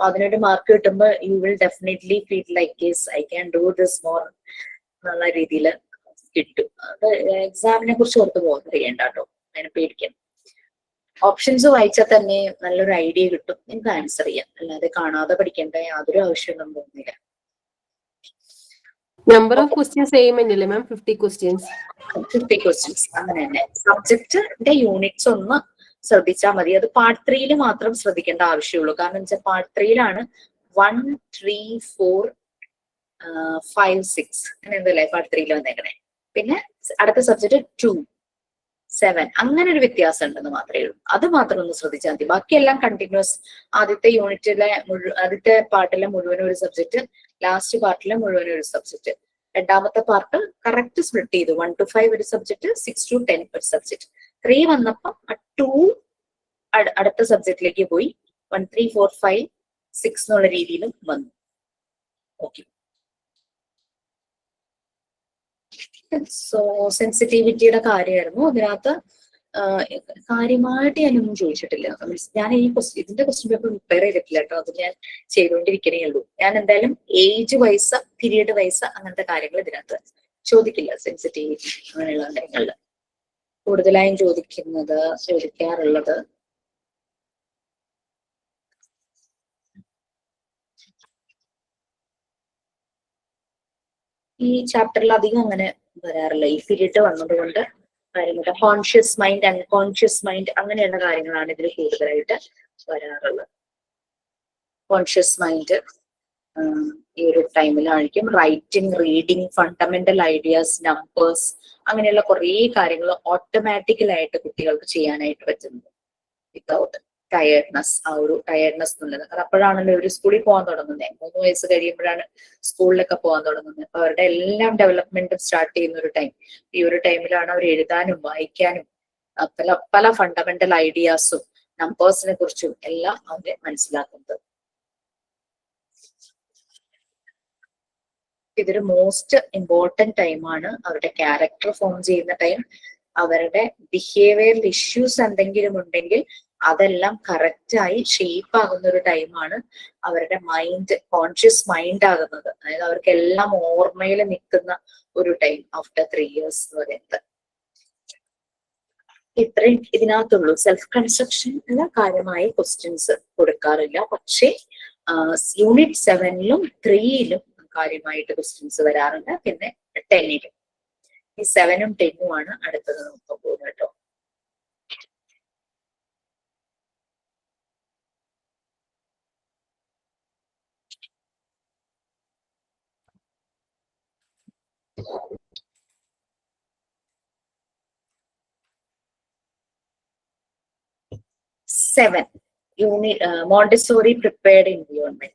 അതിനായിട്ട് മാർക്ക് കിട്ടുമ്പോൾ you will definitely feel like I can do this more എന്നുള്ള രീതിയിൽ കിട്ടും. അത് എക്സാമിനെ കുറിച്ച് ഓർത്ത് ബോധർ ചെയ്യണ്ട കേട്ടോ, അതിനെ പേടിക്കണം. ഓപ്ഷൻസ് വായിച്ചാൽ തന്നെ നല്ലൊരു ഐഡിയ കിട്ടും, നിങ്ങൾക്ക് ആൻസർ ചെയ്യാം. അല്ലാതെ കാണാതെ പഠിക്കേണ്ട യാതൊരു ആവശ്യമൊന്നും തോന്നുന്നില്ല.
നമ്പർ ഓഫ് ക്വസ്റ്റ്യൻസ് സെയിം തന്നെയല്ലേ മാം? 50 ക്വസ്റ്റ്യൻസ്.
50 ക്വസ്റ്റ്യൻസ് അങ്ങനെ തന്നെ. സബ്ജക്റ്റിന്റെ യൂണിറ്റ്സ് ഒന്ന് ശ്രദ്ധിച്ചാൽ മതി. അത് പാർട്ട് 3 മാത്രം ശ്രദ്ധിക്കേണ്ട ആവശ്യമുള്ളൂ. കാരണം വെച്ചാൽ പാർട്ട് 3 1, 3, 4, 5, 6 അങ്ങനെ എന്തല്ലേ പാർട്ട് 3 വന്നേക്കണേ. പിന്നെ അടുത്ത സബ്ജക്ട് 2, 7 അങ്ങനെ ഒരു വ്യത്യാസം ഉണ്ടെന്ന് മാത്രമേ ഉള്ളൂ. അത് മാത്രം ഒന്ന് ശ്രദ്ധിച്ചാൽ മതി. ബാക്കിയെല്ലാം കണ്ടിന്യൂസ്. ആദ്യത്തെ യൂണിറ്റിലെ ആദ്യത്തെ പാർട്ടിലെ മുഴുവനും ഒരു സബ്ജക്ട്, ലാസ്റ്റ് പാർട്ടിലെ മുഴുവനും ഒരു സബ്ജക്ട്. രണ്ടാമത്തെ പാർട്ട് കറക്റ്റ് സ്പ്ലിറ്റ് ചെയ്തു. 1 to 5 ഒരു സബ്ജക്ട്, 6 to 10 ഒരു സബ്ജക്ട്. 3 വന്നപ്പോ 2 അടുത്ത സബ്ജക്റ്റിലേക്ക് പോയി. 1, 3, 4, 5, 6 എന്നുള്ള രീതിയിലും വന്നു. ഓക്കെ. സോ സെൻസിറ്റിവിറ്റിയുടെ കാര്യമായിരുന്നു. അതിനകത്ത് കാര്യമായിട്ട് ഞാനൊന്നും ചോദിച്ചിട്ടില്ല. മീൻസ് ഞാൻ ഈ ഇതിന്റെ ക്വസ്റ്റ്യൻ പേപ്പർ പ്രിപ്പയർ ചെയ്തിട്ടില്ല കേട്ടോ. അത് ഞാൻ ചെയ്തുകൊണ്ടിരിക്കണേ ഉള്ളൂ. ഞാൻ എന്തായാലും ഏജ് വൈസ്, പീരീഡ് വൈസ് അങ്ങനത്തെ കാര്യങ്ങൾ ഇതിനകത്ത് ചോദിക്കില്ല. സെൻസിറ്റിവിറ്റി അങ്ങനെയുള്ള കാര്യങ്ങളിൽ കൂടുതലായും ചോദിക്കാറുള്ളത് ഈ ചാപ്റ്ററിൽ അധികം അങ്ങനെ വരാറില്ല. ഈ പീരീഡ് വന്നതുകൊണ്ട് കാര്യങ്ങൾ കോൺഷ്യസ് മൈൻഡ്, അൺകോൺഷ്യസ് മൈൻഡ് അങ്ങനെയുള്ള കാര്യങ്ങളാണ് ഇതിൽ കൂടുതലായിട്ട് വരാറുള്ളത്. കോൺഷ്യസ് മൈൻഡ് ഈ ഒരു ടൈമിലായിരിക്കും. Writing, reading, fundamental ideas, numbers അങ്ങനെയുള്ള കുറേ കാര്യങ്ങൾ ഓട്ടോമാറ്റിക്കലായിട്ട് കുട്ടികൾക്ക് ചെയ്യാനായിട്ട് പറ്റുന്നത് വിത്തൗട്ട് ടയർഡ്നെസ്. ആ ഒരു ടയർഡ്നെസ് എന്നുള്ളത് അത് അപ്പോഴാണല്ലോ ഒരു സ്കൂളിൽ പോകാൻ തുടങ്ങുന്നത്. 3 വയസ്സ് കഴിയുമ്പോഴാണ് സ്കൂളിലൊക്കെ പോകാൻ തുടങ്ങുന്നത്. അപ്പൊ അവരുടെ എല്ലാം ഡെവലപ്മെന്റും സ്റ്റാർട്ട് ചെയ്യുന്ന ഒരു ടൈം. ഈ ഒരു ടൈമിലാണ് അവർ എഴുതാനും വായിക്കാനും പല ഫണ്ടമെന്റൽ ഐഡിയാസും നമ്പേഴ്സിനെ കുറിച്ചും എല്ലാം അവരെ മനസ്സിലാക്കുന്നത്. ഇതൊരു മോസ്റ്റ് ഇമ്പോർട്ടന്റ് ടൈമാണ്. അവരുടെ ക്യാരക്ടർ ഫോം ചെയ്യുന്ന ടൈം, അവരുടെ ബിഹേവിയറൽ ഇഷ്യൂസ് എന്തെങ്കിലും ഉണ്ടെങ്കിൽ അതെല്ലാം കറക്റ്റായി ഷേപ്പ് ആകുന്ന ഒരു ടൈമാണ്. അവരുടെ മൈൻഡ് കോൺഷ്യസ് മൈൻഡ് ആകുന്നത്, അതായത് അവർക്ക് എല്ലാം ഓർമ്മയിൽ നിൽക്കുന്ന ഒരു ടൈം ആഫ്റ്റർ 3 years എന്ന് പറയുന്നത്. ഇത്രയും ഇതിനകത്തുള്ളൂ. സെൽഫ് കൺസ്ട്രക്ഷൻ കാര്യമായി ക്വസ്റ്റ്യൻസ് കൊടുക്കാറില്ല. പക്ഷേ യൂണിറ്റ് 7ലും 3ലും കാര്യമായിട്ട് ക്വസ്റ്റ്യൻസ് വരാറുണ്ട്. പിന്നെ 10ലും. ഈ 7ഉം 10ഉം ആണ് അടുത്തത് നോക്കാൻ പോകുന്നത് കേട്ടോ. Seven, Montessori prepared environment.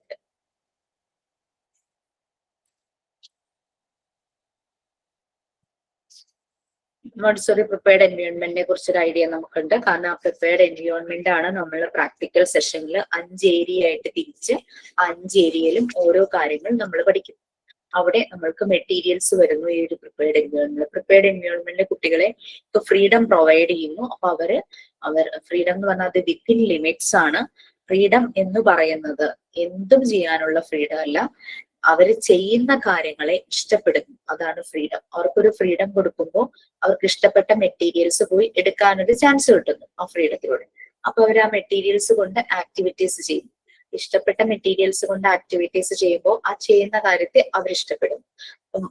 Montessori prepared എൻവയോൺമെന്റിനെ കുറിച്ചൊരു ഐഡിയ നമുക്കുണ്ട്. കാരണം ആ പ്രിപ്പയർഡ് എൻവയോൺമെന്റ് ആണ് നമ്മൾ പ്രാക്ടിക്കൽ സെഷനിൽ 5 ഏരിയ ആയിട്ട് തിരിച്ച് 5 ഏരിയയിലും ഓരോ കാര്യങ്ങൾ നമ്മൾ പഠിക്കും. അവിടെ നമ്മൾക്ക് മെറ്റീരിയൽസ് വരുന്നു. ഈ ഒരു പ്രിപ്പയർഡ് എൻവയോൺമെന്റിലെ കുട്ടികളെ ഫ്രീഡം പ്രൊവൈഡ് ചെയ്യുന്നു. അപ്പൊ അവർ ഫ്രീഡം എന്ന് പറഞ്ഞാൽ അത് വിത്തിൻ ലിമിറ്റ്സ് ആണ്. ഫ്രീഡം എന്ന് പറയുന്നത് എന്തും ചെയ്യാനുള്ള ഫ്രീഡം അല്ല, അവർ ചെയ്യുന്ന കാര്യങ്ങളെ ഇഷ്ടപ്പെടുന്നു, അതാണ് ഫ്രീഡം. അവർക്കൊരു ഫ്രീഡം കൊടുക്കുമ്പോൾ അവർക്ക് ഇഷ്ടപ്പെട്ട മെറ്റീരിയൽസ് പോയി എടുക്കാനൊരു ചാൻസ് കിട്ടുന്നു ആ ഫ്രീഡത്തിലൂടെ. അപ്പൊ അവർ ആ മെറ്റീരിയൽസ് കൊണ്ട് ആക്ടിവിറ്റീസ് ചെയ്യും. ഇഷ്ടപ്പെട്ട മെറ്റീരിയൽസ് കൊണ്ട് ആക്ടിവിറ്റീസ് ചെയ്യുമ്പോൾ ആ ചെയ്യുന്ന കാര്യത്തെ അവർ ഇഷ്ടപ്പെടും.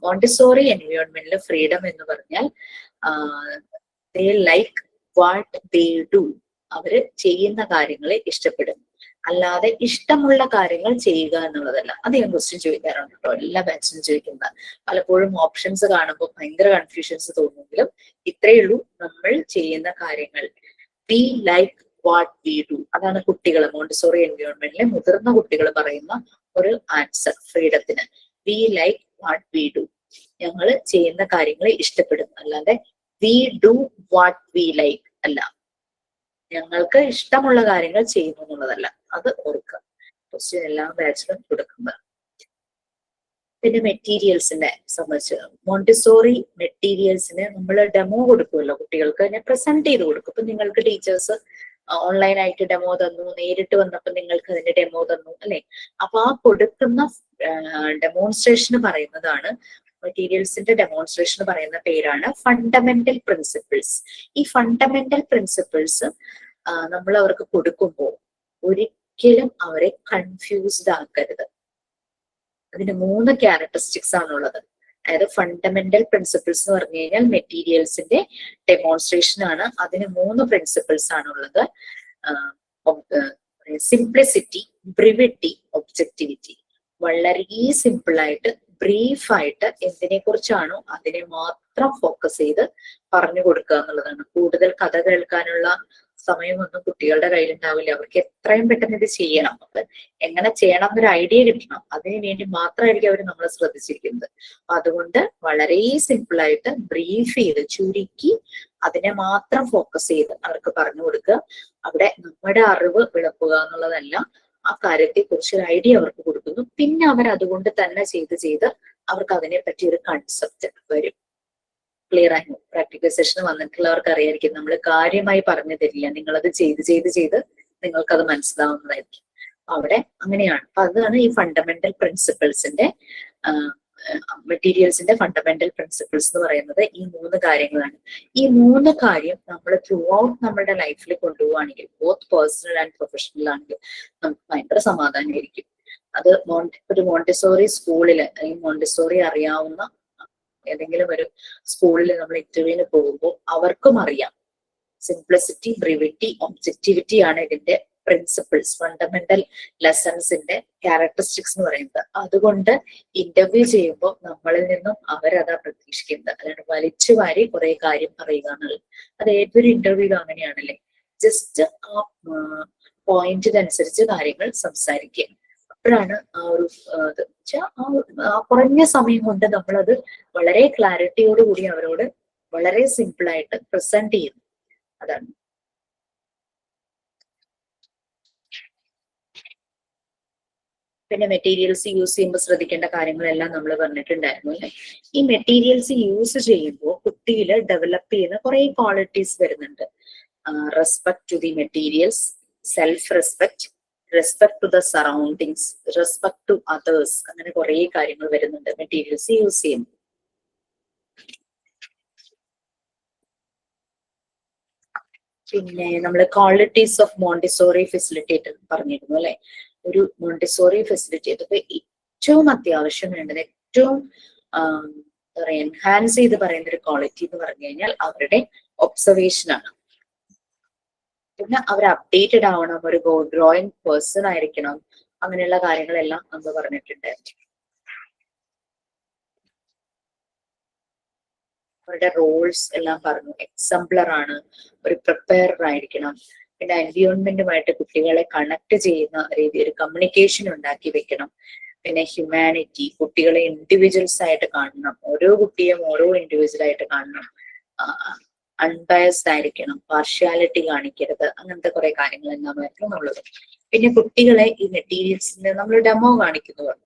മോണ്ടിസോറി എൻവയോൺമെന്റിൽ ഫ്രീഡം എന്ന് പറഞ്ഞാൽ ദേ ലൈക്ക് വാട്ട് ദേ ഡു. അവര് ചെയ്യുന്ന കാര്യങ്ങളെ ഇഷ്ടപ്പെടും, അല്ലാതെ ഇഷ്ടമുള്ള കാര്യങ്ങൾ ചെയ്യുക എന്നുള്ളതല്ല. അധികം ക്വസ്റ്റ്യൻ ചോദിക്കാറുണ്ട് കേട്ടോ, എല്ലാ ബാച്ചിനും ചോദിക്കുന്നത്. പലപ്പോഴും ഓപ്ഷൻസ് കാണുമ്പോൾ ഭയങ്കര കൺഫ്യൂഷൻസ് തോന്നുമെങ്കിലും ഇത്രയേ ഉള്ളൂ. നമ്മൾ ചെയ്യുന്ന കാര്യങ്ങൾ we like what we do. അതാണ് കുട്ടികൾ മോണ്ടിസോറി എൻവയോൺമെന്റിലെ മുതിർന്ന കുട്ടികൾ പറയുന്ന ഒരു ആൻസർ ഫ്രീഡത്തിന്. We like what we do. ഞങ്ങൾ ചെയ്യുന്ന കാര്യങ്ങളെ ഇഷ്ടപ്പെടും, അല്ലാതെ we do what we like അല്ല. ഞങ്ങൾക്ക് ഇഷ്ടമുള്ള കാര്യങ്ങൾ ചെയ്യുന്നു എന്നുള്ളതല്ല. അത് ഓർക്കുക. ക്വസ്റ്റ്യൻ എല്ലാ ബാച്ചിലും കൊടുക്കുന്നത്. പിന്നെ മെറ്റീരിയൽസിനെ സംബന്ധിച്ച് മോണ്ടിസോറി മെറ്റീരിയൽസിന് നമ്മൾ ഡെമോ കൊടുക്കുമല്ലോ കുട്ടികൾക്ക്. ഞാൻ പ്രസന്റ് ചെയ്ത് കൊടുക്കും. ഇപ്പൊ നിങ്ങൾക്ക് ടീച്ചേഴ്സ് ഓൺലൈനായിട്ട് ഡെമോ തന്നു, നേരിട്ട് വന്നപ്പോൾ നിങ്ങൾക്ക് അതിന്റെ ഡെമോ തന്നു അല്ലെ. അപ്പൊ ആ കൊടുക്കുന്ന ഡെമോൺസ്ട്രേഷന് പറയുന്നതാണ്, മെറ്റീരിയൽസിന്റെ ഡെമോൺസ്ട്രേഷന് പറയുന്ന പേരാണ് ഫണ്ടമെന്റൽ പ്രിൻസിപ്പിൾസ്. ഈ ഫണ്ടമെന്റൽ പ്രിൻസിപ്പിൾസ് നമ്മൾ അവർക്ക് കൊടുക്കുമ്പോൾ ഒരിക്കലും അവരെ കൺഫ്യൂസ്ഡ് ആക്കരുത്. അതിന് 3 ക്യാരക്ടറിസ്റ്റിക്സ് ആണുള്ളത്. അതായത് ഫണ്ടമെന്റൽ പ്രിൻസിപ്പിൾസ് എന്ന് പറഞ്ഞു കഴിഞ്ഞാൽ മെറ്റീരിയൽസിന്റെ ഡെമോൺസ്ട്രേഷൻ ആണ്. അതിന് 3 പ്രിൻസിപ്പിൾസ് ആണുള്ളത്. Simplicity, brevity, objectivity. വളരെ സിമ്പിൾ ആയിട്ട് ബ്രീഫായിട്ട് എന്തിനെ കുറിച്ചാണോ അതിനെ മാത്രം ഫോക്കസ് ചെയ്ത് പറഞ്ഞു കൊടുക്കുക എന്നുള്ളതാണ്. കൂടുതൽ കഥ കേൾക്കാനുള്ള സമയമൊന്നും കുട്ടികളുടെ കയ്യിലുണ്ടാവില്ല. അവർക്ക് എത്രയും പെട്ടെന്ന് ഇത് ചെയ്യണം, അപ്പൊ എങ്ങനെ ചെയ്യണം എന്നൊരു ഐഡിയ കിട്ടണം. അതിനു വേണ്ടി മാത്രമായിരിക്കും അവർ നമ്മളെ ശ്രദ്ധിച്ചിരിക്കുന്നത്. അപ്പൊ അതുകൊണ്ട് വളരെ സിമ്പിൾ ആയിട്ട് ബ്രീഫ് ചെയ്ത് ചുരുക്കി അതിനെ മാത്രം ഫോക്കസ് ചെയ്ത് അവർക്ക് പറഞ്ഞു കൊടുക്കുക. അവിടെ നമ്മുടെ അറിവ് വിളക്കുക എന്നുള്ളതല്ല, ആ കാര്യത്തെ കുറിച്ച് ഒരു ഐഡിയ അവർക്ക് കൊടുക്കുന്നു. പിന്നെ അവർ അതുകൊണ്ട് തന്നെ ചെയ്ത് അവർക്ക് അതിനെ പറ്റി ഒരു കൺസെപ്റ്റ് വരും. ക്ലിയർ ആയി? പ്രാക്ടിക്കൽ സെഷൻ വന്നിട്ടുള്ളവർക്ക് അറിയായിരിക്കും, നമ്മൾ കാര്യമായി പറഞ്ഞു തരില്ല, നിങ്ങളത് ചെയ്ത് നിങ്ങൾക്കത് മനസ്സിലാവുന്നതായിരിക്കും. അവിടെ അങ്ങനെയാണ്. അപ്പൊ അതാണ് ഈ ഫണ്ടമെന്റൽ പ്രിൻസിപ്പിൾസിന്റെ മെറ്റീരിയൽസിന്റെ ഫണ്ടമെന്റൽ പ്രിൻസിപ്പിൾസ് എന്ന് പറയുന്നത്. ഈ 3 കാര്യങ്ങളാണ്. ഈ 3 കാര്യം നമ്മൾ ത്രൂ ഔട്ട് നമ്മുടെ ലൈഫിൽ കൊണ്ടുപോവുകയാണെങ്കിൽ, ബോത്ത് പേഴ്സണൽ ആൻഡ് പ്രൊഫഷണൽ ആണെങ്കിൽ, നമുക്ക് ഭയങ്കര സമാധാനമായിരിക്കും. അത് ഒരു മോണ്ടിസോറി സ്കൂളില്, ഈ മോണ്ടിസോറി അറിയാവുന്ന ഏതെങ്കിലും ഒരു സ്കൂളിൽ നമ്മൾ ഇന്റർവ്യൂവിന് പോകുമ്പോൾ അവർക്കും അറിയാം സിംപ്ലിസിറ്റി, ബ്രിവിറ്റി, ഒബ്ജക്ടിവിറ്റി ആണ് ഇതിന്റെ പ്രിൻസിപ്പിൾസ്, ഫണ്ടമെന്റൽ ലെസൺസിന്റെ ക്യാരക്ടറിസ്റ്റിക്സ് എന്ന് പറയുന്നത്. അതുകൊണ്ട് ഇന്റർവ്യൂ ചെയ്യുമ്പോൾ നമ്മളിൽ നിന്നും അവരതാ പ്രതീക്ഷിക്കുന്നത്. അല്ലാണ്ട് വലിച്ചു വാരി കുറെ കാര്യം പറയുക എന്നുള്ളത് അത് ഏതൊരു ഇന്റർവ്യൂവിലും അങ്ങനെയാണല്ലേ. ജസ്റ്റ് ആ പോയിന്റിനനുസരിച്ച് കാര്യങ്ങൾ സംസാരിക്കുക. അപ്പോഴാണ് ആ ഒരു ആ കുറഞ്ഞ സമയം കൊണ്ട് നമ്മളത് വളരെ ക്ലാരിറ്റിയോടുകൂടി അവരോട് വളരെ സിമ്പിൾ ആയിട്ട് പ്രസന്റ് ചെയ്യുന്നു. അതാണ്. പിന്നെ മെറ്റീരിയൽസ് യൂസ് ചെയ്യുമ്പോൾ ശ്രദ്ധിക്കേണ്ട കാര്യങ്ങളെല്ലാം നമ്മൾ പറഞ്ഞിട്ടുണ്ടായിരുന്നു അല്ലെ. ഈ മെറ്റീരിയൽസ് യൂസ് ചെയ്യുമ്പോൾ കുട്ടിയിൽ ഡെവലപ്പ് ചെയ്യുന്ന കുറെ ക്വാളിറ്റീസ് വരുന്നുണ്ട്. Respect to the materials, self respect, respect to the surroundings, respect to others, അങ്ങനെ കുറെ കാര്യങ്ങൾ വരുന്നുണ്ട് മെറ്റീരിയൽസ് യൂസ് ചെയ്യുമ്പോൾ. പിന്നെ നമ്മൾ ക്വാളിറ്റീസ് ഓഫ് മോണ്ടിസോറി ഫെസിലിറ്റേറ്റർ പറഞ്ഞിരുന്നു അല്ലെ. ഒരു മോണ്ടിസോറി ഫെസിലിറ്റേറ്റർക്ക് ഏറ്റവും അത്യാവശ്യം വേണ്ടത്, ഏറ്റവും എന്താ പറയാ, എൻഹാൻസ് ചെയ്ത് പറയുന്ന ഒരു ക്വാളിറ്റി എന്ന് പറഞ്ഞു കഴിഞ്ഞാൽ അവരുടെ ഒബ്സർവേഷൻ ആണ്. പിന്നെ അവർ അപ്ഡേറ്റഡ് ആവണം, ഒരു ഗ്രോയിങ് പേഴ്സൺ ആയിരിക്കണം, അങ്ങനെയുള്ള കാര്യങ്ങളെല്ലാം നമ്മൾ പറഞ്ഞിട്ടുണ്ടായിരുന്നു. അവരുടെ റോൾസ് എല്ലാം പറഞ്ഞു. എക്സാംപ്ലർ ആണ്, ഒരു പ്രിപ്പയർ ആയിരിക്കണം. പിന്നെ എൻവിയോൺമെന്റുമായിട്ട് കുട്ടികളെ കണക്ട് ചെയ്യുന്ന രീതി, ഒരു കമ്മ്യൂണിക്കേഷൻ ഉണ്ടാക്കി വെക്കണം. പിന്നെ ഹ്യൂമാനിറ്റി, കുട്ടികളെ ഇൻഡിവിജ്വൽസ് ആയിട്ട് കാണണം, ഓരോ കുട്ടിയും ഓരോ ഇൻഡിവിജ്വൽ ആയിട്ട് കാണണം. അൺബയസ്ഡ് ആയിരിക്കണം, പാർഷ്യാലിറ്റി കാണിക്കരുത്, അങ്ങനത്തെ കുറെ കാര്യങ്ങളെല്ലാമായിരുന്നു ഉള്ളത്. പിന്നെ കുട്ടികളെ ഈ മെറ്റീരിയൽസിന്റെ നമ്മൾ ഡെമോ കാണിക്കുന്നവർ,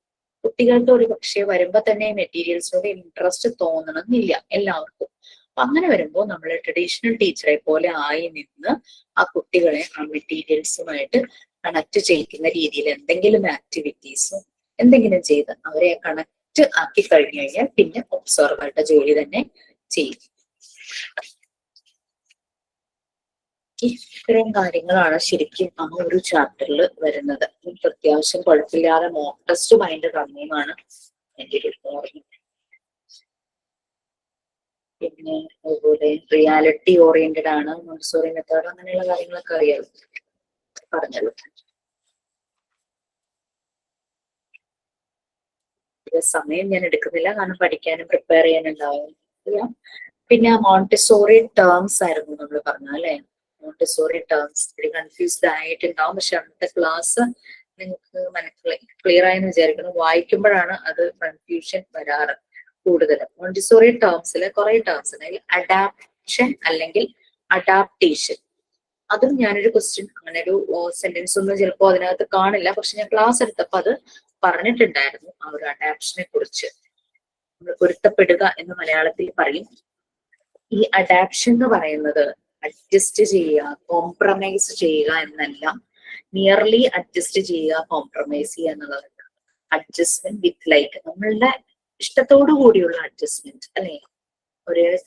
കുട്ടികൾക്ക് ഒരു പക്ഷേ വരുമ്പോ തന്നെ മെറ്റീരിയൽസിനോട് ഇൻട്രസ്റ്റ് തോന്നണമെന്നില്ല എല്ലാവർക്കും. അപ്പൊ അങ്ങനെ വരുമ്പോൾ നമ്മൾ ട്രഡീഷണൽ ടീച്ചറെ പോലെ ആയി നിന്ന് ആ കുട്ടികളെ ആ മെറ്റീരിയൽസുമായിട്ട് കണക്ട് ചെയ്യിക്കുന്ന രീതിയിൽ എന്തെങ്കിലും ആക്ടിവിറ്റീസും എന്തെങ്കിലും ചെയ്ത് അവരെ കണക്ട് ആക്കി കഴിഞ്ഞു കഴിഞ്ഞാൽ പിന്നെ ഒബ്സർവറുടെ ജോലി തന്നെ ചെയ്യും. ഇത്തരം കാര്യങ്ങളാണ് ശരിക്കും ആ ഒരു ചാപ്റ്ററിൽ വരുന്നത്. അത്യാവശ്യം കുഴപ്പമില്ലാതെ മോക്ക് ടെസ്റ്റ് മൈൻഡ് തന്നെയാണ് എൻ്റെ ഒരു ഓർമ്മ. പിന്നെ അതുപോലെ റിയാലിറ്റി ഓറിയന്റഡ് ആണ്, മോണ്ടിസോറി മെത്തേഡ്, അങ്ങനെയുള്ള കാര്യങ്ങളൊക്കെ അറിയാലോ, പറഞ്ഞല്ലോ. സമയം ഞാൻ എടുക്കുന്നില്ല, കാരണം പഠിക്കാനും പ്രിപ്പയർ ചെയ്യാനുണ്ടാവും. പിന്നെ മോണ്ടിസോറി ടേംസ് ആയിരുന്നു നമ്മൾ പറഞ്ഞ അല്ലെ. മോണ്ടിസോറി ടേംസ് ഇത്തിരി കൺഫ്യൂസ്ഡ് ആയിട്ടുണ്ടാവും, പക്ഷെ അന്നത്തെ ക്ലാസ് നിങ്ങൾക്ക് ക്ലിയർ ആയെന്ന് വിചാരിക്കണം. വായിക്കുമ്പോഴാണ് അത് കൺഫ്യൂഷൻ വരാറ് കൂടുതലും. മോണ്ടിസോറി ടേംസിൽ കുറെ ടേംസ് ഉണ്ട്. അതിൽ അഡാപ്ഷൻ അല്ലെങ്കിൽ അഡാപ്റ്റേഷൻ, അതും ഞാനൊരു ക്വസ്റ്റ്യൻ, അങ്ങനെ ഒരു സെന്റൻസ് ഒന്നും ചിലപ്പോൾ അതിനകത്ത് കാണില്ല, പക്ഷെ ഞാൻ ക്ലാസ് എടുത്തപ്പോൾ അത് പറഞ്ഞിട്ടുണ്ടായിരുന്നു. ആ ഒരു അഡാപ്ഷനെ കുറിച്ച് നമ്മൾ പൊരുത്തപ്പെടുക എന്ന് മലയാളത്തിൽ പറയും. ഈ അഡാപ്ഷൻ എന്ന് പറയുന്നത് അഡ്ജസ്റ്റ് ചെയ്യുക, കോംപ്രമൈസ് ചെയ്യുക എന്നല്ല. നിയർലി അഡ്ജസ്റ്റ് ചെയ്യുക, കോംപ്രമൈസ് ചെയ്യുക എന്നുള്ളതല്ല. അഡ്ജസ്റ്റ്മെന്റ് വിത്ത് ലൈക്ക്, നമ്മളുടെ ഇഷ്ടത്തോടു കൂടിയുള്ള അഡ്ജസ്റ്റ്മെന്റ് അല്ലെ.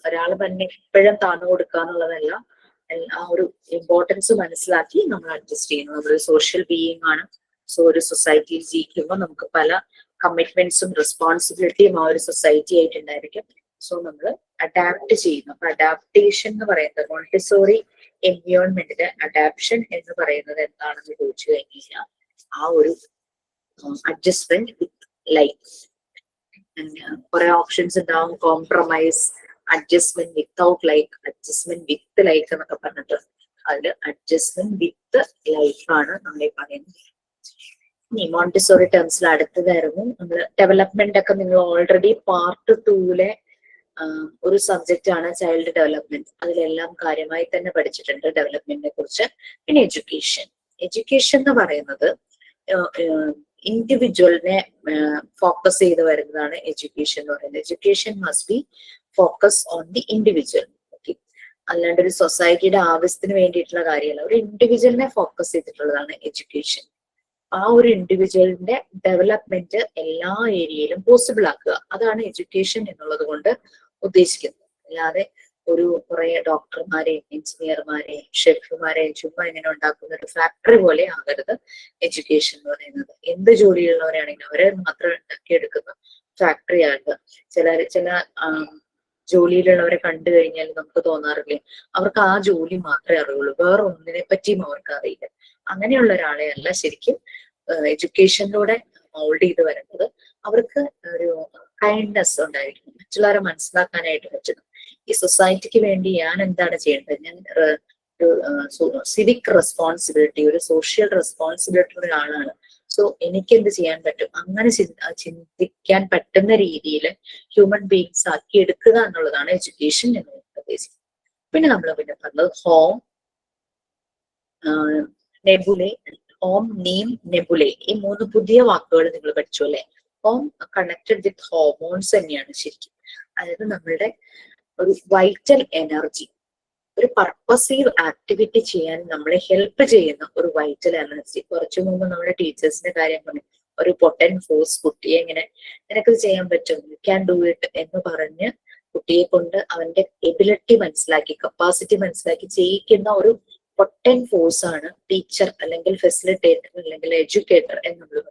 ഒരാൾ തന്നെ എപ്പോഴും താന്നു കൊടുക്കുക എന്നുള്ളതല്ല. ആ ഒരു ഇമ്പോർട്ടൻസ് മനസ്സിലാക്കി നമ്മൾ അഡ്ജസ്റ്റ് ചെയ്യുന്നു. നമ്മളൊരു സോഷ്യൽ ബീയിങ് ആണ്. സോ ഒരു സൊസൈറ്റിയിൽ ജീവിക്കുമ്പോൾ നമുക്ക് പല കമ്മിറ്റ്മെന്റ്സും റെസ്പോൺസിബിലിറ്റിയും ആ ഒരു സൊസൈറ്റി ആയിട്ടുണ്ടായിരിക്കും. സോ നമ്മൾ അഡാപ്റ്റ് ചെയ്യുന്നു. അപ്പൊ അഡാപ്റ്റേഷൻ എന്ന് പറയുന്നത് മോണ്ടിസോറി എൻവിയോൺമെന്റിന്റെ അഡാപ്ഷൻ എന്ന് പറയുന്നത് എന്താണെന്ന് ചോദിച്ചു കഴിഞ്ഞാൽ ആ ഒരു അഡ്ജസ്റ്റ്മെന്റ് വിത്ത് ലൈഫ്. കുറെ ഓപ്ഷൻസ് ഉണ്ടാവും. Compromise, adjustment without like, adjustment with like എന്നൊക്കെ പറഞ്ഞിട്ട് അതില് അഡ്ജസ്റ്റ്മെന്റ് വിത്ത് ലൈഫ് ആണ് നമ്മൾ ഈ പറയുന്നത്. ഇനി മോണ്ടിസോറി ടേംസിൽ അടുത്തതായിരുന്നു നമ്മൾ ഡെവലപ്മെന്റ് ഒക്കെ. നിങ്ങൾ ഓൾറെഡി പാർട്ട് 2-ലെ ഒരു സബ്ജക്റ്റ് ആണ് ചൈൽഡ് ഡെവലപ്മെന്റ്. അതിലെല്ലാം കാര്യമായി തന്നെ പഠിച്ചിട്ടുണ്ട് ഡെവലപ്മെന്റിനെ കുറിച്ച്. പിന്നെ എഡ്യൂക്കേഷൻ. എഡ്യൂക്കേഷൻ എന്ന് പറയുന്നത് ഇൻഡിവിജ്വലിനെ ഫോക്കസ് ചെയ്ത് വരുന്നതാണ് എഡ്യൂക്കേഷൻ എന്ന് പറയുന്നത്. Education must be focus on the individual. Okay, അല്ലാണ്ട് ഒരു സൊസൈറ്റിയുടെ ആവശ്യത്തിന് വേണ്ടിയിട്ടുള്ള കാര്യമല്ല. ഒരു ഇൻഡിവിജ്വലിനെ ഫോക്കസ് ചെയ്തിട്ടുള്ളതാണ് എഡ്യൂക്കേഷൻ. ആ ഒരു ഇൻഡിവിജ്വലിന്റെ ഡെവലപ്മെന്റ് എല്ലാ ഏരിയയിലും പോസിബിൾ ആക്കുക, അതാണ് എഡ്യൂക്കേഷൻ എന്നുള്ളത് കൊണ്ട് ഉദ്ദേശിക്കുന്നത്. അല്ലാതെ ഒരു കുറെ ഡോക്ടർമാരെയും എഞ്ചിനീയർമാരെയും ഷെഫുമാരെയും ചുമ്മാ ഇങ്ങനെ ഉണ്ടാക്കുന്ന ഒരു ഫാക്ടറി പോലെ ആകരുത് എഡ്യൂക്കേഷൻ എന്ന് പറയുന്നത്. എന്ത് ജോലിയുള്ളവരാണെങ്കിലും അവരെ മാത്രം ഉണ്ടാക്കിയെടുക്കുന്ന ഫാക്ടറി ആകുക. ചില ജോലിയിലുള്ളവരെ കണ്ടു കഴിഞ്ഞാൽ നമുക്ക് തോന്നാറില്ലേ അവർക്ക് ആ ജോലി മാത്രമേ അറിയുള്ളൂ, വേറെ ഒന്നിനെ പറ്റിയും അവർക്ക് അറിയില്ല. അങ്ങനെയുള്ള ഒരാളെ അല്ല ശരിക്കും എഡ്യൂക്കേഷനിലൂടെ മോൾഡ് ചെയ്ത് വരുന്നത്. അവർക്ക് ഒരു കൈൻഡ്നെസ് ഉണ്ടായിരിക്കും, മറ്റുള്ളവരെ മനസ്സിലാക്കാനായിട്ട് പറ്റുന്നു. ഈ സൊസൈറ്റിക്ക് വേണ്ടി ഞാൻ എന്താണ് ചെയ്യേണ്ടത്, ഞാൻ ഒരു സിവിക് റെസ്പോൺസിബിലിറ്റി, ഒരു സോഷ്യൽ റെസ്പോൺസിബിലിറ്റി ഉള്ള ആളാണ്. സോ എനിക്ക് എന്ത് ചെയ്യാൻ പറ്റും, അങ്ങനെ ചിന്തിക്കാൻ പറ്റുന്ന രീതിയിൽ ഹ്യൂമൻ ബീങ്സ് ആക്കി എടുക്കുക എന്നുള്ളതാണ് എഡ്യൂക്കേഷൻ എന്ന് ഉദ്ദേശിക്കുന്നത്. പിന്നെ നമ്മൾ പറഞ്ഞത് ഹോം, നെബുലെ, ഹോം, നീം, നെബുലെ, ഈ 3 പുതിയ വാക്കുകൾ നിങ്ങൾ പഠിച്ചു അല്ലെ. ഹോം കണക്റ്റഡ് വിത്ത് ഹോർമോൺസ് തന്നെയാണ് ശരിക്കും. അതായത് നമ്മളുടെ ഒരു വൈറ്റൽ എനർജി, ഒരു പർപ്പസീവ് ആക്ടിവിറ്റി ചെയ്യാൻ നമ്മളെ ഹെൽപ്പ് ചെയ്യുന്ന ഒരു വൈറ്റൽ എനർജി. കുറച്ചു മുമ്പ് നമ്മുടെ ടീച്ചേഴ്സിന്റെ കാര്യം പറഞ്ഞു, ഒരു പൊട്ടൻറ്റ് ഫോഴ്സ് കുട്ടിയെ ഇങ്ങനെ നിനക്കത് ചെയ്യാൻ പറ്റും, യു ക്യാൻ ഡു ഇറ്റ് എന്ന് പറഞ്ഞ് കുട്ടിയെ കൊണ്ട് അവന്റെ എബിലിറ്റി മനസ്സിലാക്കി, കപ്പാസിറ്റി മനസ്സിലാക്കി ചെയ്യിക്കുന്ന ഒരു പൊട്ടൻറ്റ് ഫോഴ്സ് ആണ് ടീച്ചർ അല്ലെങ്കിൽ ഫെസിലിറ്റേറ്റർ അല്ലെങ്കിൽ എഡ്യൂക്കേറ്റർ എന്നുള്ളത്.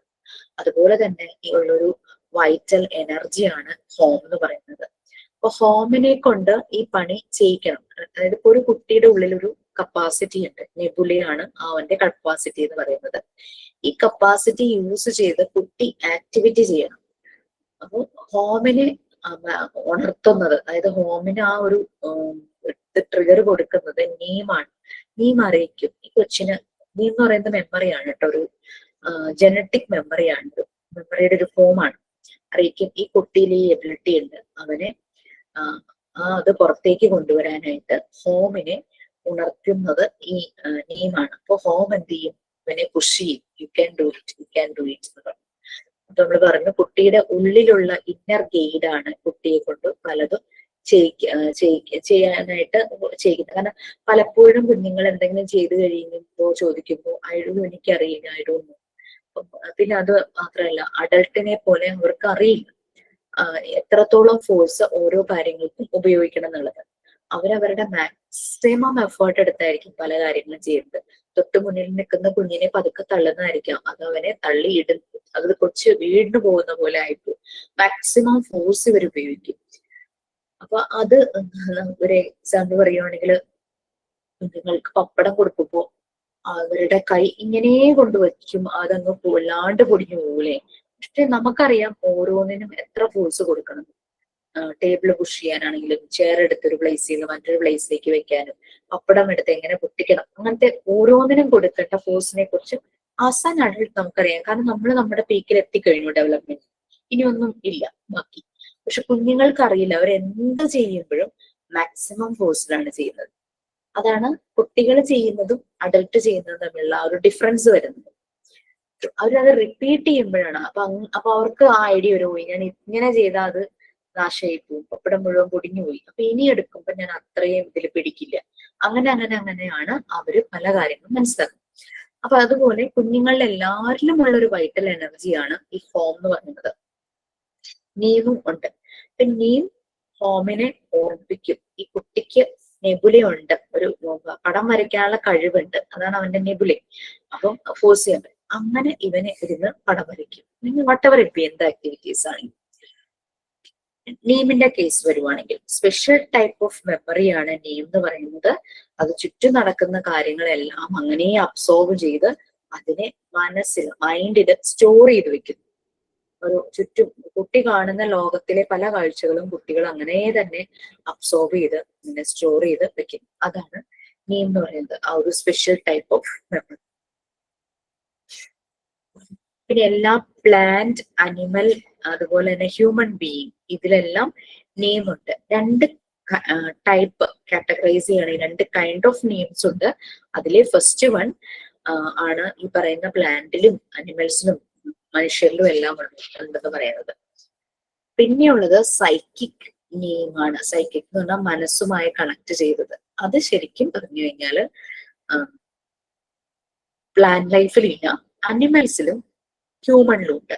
അതുപോലെ തന്നെ ഈ ഉള്ളൊരു വൈറ്റൽ എനർജിയാണ് ഹോം എന്ന് പറയുന്നത്. അപ്പൊ ഹോമിനെ കൊണ്ട് ഈ പണി ചെയ്യിക്കണം. അതായത് ഇപ്പൊ ഒരു കുട്ടിയുടെ ഉള്ളിൽ ഒരു കപ്പാസിറ്റി ഉണ്ട്, നെബുലയാണ് അവന്റെ കപ്പാസിറ്റി എന്ന് പറയുന്നത്. ഈ കപ്പാസിറ്റി യൂസ് ചെയ്ത് കുട്ടി ആക്ടിവിറ്റി ചെയ്യണം. അപ്പൊ ഹോമിനെ ഉണർത്തുന്നത്, അതായത് ഹോമിന് ആ ഒരു ട്രിഗർ കൊടുക്കുന്നത് നീമാണ്. നീം അറിയിക്കും ഈ കൊച്ചിന്. നീം എന്ന് പറയുന്നത് മെമ്മറിയാണ് കേട്ടോ, ഒരു ജനറ്റിക് മെമ്മറിയാണ്, മെമ്മറിയുടെ ഒരു ഫോമാണ്. അറിയിക്കും ഈ കുട്ടിയിൽ ഈ എബിലിറ്റി ഉണ്ട്, അവനെ അത് പുറത്തേക്ക് കൊണ്ടുവരാനായിട്ട് ഹോമിനെ ഉണർത്തുന്നത് ഈ നീമാണ്. അപ്പൊ ഹോം എന്ത് ചെയ്യും, ഇവനെ പുഷ് ചെയ്യും, you can do it, you can do it എന്ന് പറഞ്ഞു. അപ്പൊ നമ്മൾ പറഞ്ഞു കുട്ടിയുടെ ഉള്ളിലുള്ള ഇന്നർ ഗൈഡാണ് കുട്ടിയെ കൊണ്ട് പലതും ചെയ്യാനായിട്ട് ചെയ്യുന്നത്. കാരണം പലപ്പോഴും കുഞ്ഞുങ്ങൾ എന്തെങ്കിലും ചെയ്തു കഴിയുമ്പോ ചോദിക്കുമ്പോ എനിക്കറിയില്ല, ഐഡോണ്ട് നോ. പിന്നെ അത് മാത്രമല്ല, അഡൾട്ടിനെ പോലെ അവർക്ക് അറിയില്ല എത്രത്തോളം ഫോഴ്സ് ഓരോ കാര്യങ്ങൾക്കും ഉപയോഗിക്കണം എന്നുള്ളത്. അവരവരുടെ മാക്സിമം എഫേർട്ട് എടുത്തായിരിക്കും പല കാര്യങ്ങളും ചെയ്യുന്നത്. തൊട്ട് മുന്നിൽ നിൽക്കുന്ന കുഞ്ഞിനെ പതുക്കെ തള്ളുന്നതായിരിക്കാം, അത് അവനെ തള്ളിയിടും, അത് കൊച്ച് വീടിന് പോകുന്ന പോലെ ആയിപ്പോകും. മാക്സിമം ഫോഴ്സ് ഇവർ ഉപയോഗിക്കും. അപ്പൊ അത് ഒരു എക്സാമ്പിൾ പറയുവാണെങ്കിൽ, കുഞ്ഞുങ്ങൾക്ക് പപ്പടം കൊടുക്കുമ്പോ അവരുടെ കൈ ഇങ്ങനെ കൊണ്ടുവയ്ക്കും, അതങ്ങ് വല്ലാണ്ട് പൊടിഞ്ഞു പോകൂലേ. പക്ഷെ നമുക്കറിയാം ഓരോന്നിനും എത്ര ഫോഴ്സ് കൊടുക്കണം. ടേബിൾ പുഷ് ചെയ്യാനാണെങ്കിലും ചെയർ എടുത്തൊരു പ്ലേസിൽ നിന്ന് മറ്റൊരു പ്ലേസിലേക്ക് വെക്കാനും, പപ്പടം എടുത്ത് എങ്ങനെ പൊട്ടിക്കണം, അങ്ങനത്തെ ഓരോന്നിനും കൊടുക്കേണ്ട ഫോഴ്സിനെ കുറിച്ച് ആസ് ആൻ അഡൾട്ട് നമുക്കറിയാം. കാരണം നമ്മൾ നമ്മുടെ പീക്കിൽ എത്തിക്കഴിഞ്ഞു ഡെവലപ്മെന്റ്, ഇനിയൊന്നും ഇല്ല ബാക്കി. പക്ഷെ കുഞ്ഞുങ്ങൾക്ക് അറിയില്ല, അവരെന്ത് ചെയ്യുമ്പോഴും മാക്സിമം ഫോഴ്സിലാണ് ചെയ്യുന്നത്. അതാണ് കുട്ടികൾ ചെയ്യുന്നതും അഡൽട്ട് ചെയ്യുന്നതും തമ്മിലുള്ള ആ ഒരു ഡിഫറൻസ് വരുന്നത്. അവരത് റിപ്പീറ്റ് ചെയ്യുമ്പോഴാണ്. അപ്പൊ അവർക്ക് ആ ഐഡിയ വരും, ഞാൻ ഇങ്ങനെ ചെയ്താൽ അത് നാശമായി പോവും, പപ്പടം മുഴുവൻ പൊടിഞ്ഞു പോയി, അപ്പൊ ഇനി എടുക്കുമ്പോ ഞാൻ അത്രയും ഇതിൽ പിടിക്കില്ല. അങ്ങനെയാണ് അവര് പല കാര്യങ്ങളും മനസ്സിലാക്കുന്നത്. അപ്പൊ അതുപോലെ കുഞ്ഞുങ്ങളിൽ എല്ലാവരിലും ഉള്ള ഒരു വൈറ്റൽ എനർജിയാണ് ഈ ഹോം എന്ന് പറയുന്നത്. നീവും ഉണ്ട്. അപ്പൊ നീം ഹോമിനെ ഓർമ്മിപ്പിക്കും. ഈ കുട്ടിക്ക് നെബുലയുണ്ട്, ഒരു പടം വരയ്ക്കാനുള്ള കഴിവുണ്ട്, അതാണ് അവന്റെ നെബുല. അപ്പം ഫോഴ്സ് ചെയ്യാൻ പറ്റും. അങ്ങനെ ഇവനെ ഇരുന്ന് പടം വരയ്ക്കും. നിങ്ങൾ വട്ടവർ ഇപ്പൊ എന്ത് ആക്ടിവിറ്റീസ് ആണ്. നീമിന്റെ കേസ് വരുവാണെങ്കിൽ സ്പെഷ്യൽ ടൈപ്പ് ഓഫ് മെമ്മറിയാണ് നീം എന്ന് പറയുന്നത്. അത് ചുറ്റും നടക്കുന്ന കാര്യങ്ങളെല്ലാം അങ്ങനെ അബ്സോർവ് ചെയ്ത് അതിനെ മനസ്സിൽ മൈൻഡിൽ സ്റ്റോർ ചെയ്ത് വെക്കുന്നു. ഒരു ചുറ്റും കുട്ടി കാണുന്ന ലോകത്തിലെ പല കാഴ്ചകളും കുട്ടികൾ അങ്ങനെ തന്നെ അബ്സോർബ് ചെയ്ത് ഇങ്ങനെ സ്റ്റോർ ചെയ്ത് വെക്കും. അതാണ് നീം എന്ന് പറയുന്നത്, ആ ഒരു സ്പെഷ്യൽ ടൈപ്പ് ഓഫ് മെമ്മറി. പിന്നെ എല്ലാ പ്ലാന്റ്, അനിമൽ, അതുപോലെ തന്നെ ഹ്യൂമൻ ബീയിങ്, ഇതിലെല്ലാം നെയിം ഉണ്ട്. രണ്ട് ടൈപ്പ് കാറ്റഗറൈസ് ചെയ്യണ 2 കൈൻഡ് ഓഫ് നെയിംസ് ഉണ്ട്. അതിലെ ഫസ്റ്റ് വൺ ആണ് ഈ പറയുന്ന പ്ലാന്റിലും അനിമൽസിലും മനുഷ്യരിലും എല്ലാം ഉണ്ടെന്ന് പറയുന്നത്. പിന്നെയുള്ളത് സൈക്കിക് നെയിം ആണ്. സൈക്കിക് എന്ന് പറഞ്ഞാൽ മനസ്സുമായി കണക്ട് ചെയ്തത്. അത് ശരിക്കും പറഞ്ഞു കഴിഞ്ഞാല് പ്ലാന്റ് ലൈഫിലില്ല, അനിമൽസിലും ഹ്യൂമണിലും ഉണ്ട്.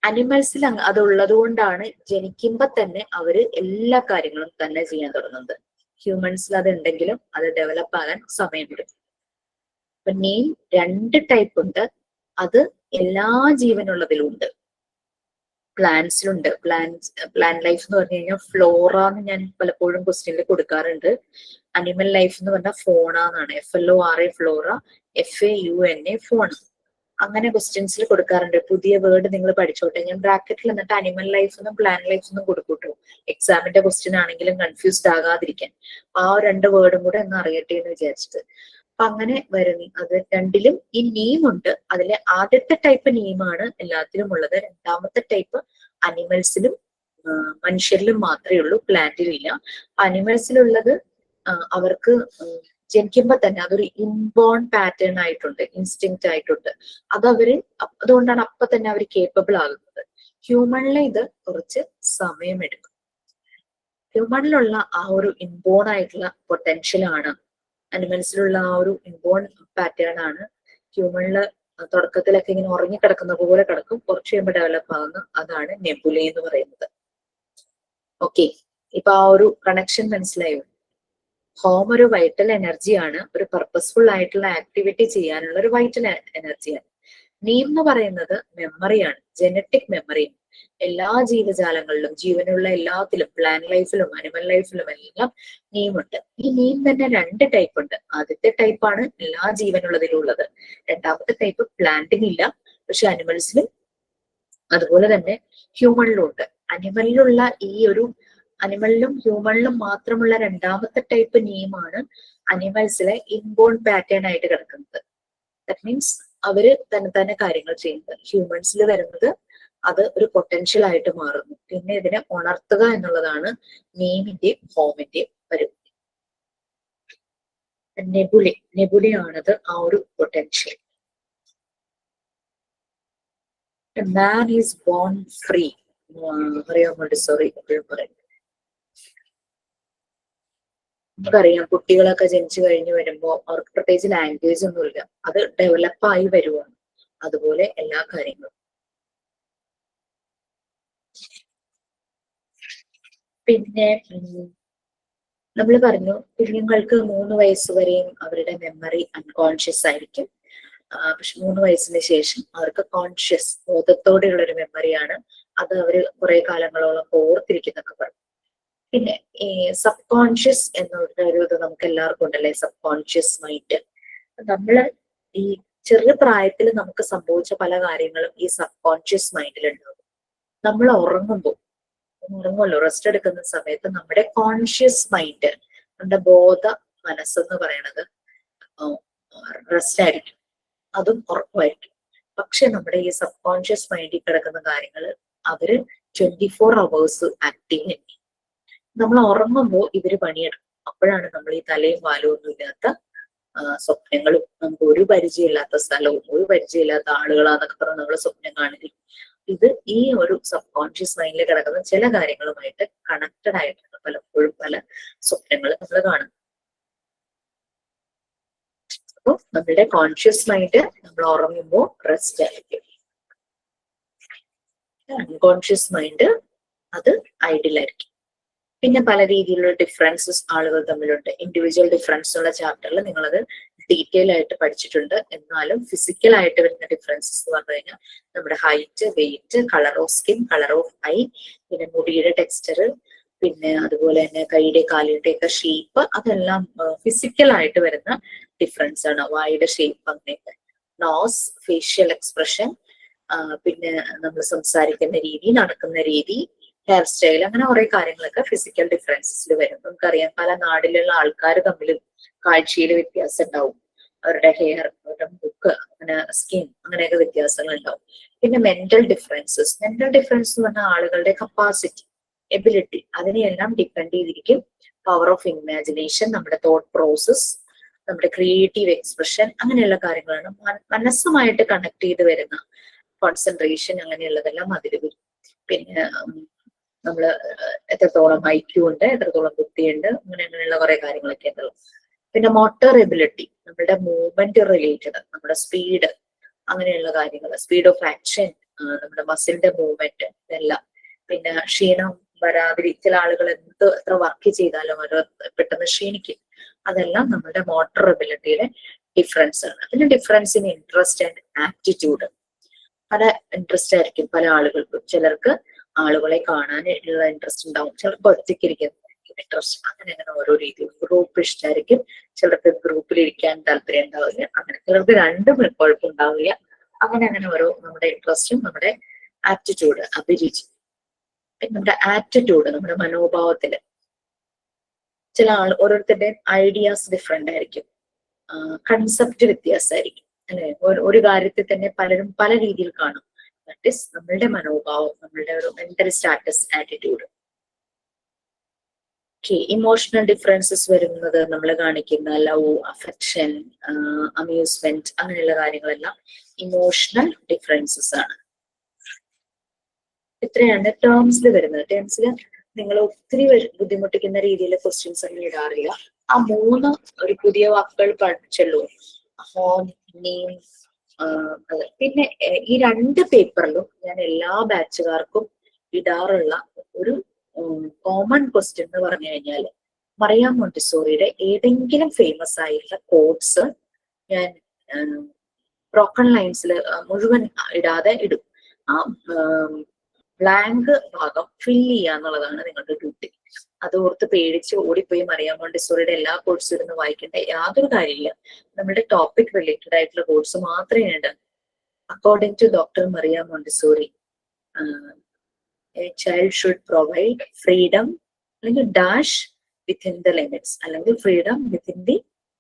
അനിമൽസിൽ അതുള്ളത് കൊണ്ടാണ് ജനിക്കുമ്പോ തന്നെ അവര് എല്ലാ കാര്യങ്ങളും തന്നെ ചെയ്യാൻ തുടങ്ങുന്നത്. ഹ്യൂമൻസിൽ അത് ഉണ്ടെങ്കിലും അത് ഡെവലപ്പ് ആകാൻ സമയമെടുക്കും. അപ്പൊ നെയിം 2 ടൈപ്പ് ഉണ്ട്. അത് എല്ലാ ജീവനുള്ളതിലും ഉണ്ട്. പ്ലാന്റ്സിലുണ്ട്. പ്ലാന്റ് ലൈഫ് എന്ന് പറഞ്ഞു കഴിഞ്ഞാൽ ഫ്ലോറ എന്ന് ഞാൻ പലപ്പോഴും ക്വസ്റ്റ്യനിൽ കൊടുക്കാറുണ്ട്. അനിമൽ ലൈഫ് എന്ന് പറഞ്ഞാൽ ഫോണ എന്നാണ്. FLORA ഫ്ലോറ, FAUNA ഫോണ. അങ്ങനെ ക്വസ്റ്റ്യൻസിൽ കൊടുക്കാറുണ്ട്. പുതിയ വേർഡ് നിങ്ങൾ പഠിച്ചോട്ടെ. ഞാൻ ബ്രാക്കറ്റിൽ എന്നിട്ട് അനിമൽ ലൈഫ് എന്നും പ്ലാന്റ് ലൈഫ് എന്നും കൊടുക്കൂട്ടോ, എക്സാമിന്റെ ക്വസ്റ്റ്യൻ ആണെങ്കിലും കൺഫ്യൂസ്ഡ് ആകാതിരിക്കാൻ. ആ 2 വേർഡും കൂടെ ഒന്ന് അറിയട്ടെ എന്ന് വിചാരിച്ചിട്ട്. അപ്പൊ അങ്ങനെ വരുന്നു. അത് രണ്ടിലും ഈ നെയിം ഉണ്ട്. അതിലെ ആദ്യത്തെ ടൈപ്പ് നെയിമാണ് എല്ലാത്തിലും ഉള്ളത്. രണ്ടാമത്തെ ടൈപ്പ് അനിമൽസിലും മനുഷ്യരിലും മാത്രമേ ഉള്ളൂ, പ്ലാന്റിലില്ല. അനിമൽസിലുള്ളത് അവർക്ക് ജനിക്കുമ്പോ തന്നെ അതൊരു ഇൻബോൺ പാറ്റേൺ ആയിട്ടുണ്ട്, ഇൻസ്റ്റിങ്ക്റ്റ് ആയിട്ടുണ്ട്. അതുകൊണ്ടാണ് അപ്പൊ തന്നെ അവർ കേപ്പബിൾ ആകുന്നത്. ഹ്യൂമണിലെ ഇത് കുറച്ച് സമയമെടുക്കും. ഹ്യൂമണിലുള്ള ആ ഒരു ഇൻബോൺ ആയിട്ടുള്ള പൊട്ടൻഷ്യൽ ആണ്, അനിമൽസിലുള്ള ആ ഒരു ഇൻബോൺ പാറ്റേൺ ആണ് ഹ്യൂമണില് തുടക്കത്തിലൊക്കെ ഇങ്ങനെ ഉറങ്ങിക്കിടക്കുന്ന പോലെ കിടക്കും, കുറച്ച് കഴിയുമ്പോൾ ഡെവലപ്പ് ആകുന്ന അതാണ് നെബുല എന്ന് പറയുന്നത്. ഓക്കെ, ഇപ്പൊ ആ ഒരു കണക്ഷൻ മനസ്സിലായോ? ഹോം ഒരു വൈറ്റൽ എനർജിയാണ്, ഒരു പർപ്പസ്ഫുൾ ആയിട്ടുള്ള ആക്ടിവിറ്റി ചെയ്യാനുള്ള ഒരു വൈറ്റൽ എനർജിയാണ്. നീം എന്ന് പറയുന്നത് മെമ്മറിയാണ്, ജനറ്റിക് മെമ്മറിയാണ്. എല്ലാ ജീവജാലങ്ങളിലും, ജീവനുള്ള എല്ലാത്തിലും, പ്ലാന്റ് ലൈഫിലും അനിമൽ ലൈഫിലും എല്ലാം നീമുണ്ട്. ഈ നീം തന്നെ 2 ടൈപ്പ് ഉണ്ട്. ആദ്യത്തെ ടൈപ്പാണ് എല്ലാ ജീവനുള്ളതിലും ഉള്ളത്. രണ്ടാമത്തെ ടൈപ്പ് പ്ലാന്റിനില്ല, പക്ഷെ അനിമൽസിലും അതുപോലെ തന്നെ ഹ്യൂമണിലും ഉണ്ട്. അനിമലിലും ഹ്യൂമണിലും മാത്രമുള്ള രണ്ടാമത്തെ ടൈപ്പ് നെയിമാണ് അനിമൽസിലെ ഇൻബോൺ പാറ്റേൺ ആയിട്ട് കിടക്കുന്നത്. ദാറ്റ് മീൻസ് അവര് തന്നെ കാര്യങ്ങൾ ചെയ്യുന്നത്. ഹ്യൂമൻസിൽ വരുന്നത് അത് ഒരു പൊട്ടൻഷ്യൽ ആയിട്ട് മാറുന്നു. പിന്നെ ഇതിനെ ഉണർത്തുക എന്നുള്ളതാണ് നെയിമിന്റെയും ഹോമിന്റെയും പരിപാടി. നെബുലയാണത് ആ ഒരു potential. Man is bone free. അറിയാമോ? സോറി, എപ്പോഴും പറയും. നമുക്കറിയാം, കുട്ടികളൊക്കെ ജനിച്ചു കഴിഞ്ഞ് വരുമ്പോ അവർക്ക് പ്രത്യേകിച്ച് ലാംഗ്വേജ് ഒന്നുമില്ല, അത് ഡെവലപ്പായി വരുവാണ്. അതുപോലെ എല്ലാ കാര്യങ്ങളും. പിന്നെ നമ്മൾ പറഞ്ഞു കുഞ്ഞുങ്ങൾക്ക് 3 വയസ്സ് വരെയും അവരുടെ മെമ്മറി അൺകോൺഷ്യസ് ആയിരിക്കും. പക്ഷെ 3 വയസ്സിന് ശേഷം അവർക്ക് കോൺഷ്യസ്, ബോധത്തോടെയുള്ള ഒരു മെമ്മറിയാണ്. അത് അവര് കുറെ കാലങ്ങളോളം ഓർത്തിരിക്കുന്നൊക്കെ പറഞ്ഞു. പിന്നെ ഈ സബ് കോൺഷ്യസ് എന്നൊരു ഇത് നമുക്ക് എല്ലാവർക്കും ഉണ്ടല്ലേ, സബ് കോൺഷ്യസ് മൈൻഡ്. നമ്മള് ഈ ചെറിയ പ്രായത്തിൽ നമുക്ക് സംഭവിച്ച പല കാര്യങ്ങളും ഈ സബ് കോൺഷ്യസ് മൈൻഡിലുണ്ടാവും. നമ്മൾ ഉറങ്ങുമല്ലോ, റെസ്റ്റ് എടുക്കുന്ന സമയത്ത് നമ്മുടെ കോൺഷ്യസ് മൈൻഡ്, നമ്മുടെ ബോധ മനസ്സെന്ന് പറയണത് റെസ്റ്റ് ആയിരിക്കും, അതും ഉറക്കമായിരിക്കും. പക്ഷെ നമ്മുടെ ഈ സബ് കോൺഷ്യസ് മൈൻഡിൽ കിടക്കുന്ന കാര്യങ്ങൾ അവര് 24 hours ആക്റ്റീവ് ആയിരിക്കും. നമ്മൾ ഉറങ്ങുമ്പോൾ ഇവര് പണിയെടുക്കും. അപ്പോഴാണ് നമ്മൾ ഈ തലയും വാലും ഒന്നും ഇല്ലാത്ത സ്വപ്നങ്ങളും, നമുക്ക് ഒരു പരിചയമില്ലാത്ത സ്ഥലവും ഒരു പരിചയമില്ലാത്ത ആളുകളാന്നൊക്കെ പറഞ്ഞ് നമ്മൾ സ്വപ്നം കാണില്ല. ഇത് ഈ ഒരു സബ് കോൺഷ്യസ് മൈൻഡിൽ കിടക്കുന്ന ചില കാര്യങ്ങളുമായിട്ട് കണക്റ്റഡ് ആയിട്ടാണ് പലപ്പോഴും പല സ്വപ്നങ്ങൾ നമ്മൾ കാണുന്നത്. അപ്പൊ നമ്മളുടെ കോൺഷ്യസ് മൈൻഡ് നമ്മൾ ഉറങ്ങുമ്പോൾ റെസ്റ്റ് ആയിരിക്കും. അൺകോൺഷ്യസ് മൈൻഡ് അത് ഐഡിയൽ ആയിരിക്കും. പിന്നെ പല രീതിയിലുള്ള ഡിഫറൻസസ് ആളുകൾ തമ്മിലുണ്ട്. ഇൻഡിവിജ്വൽ ഡിഫറൻസ് ഉള്ള ചാപ്റ്ററിൽ നിങ്ങളത് ഡീറ്റെയിൽ ആയിട്ട് പഠിച്ചിട്ടുണ്ട്. എന്നാലും ഫിസിക്കൽ ആയിട്ട് വരുന്ന ഡിഫറൻസസ് എന്ന് പറഞ്ഞു കഴിഞ്ഞാൽ നമ്മുടെ height, weight, colour of skin, colour of eye, പിന്നെ മുടിയുടെ ടെക്സ്ചർ, പിന്നെ അതുപോലെ തന്നെ കൈയുടെ കാലിന്റെ ഒക്കെ ഷേപ്പ്, അതെല്ലാം ഫിസിക്കൽ ആയിട്ട് വരുന്ന ഡിഫറൻസ് ആണ്. വായുടെ ഷേപ്പ്, അങ്ങനെയൊക്കെ. നോസ്, ഫേഷ്യൽ എക്സ്പ്രഷൻ, പിന്നെ നമ്മൾ സംസാരിക്കുന്ന രീതി, നടക്കുന്ന രീതി, ഹെയർ സ്റ്റൈൽ, അങ്ങനെ കുറെ കാര്യങ്ങളൊക്കെ ഫിസിക്കൽ ഡിഫറൻസസിൽ വരും. നമുക്കറിയാം പല നാട്ടിലുള്ള ആൾക്കാർ തമ്മിൽ കാഴ്ചയിൽ വ്യത്യാസം ഉണ്ടാവും. അവരുടെ ഹെയർ, അവരുടെ മുക്ക്, അങ്ങനെ സ്കിൻ, അങ്ങനെയൊക്കെ വ്യത്യാസങ്ങൾ ഉണ്ടാവും. പിന്നെ മെന്റൽ ഡിഫറൻസസ് എന്ന് പറഞ്ഞാൽ ആളുകളുടെ കപ്പാസിറ്റി, എബിലിറ്റി, അതിനെയെല്ലാം ഡിപ്പെൻഡ് ചെയ്തിരിക്കും. പവർ ഓഫ് ഇമാജിനേഷൻ, നമ്മുടെ തോട്ട് പ്രോസസ്, നമ്മുടെ ക്രിയേറ്റീവ് എക്സ്പ്രഷൻ, അങ്ങനെയുള്ള കാര്യങ്ങളാണ്. മനസ്സുമായിട്ട് കണക്ട് ചെയ്ത് വരുന്ന കോൺസെൻട്രേഷൻ, അങ്ങനെയുള്ളതെല്ലാം അതിൽ വരും. പിന്നെ നമ്മള് എത്രത്തോളം IQ ഉണ്ട്, എത്രത്തോളം ബുദ്ധിയുണ്ട്, അങ്ങനെയുള്ള കുറെ കാര്യങ്ങളൊക്കെ ഉണ്ടല്ലോ. പിന്നെ മോട്ടോർ എബിലിറ്റി, നമ്മുടെ മൂവ്മെന്റ് റിലേറ്റഡ്, നമ്മുടെ സ്പീഡ്, അങ്ങനെയുള്ള കാര്യങ്ങൾ, സ്പീഡ് ഓഫ് ആക്ഷൻ, നമ്മുടെ മസിലിന്റെ മൂവ്മെന്റ്, ഇതെല്ലാം. പിന്നെ ക്ഷീണം വരാതിരി, ചില ആളുകൾ എത്ര വർക്ക് ചെയ്താലും അവർ പെട്ടെന്ന് ക്ഷീണിക്കും. അതെല്ലാം നമ്മുടെ മോട്ടോർ എബിലിറ്റിയുടെ ഡിഫറൻസ് ആണ്. പിന്നെ difference in interest and aptitude. പല ഇൻട്രസ്റ്റ് ആയിരിക്കും പല ആളുകൾക്കും. ചിലർക്ക് ആളുകളെ കാണാൻ ഉള്ള ഇൻട്രസ്റ്റ് ഉണ്ടാവും, ചിലർക്ക് ഒറ്റയ്ക്കിരിക്കുന്ന ഇൻട്രസ്റ്റ്, അങ്ങനെ ഓരോ രീതിയിൽ. ഗ്രൂപ്പ് ഇഷ്ടമായിരിക്കും, ചിലർക്ക് ഗ്രൂപ്പിൽ ഇരിക്കാൻ താല്പര്യം ഉണ്ടാവില്ല, അങ്ങനെ ചിലർക്ക് രണ്ടും കുഴപ്പമുണ്ടാവില്ല. അങ്ങനെ ഓരോ നമ്മുടെ ഇൻട്രസ്റ്റും നമ്മുടെ ആപ്റ്റിറ്റ്യൂഡ്, അഭിരുചി. പിന്നെ നമ്മുടെ ആറ്റിറ്റ്യൂഡ്, നമ്മുടെ മനോഭാവത്തില് ചില ഓരോരുത്തരുടെയും ഐഡിയാസ് ഡിഫറെന്റ് ആയിരിക്കും, കൺസെപ്റ്റ് വ്യത്യാസമായിരിക്കും, അല്ലെ? ഒരു കാര്യത്തിൽ തന്നെ പലരും പല രീതിയിൽ കാണും. ദാറ്റ് ഈസ് നമ്മളുടെ മനോഭാവം, നമ്മളുടെ ഒരു mental status, attitude. Emotional differences വരുന്നത് നമ്മൾ കാണിക്കുന്ന ലവ്, അഫെക്ഷൻ, അമ്യൂസ്മെന്റ്, അങ്ങനെയുള്ള കാര്യങ്ങളെല്ലാം ഇമോഷണൽ ഡിഫറൻസസ് ആണ്. ഇത്രയാണ് ടേംസിൽ വരുന്നത്. ടേംസിൽ നിങ്ങൾ ഒത്തിരി ബുദ്ധിമുട്ടിക്കുന്ന രീതിയിൽ ക്വസ്റ്റ്യൻസ് ഒന്നും ഇടാറില്ല. ആ 3 ഒരു പുതിയ വാക്കുകൾ പഠിച്ചല്ലോ, ഹോം, നെയിം. പിന്നെ ഈ 2 പേപ്പറിലും ഞാൻ എല്ലാ ബാച്ചുകാർക്കും ഇടാറുള്ള ഒരു കോമൺ ക്വസ്റ്റ്യൻ എന്ന് പറഞ്ഞു കഴിഞ്ഞാൽ, മറിയാം മോണ്ടിസോറിയുടെ ഏതെങ്കിലും ഫേമസ് ആയിട്ടുള്ള കോട്സ് ഞാൻ ബ്രോക്കൺ ലൈൻസിൽ മുഴുവൻ ഇടാതെ ഇടും. ആ ബ്ലാങ്ക് ഭാഗം ഫില്ല് ചെയ്യാന്നുള്ളതാണ് നിങ്ങളുടെ ഡ്യൂട്ടി. അത് ഓർത്ത് പേടിച്ച് ഓടിപ്പോയി മറിയാം മോണ്ടിസോറിയുടെ എല്ലാ കോഴ്സും ഇരുന്ന് വായിക്കേണ്ട യാതൊരു കാര്യമില്ല. നമ്മുടെ ടോപ്പിക് റിലേറ്റഡ് ആയിട്ടുള്ള കോഴ്സ് മാത്രമേ ഉണ്ട്. According to doctor Maria Montessori, a child should provide freedom, അല്ലെങ്കിൽ ഡാഷ് വിത്തിൻ ദ ലിമിറ്റ്സ്, അല്ലെങ്കിൽ ഫ്രീഡം വിത്തിൻ ദി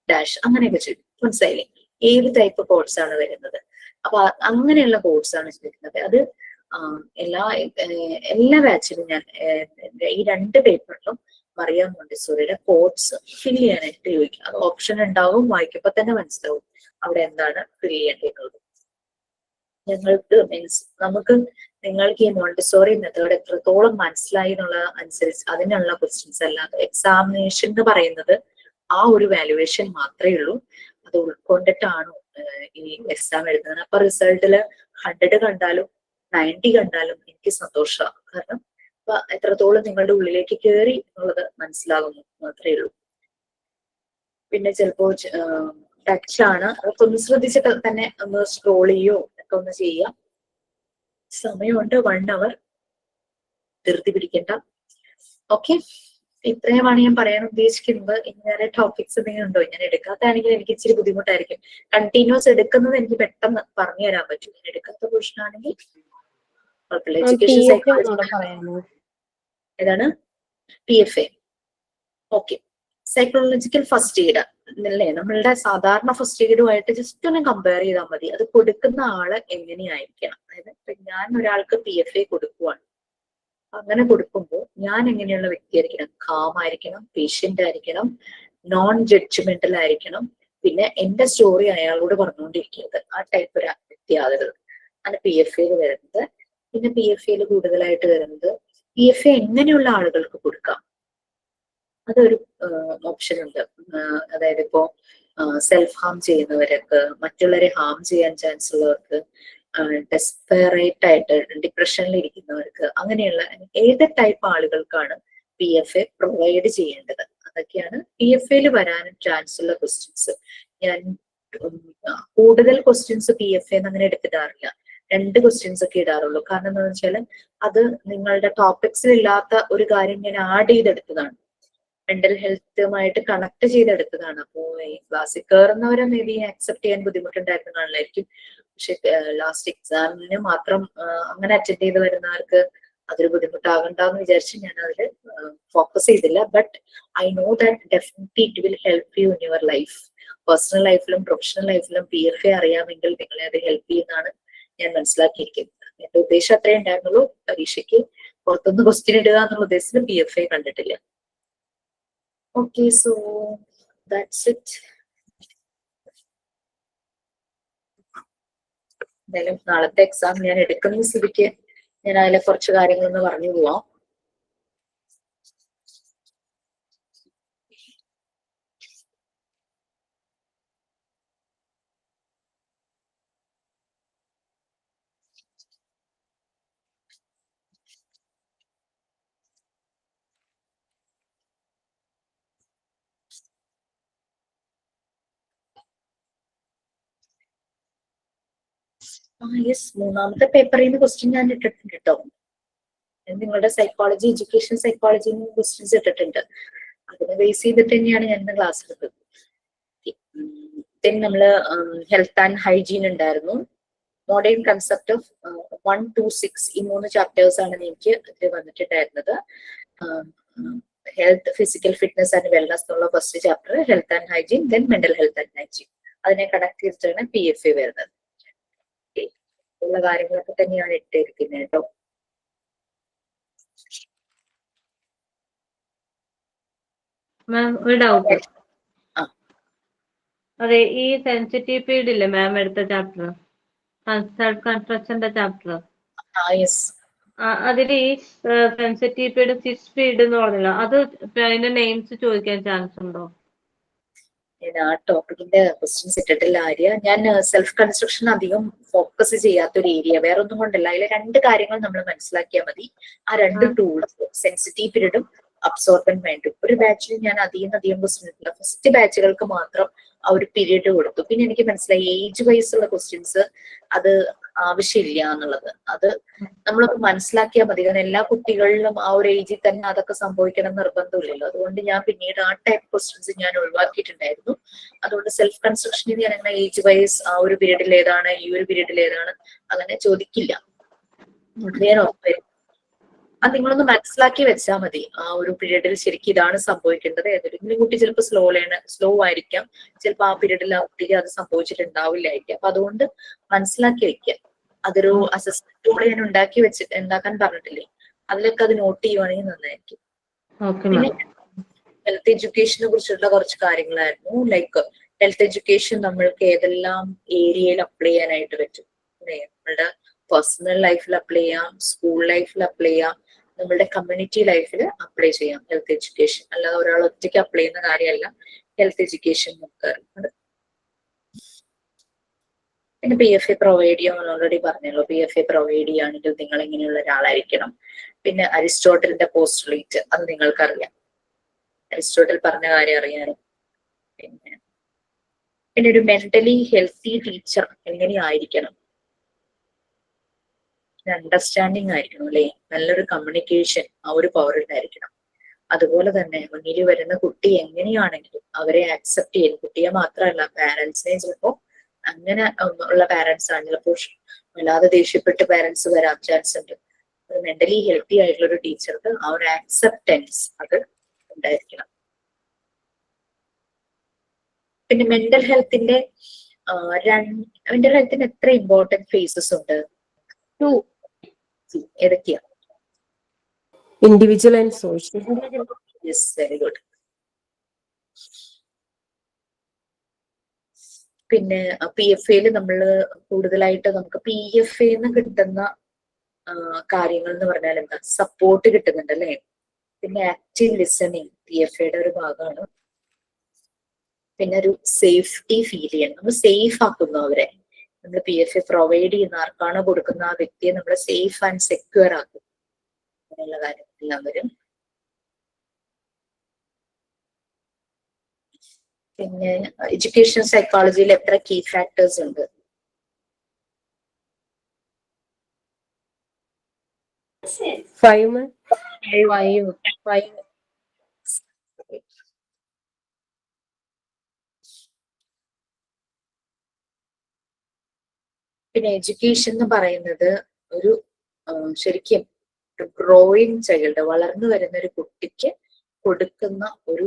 ഡാഷ്, അങ്ങനെയൊക്കെ ചെയ്യും. മനസ്സിലായില്ലേ? ഏത് ടൈപ്പ് കോഴ്സ് ആണ് വരുന്നത്? അപ്പൊ അങ്ങനെയുള്ള കോഴ്സ് ആണ് വരുന്നത്. അത് എല്ലാ ബാച്ചിലും ഞാൻ ഈ 2 പേപ്പറിലും മറിയാം മോണ്ടിസോറിയുടെ കോഴ്സ് ഫിൽ ചെയ്യാനായിട്ട് ചോദിക്കും. അത് ഓപ്ഷൻ ഉണ്ടാവും, വായിക്കുമ്പോ തന്നെ മനസ്സിലാവും അവിടെ എന്താണ് ഫിൽ ചെയ്യേണ്ടത്. ഞങ്ങൾക്ക് മീൻസ് നിങ്ങൾക്ക് ഈ മോണ്ടിസോറി മെത്തേഡ് എത്രത്തോളം മനസ്സിലായി എന്നുള്ള അനുസരിച്ച് അതിനുള്ള ക്വസ്റ്റ്യൻസ് അല്ലാതെ എക്സാമിനേഷൻ എന്ന് പറയുന്നത് ആ ഒരു വാല്യുവേഷൻ മാത്രമേ ഉള്ളൂ. അത് ഉൾക്കൊണ്ടിട്ടാണോ ഈ എക്സാം എഴുതുന്നത്. അപ്പൊ റിസൾട്ടില് 100 കണ്ടാലും 90 കണ്ടാലും എനിക്ക് സന്തോഷമാണ്. കാരണം എത്രത്തോളം നിങ്ങളുടെ ഉള്ളിലേക്ക് കയറി എന്നുള്ളത് മനസ്സിലാകുന്നു മാത്രമേ ഉള്ളൂ. പിന്നെ ചിലപ്പോ ടച്ചാണ്, അതൊക്കെ ഒന്ന് ശ്രദ്ധിച്ചിട്ട് തന്നെ ഒന്ന് സ്ക്രോൾ ചെയ്യോ ഒക്കെ ഒന്ന് ചെയ്യാം. സമയമുണ്ട്, 1 hour, ധൃതി പിടിക്കണ്ട. ഓക്കെ, ഇത്രയുമാണ് ഞാൻ പറയാൻ ഉദ്ദേശിക്കുന്നത്. ഇനി വേറെ ടോപ്പിക്സ് എന്തെങ്കിലും ഉണ്ടോ? ഞാൻ എടുക്കാത്താണെങ്കിൽ എനിക്ക് ഇച്ചിരി ബുദ്ധിമുട്ടായിരിക്കും. കണ്ടിന്യൂസ് എടുക്കുന്നത് എനിക്ക് പെട്ടെന്ന് പറഞ്ഞു തരാൻ പറ്റും. ഞാൻ എടുക്കാത്ത പോർഷൻ ആണെങ്കിൽ എഡ്യൂക്കേഷൻ സൈക്കോളജി ഏതാണ്? PFA. Okay, psychological first aid അല്ലേ? നമ്മളുടെ സാധാരണ ഫസ്റ്റ് എയ്ഡുമായിട്ട് ജസ്റ്റ് ഒന്ന് കമ്പയർ ചെയ്താൽ മതി. അത് കൊടുക്കുന്ന ആള് എങ്ങനെയായിരിക്കണം. അതായത് ഞാൻ ഒരാൾക്ക് PFA കൊടുക്കുവാണ്, അങ്ങനെ കൊടുക്കുമ്പോൾ ഞാൻ എങ്ങനെയുള്ള വ്യക്തിയായിരിക്കണം? കാം ആയിരിക്കണം, പേഷ്യന്റ് ആയിരിക്കണം, നോൺ ജഡ്ജ്മെന്റൽ ആയിരിക്കണം. പിന്നെ എന്റെ സ്റ്റോറി അയാളോട് പറഞ്ഞുകൊണ്ടിരിക്കുന്നത്, ആ ടൈപ്പ് ഒരു വ്യക്തി ആകരുത്. ആണ് PFA വരുന്നത്. പിന്നെ PFA കൂടുതലായിട്ട് വരുന്നത് PFA എങ്ങനെയുള്ള ആളുകൾക്ക് കൊടുക്കാം, അതൊരു ഓപ്ഷൻ ഉണ്ട്. അതായത് ഇപ്പോ സെൽഫ് ഹാം ചെയ്യുന്നവർക്ക്, മറ്റുള്ളവരെ ഹാം ചെയ്യാൻ ചാൻസ് ഉള്ളവർക്ക്, ഡെസ്പെറേറ്റ് ആയിട്ട് ഡിപ്രഷനിൽ ഇരിക്കുന്നവർക്ക്, അങ്ങനെയുള്ള ഏത് ടൈപ്പ് ആളുകൾക്കാണ് PFA പ്രൊവൈഡ് ചെയ്യേണ്ടത്. അതൊക്കെയാണ് PFAയിൽ വരാനും ചാൻസ് ഉള്ള ക്വസ്റ്റ്യൻസ്. ഞാൻ കൂടുതൽ ക്വസ്റ്റ്യൻസ് PFA അങ്ങനെ എടുത്തിടാറില്ല. 2 ക്വസ്റ്റ്യൻസ് ഒക്കെ ഇടാറുള്ളൂ. കാരണം എന്താണെന്ന് വെച്ചാൽ അത് നിങ്ങളുടെ ടോപ്പിക്സിൽ ഇല്ലാത്ത ഒരു കാര്യം ഞാൻ ആഡ് ചെയ്തെടുത്തതാണ്, മെന്റൽ ഹെൽത്തുമായിട്ട് കണക്ട് ചെയ്തെടുത്തതാണ്. അപ്പോൾ ഈ ക്ലാസ്സിൽ കയറുന്നവരെ മേ ബി ആക്സെപ്റ്റ് ചെയ്യാൻ ബുദ്ധിമുട്ടുണ്ടായിരുന്നു കാണില്ലായിരിക്കും. പക്ഷെ ലാസ്റ്റ് എക്സാമിന് മാത്രം അങ്ങനെ അറ്റൻഡ് ചെയ്ത് വരുന്നവർക്ക് അതൊരു ബുദ്ധിമുട്ടാകണ്ടെന്ന് വിചാരിച്ച് ഞാൻ അതിൽ ഫോക്കസ് ചെയ്തില്ല. But I know that definitely it will help you in your life. Personal ലൈഫിലും പ്രൊഫഷണൽ ലൈഫിലും PFA അറിയാമെങ്കിൽ നിങ്ങളെ അത് ഹെൽപ്പ് ചെയ്യുന്നതാണ് ഞാൻ മനസ്സിലാക്കിയിരിക്കുന്നത്. എന്റെ ഉദ്ദേശം അത്രേ ഉണ്ടായിരുന്നുള്ളൂ. പരീക്ഷയ്ക്ക് പുറത്തുനിന്ന് ക്വസ്റ്റ്യൻ ഇടുക എന്നുള്ള ഉദ്ദേശത്തിൽ PFA കണ്ടിട്ടില്ല. Okay, so that's it. എന്തായാലും നാളത്തെ എക്സാം ഞാൻ എടുക്കുന്ന സ്ഥിതിക്ക് ഞാൻ അതിലെ കുറച്ച് കാര്യങ്ങളൊന്ന് പറഞ്ഞു പോവാം. യെസ്, മൂന്നാമത്തെ പേപ്പറിൽ നിന്ന് ക്വസ്റ്റ്യൻ ഞാൻ ഇട്ടിട്ടുണ്ട് കേട്ടോ. നിങ്ങളുടെ സൈക്കോളജി, എഡ്യൂക്കേഷൻ സൈക്കോളജി ക്വസ്റ്റ്യൻസ് ഇട്ടിട്ടുണ്ട്. അതിനെ ബേസ് ചെയ്തിട്ട് തന്നെയാണ് ഞാൻ ഇന്ന് ക്ലാസ് എടുത്തത്. പിന്നെ നമ്മള് ഹെൽത്ത് ആൻഡ് ഹൈജീൻ ഉണ്ടായിരുന്നു. മോഡേൺ കൺസെപ്റ്റ് ഓഫ് 1 to 6 ഈ 3 ചാപ്റ്റേഴ്സ് ആണ് എനിക്ക് ഇതിൽ വന്നിട്ടുണ്ടായിരുന്നത്. Health, physical fitness and wellness എന്നുള്ള first chapter, health and hygiene, then mental health and hygiene. അതിനെ കണക്ട് ചെയ്തിട്ടാണ് PFA വരുന്നത്. ഉള്ള കാര്യങ്ങളൊക്കെ തന്നെയാണ് ഇട്ടിരിക്കുന്നത് കേട്ടോ.
മാം ഒരു ഡൗട്ട്.
ആ.
അതെ, ഈ സെൻസിറ്റീവ് പീരീഡ് ഇല്ലേ മാം എടുത്ത ചാപ്റ്റർ, സെൽഫ് കൺസ്ട്രക്ഷന്റെ ചാപ്റ്റർ,
യെസ്,
അതിൽ ഈ സെൻസിറ്റീവ് പീരീഡ് 6 പീരീഡ് എന്ന് പറഞ്ഞല്ലോ, അത് അതിന്റെ നെയിംസ് ചോദിക്കാൻ ചാൻസ് ഉണ്ടോ?
ഞാൻ ആ ടോപ്പിക്കിന്റെ ക്വസ്റ്റ്യൻസ് ഇട്ടിട്ടില്ല ആര്യ. ഞാൻ സെൽഫ് കൺസ്ട്രക്ഷൻ അധികം ഫോക്കസ് ചെയ്യാത്ത ഒരു ഏരിയ, വേറെ ഒന്നും കൊണ്ടല്ല. അതിലെ 2 കാര്യങ്ങൾ നമ്മൾ മനസ്സിലാക്കിയാൽ മതി. ആ 2 ടൂൾസ്, സെൻസിറ്റീവ് പീരീഡും അബ്സോർബൻ മൈൻഡും. ഒരു ബാച്ചിൽ ഞാൻ അധികം ക്വസ്റ്റ്യൻ ഇട്ടില്ല. ഫസ്റ്റ് ബാച്ചുകൾക്ക് മാത്രം ആ ഒരു പീരീഡ് കൊടുത്തു. പിന്നെ എനിക്ക് മനസ്സിലായി ഏജ് വൈസ് ഉള്ള ക്വസ്റ്റ്യൻസ് അത് ആവശ്യമില്ല എന്നുള്ളത്. അത് നമ്മളൊക്കെ മനസ്സിലാക്കിയാൽ മതി. കാരണം എല്ലാ കുട്ടികളിലും ആ ഒരു ഏജിൽ തന്നെ അതൊക്കെ സംഭവിക്കണം നിർബന്ധമില്ലല്ലോ. അതുകൊണ്ട് ഞാൻ പിന്നീട് ആ ടൈപ്പ് ക്വസ്റ്റ്യൻസ് ഞാൻ ഒഴിവാക്കിയിട്ടുണ്ടായിരുന്നു. അതുകൊണ്ട് സെൽഫ് കൺസ്ട്രക്ഷനിൽ ഞാൻ അങ്ങനെ ഏജ് വൈസ് ആ ഒരു പീരീഡിൽ ഏതാണ്, ഈ ഒരു പീരീഡിൽ ഏതാണ് അങ്ങനെ ചോദിക്കില്ല. അത് ഞാൻ ഉറപ്പുവരും. അത് നിങ്ങളൊന്ന് മനസ്സിലാക്കി വെച്ചാൽ മതി. ആ ഒരു പീരീഡിൽ ശരിക്കും ഇതാണ് സംഭവിക്കേണ്ടത്. ഏതെങ്കിലും കുട്ടി ചിലപ്പോൾ സ്ലോ ആയിരിക്കാം, ചിലപ്പോൾ ആ പീരീഡിൽ ആ കുട്ടിക്ക് അത് സംഭവിച്ചിട്ടുണ്ടാവില്ലായിരിക്കും. അപ്പൊ അതുകൊണ്ട് മനസ്സിലാക്കി വെക്കുക. അതൊരു അസസ്മെന്റ് ടൂൾ ഞാൻ ഉണ്ടാക്കാൻ പറഞ്ഞിട്ടില്ലേ, അതിലൊക്കെ അത് നോട്ട് ചെയ്യുവാണെങ്കിൽ നന്നായിരിക്കും. പിന്നെ ഹെൽത്ത് എഡ്യൂക്കേഷനെ കുറിച്ചുള്ള കുറച്ച് കാര്യങ്ങളായിരുന്നു. ലൈക്ക് ഹെൽത്ത് എഡ്യൂക്കേഷൻ നമ്മൾക്ക് ഏതെല്ലാം ഏരിയയിൽ അപ്ലൈ ചെയ്യാനായിട്ട് പറ്റും. നമ്മളുടെ പേഴ്സണൽ ലൈഫിൽ അപ്ലൈ ചെയ്യാം, സ്കൂൾ ലൈഫിൽ അപ്ലൈ ചെയ്യാം, നമ്മളുടെ കമ്മ്യൂണിറ്റി ലൈഫിൽ അപ്ലൈ ചെയ്യാം ഹെൽത്ത് എഡ്യൂക്കേഷൻ. അല്ലാതെ ഒരാൾ ഒറ്റയ്ക്ക് അപ്ലൈ ചെയ്യുന്ന കാര്യമല്ല ഹെൽത്ത് എഡ്യൂക്കേഷൻ നമുക്ക്. പിന്നെ PFA പ്രൊവൈഡ് ചെയ്യാൻ ഓൾറെഡി പറഞ്ഞല്ലോ. PFA പ്രൊവൈഡ് ചെയ്യുകയാണെങ്കിൽ നിങ്ങൾ എങ്ങനെയുള്ള ഒരാളായിരിക്കണം. പിന്നെ അരിസ്റ്റോട്ടലിന്റെ പോസ്റ്റുലേറ്റ് അത് നിങ്ങൾക്കറിയാം, അരിസ്റ്റോട്ടൽ പറഞ്ഞ കാര്യം അറിയാനും. പിന്നെ ഒരു മെന്റലി ഹെൽത്തി ടീച്ചർ എങ്ങനെയായിരിക്കണം, അണ്ടർസ്റ്റാൻഡിങ് ആയിരിക്കണം അല്ലെ, നല്ലൊരു കമ്മ്യൂണിക്കേഷൻ ആ ഒരു പവർ ഉണ്ടായിരിക്കണം. അതുപോലെ തന്നെ മുന്നിൽ വരുന്ന കുട്ടി എങ്ങനെയാണെങ്കിലും അവരെ ആക്സെപ്റ്റ് ചെയ്യും. കുട്ടിയെ മാത്രമല്ല, പാരന്റ്സിനെ ചിലപ്പോ അങ്ങനെ ഉള്ള പാരന്റ്സ് ആണ് ചിലപ്പോൾ വല്ലാതെ ദേഷ്യപ്പെട്ട് പാരന്റ്സ് വരാൻ ചാൻസ് ഉണ്ട്. മെന്റലി ഹെൽത്തി ആയിട്ടുള്ള ഒരു ടീച്ചർക്ക് ആ ഒരു ആക്സെപ്റ്റൻസ് അത് ഉണ്ടായിരിക്കണം. പിന്നെ മെന്റൽ ഹെൽത്തിന്റെ എത്ര ഇമ്പോർട്ടന്റ് ഫേസസ് ഉണ്ട്?
2.
ഏതൊക്കെയാ?
Individual and social.
Yes, very good. പിന്നെ PFA നമ്മൾ കൂടുതലായിട്ട് നമുക്ക് PFA കിട്ടുന്ന കാര്യങ്ങൾ എന്ന് പറഞ്ഞാൽ എന്താ, സപ്പോർട്ട് കിട്ടുന്നുണ്ട് അല്ലെ. പിന്നെ ആക്റ്റീവ് ലിസണിങ് PFAയുടെ ഒരു ഭാഗമാണ്. പിന്നെ ഒരു സേഫ്റ്റി ഫീൽ ചെയ്യണം, നമ്മൾ സേഫ് ആക്കുന്നു അവരെ. നമ്മൾ PFA പ്രൊവൈഡ് ചെയ്യുന്ന ആർക്കാണോ കൊടുക്കുന്ന ആ വ്യക്തിയെ നമ്മൾ സേഫ് ആൻഡ് സെക്യൂർ ആക്കും. അങ്ങനെയുള്ള കാര്യങ്ങളെല്ലാം വരും. പിന്നെ എഡ്യൂക്കേഷൻ സൈക്കോളജിയിൽ എത്ര കീ ഫാക്ടേഴ്സ് ഉണ്ട്?
5.
5. പിന്നെ എഡ്യൂക്കേഷൻ എന്ന് പറയുന്നത് ഒരു ശരിക്കും ഗ്രോയിങ് ചൈൽഡ്, വളർന്നു വരുന്ന ഒരു കുട്ടിക്ക് കൊടുക്കുന്ന ഒരു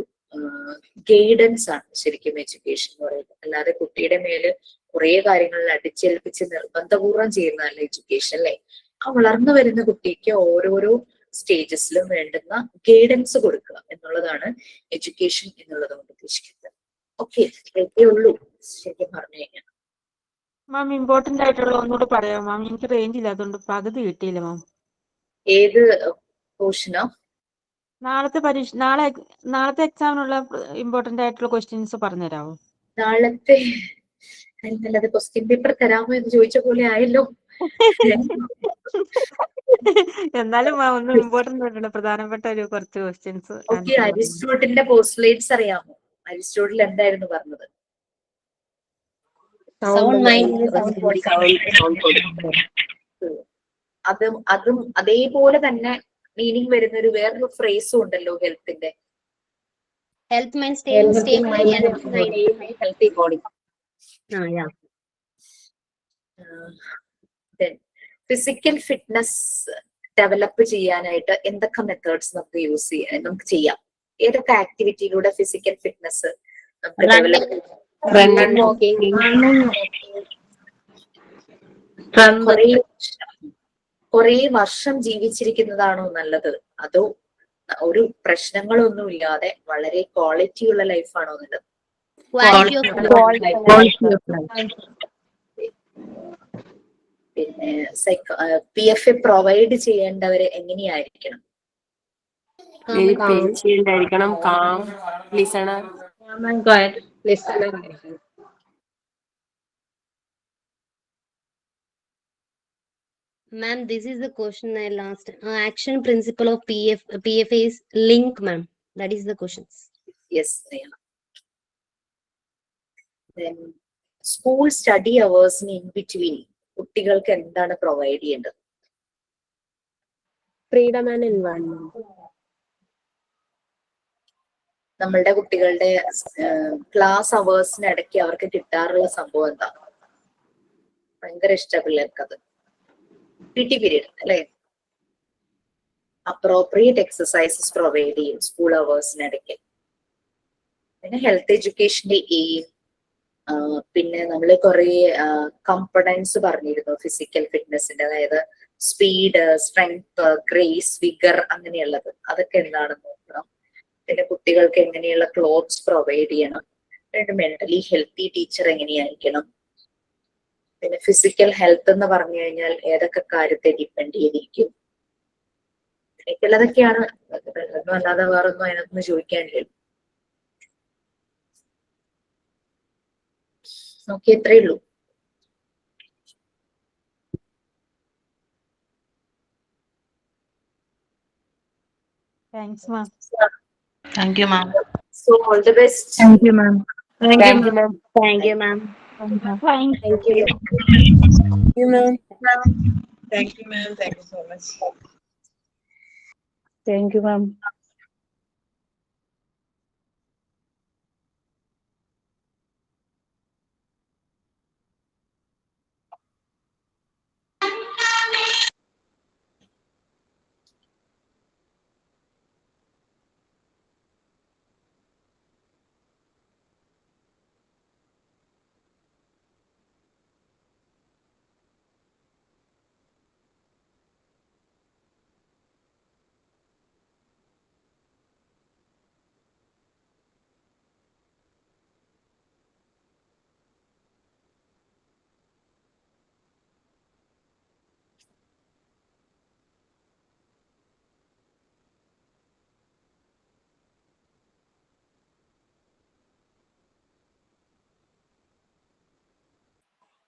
ഗൈഡൻസ് ആണ് ശരിക്കും എഡ്യൂക്കേഷൻ എന്ന് പറയുന്നത്. അല്ലാതെ കുട്ടിയുടെ മേല് കുറെ കാര്യങ്ങളിൽ അടിച്ചേൽപ്പിച്ച് നിർബന്ധപൂർവ്വം ചെയ്യുന്നതല്ല എഡ്യൂക്കേഷൻ, അല്ലെ? ആ വളർന്നു വരുന്ന കുട്ടിക്ക് ഓരോരോ സ്റ്റേജസിലും വേണ്ടുന്ന ഗൈഡൻസ് കൊടുക്കുക എന്നുള്ളതാണ് എഡ്യൂക്കേഷൻ എന്നുള്ളത് കൊണ്ട് ഉദ്ദേശിക്കുന്നത്. ഓക്കെ, ഇത്രയൊക്കെ ഉള്ളൂ ശരിക്കും പറഞ്ഞു കഴിഞ്ഞാൽ.
മാം ഇമ്പോർട്ടന്റ് ആയിട്ടുള്ള ഒന്നുകൂടെ പറയാമോ മാം? എനിക്ക് റേഞ്ച് ഇല്ലാത്തതുകൊണ്ട് പകുതി കിട്ടിയില്ല മാം.
ഏത് പോർഷനോ?
നാളത്തെ എക്സാമിനുള്ള ഇമ്പോർട്ടന്റ് ആയിട്ടുള്ള ക്വസ്റ്റ്യൻസ് പറഞ്ഞുതരാമോ?
നാളത്തെ നല്ലത് ക്വസ്റ്റ്യൻ പേപ്പർ തരാമോ എന്ന് ചോദിച്ച പോലെ ആയല്ലോ.
എന്നാലും ഒന്ന് ഇമ്പോർട്ടന്റ് ആയിട്ടുള്ള പ്രധാനപ്പെട്ട ഒരു കുറച്ച് ക്വസ്റ്റ്യൻസ്.
ഓക്കെ, അരിസ്റ്റോട്ടിലിന്റെ പോസ്റ്റ്ലേറ്റ്സ് അറിയാമോ? അരിസ്റ്റോട്ടിൽ എന്തായിരുന്നു പറഞ്ഞത്? അതും അതേപോലെ തന്നെ മീനിങ് വരുന്ന ഒരു വേറൊരു ഫ്രേസും ഉണ്ടല്ലോ ഹെൽത്തിന്റെ.
Health means staying
healthy body. Physical fitness develop ചെയ്യാനായിട്ട് എന്തൊക്കെ മെത്തേഡ്സ് നമുക്ക് ചെയ്യാം? ഏതൊക്കെ ആക്ടിവിറ്റിയിലൂടെ ഫിസിക്കൽ ഫിറ്റ്നസ് നമുക്ക് ഡെവലപ്പ് കുറെ വർഷം ജീവിച്ചിരിക്കുന്നതാണോ നല്ലത്, അതോ ഒരു പ്രശ്നങ്ങളൊന്നുമില്ലാതെ വളരെ ക്വാളിറ്റിയുള്ള ലൈഫാണോ നല്ലത്? പിന്നെ PFA പ്രൊവൈഡ് ചെയ്യേണ്ടവര് എങ്ങനെയായിരിക്കണം?
calm listener.
Ma'am, this is the question I asked. Action principle of PFA is link, ma'am. That is the questions.
Yes, yeah. Then school study hours in between കുട്ടികൾക്ക് എന്താണ് പ്രൊവൈഡ് ചെയ്യേണ്ടത്?
Freedom and environment.
നമ്മളുടെ കുട്ടികളുടെ ക്ലാസ് അവേഴ്സിനിടയ്ക്ക് അവർക്ക് കിട്ടാറുള്ള സംഭവം എന്താ? ഭയങ്കര ഇഷ്ട പിള്ളേർക്കത് PT പീരീഡ്, അല്ലെ? അപ്രോപ്രിയേറ്റ് എക്സസൈസസ് പ്രൊവൈഡ് ചെയ്യും സ്കൂൾ അവേഴ്സിനിടയ്ക്ക്. പിന്നെ ഹെൽത്ത് എഡ്യൂക്കേഷന്റെ എയിം, പിന്നെ നമ്മൾ കുറെ കമ്പണൻസ് പറഞ്ഞിരുന്നു ഫിസിക്കൽ ഫിറ്റ്നസിന്റെ, അതായത് സ്പീഡ്, സ്ട്രെങ്ത്, ഗ്രേസ്, വിഗർ, അങ്ങനെയുള്ളത്. അതൊക്കെ എന്താണെന്ന് നോക്കണം. പിന്നെ കുട്ടികൾക്ക് എങ്ങനെയുള്ള ക്ലോത്ത്സ് പ്രൊവൈഡ് ചെയ്യണം. പിന്നെ മെന്റലി ഹെൽത്തി ടീച്ചർ എങ്ങനെയായിരിക്കണം. പിന്നെ ഫിസിക്കൽ ഹെൽത്ത് എന്ന് പറഞ്ഞു കഴിഞ്ഞാൽ ഏതൊക്കെ കാര്യത്തെ ഡിപ്പെൻഡ് ചെയ്തിരിക്കും. എനിക്കുള്ളതൊക്കെയാണ്, ഒന്നും അല്ലാതെ വേറൊന്നും അതിനകത്തൊന്നും ചോദിക്കാനില്ല. നോക്കി, എത്രയേ ഉള്ളൂ.
Thanks ma'am.
Thank you ma'am.
So all the best.
Thank you, ma'am.
Thank you, ma'am. Thank you, ma'am.
Thank you.
You, ma'am.
Thank you, ma'am. Thank you so much.
Thank you, ma'am.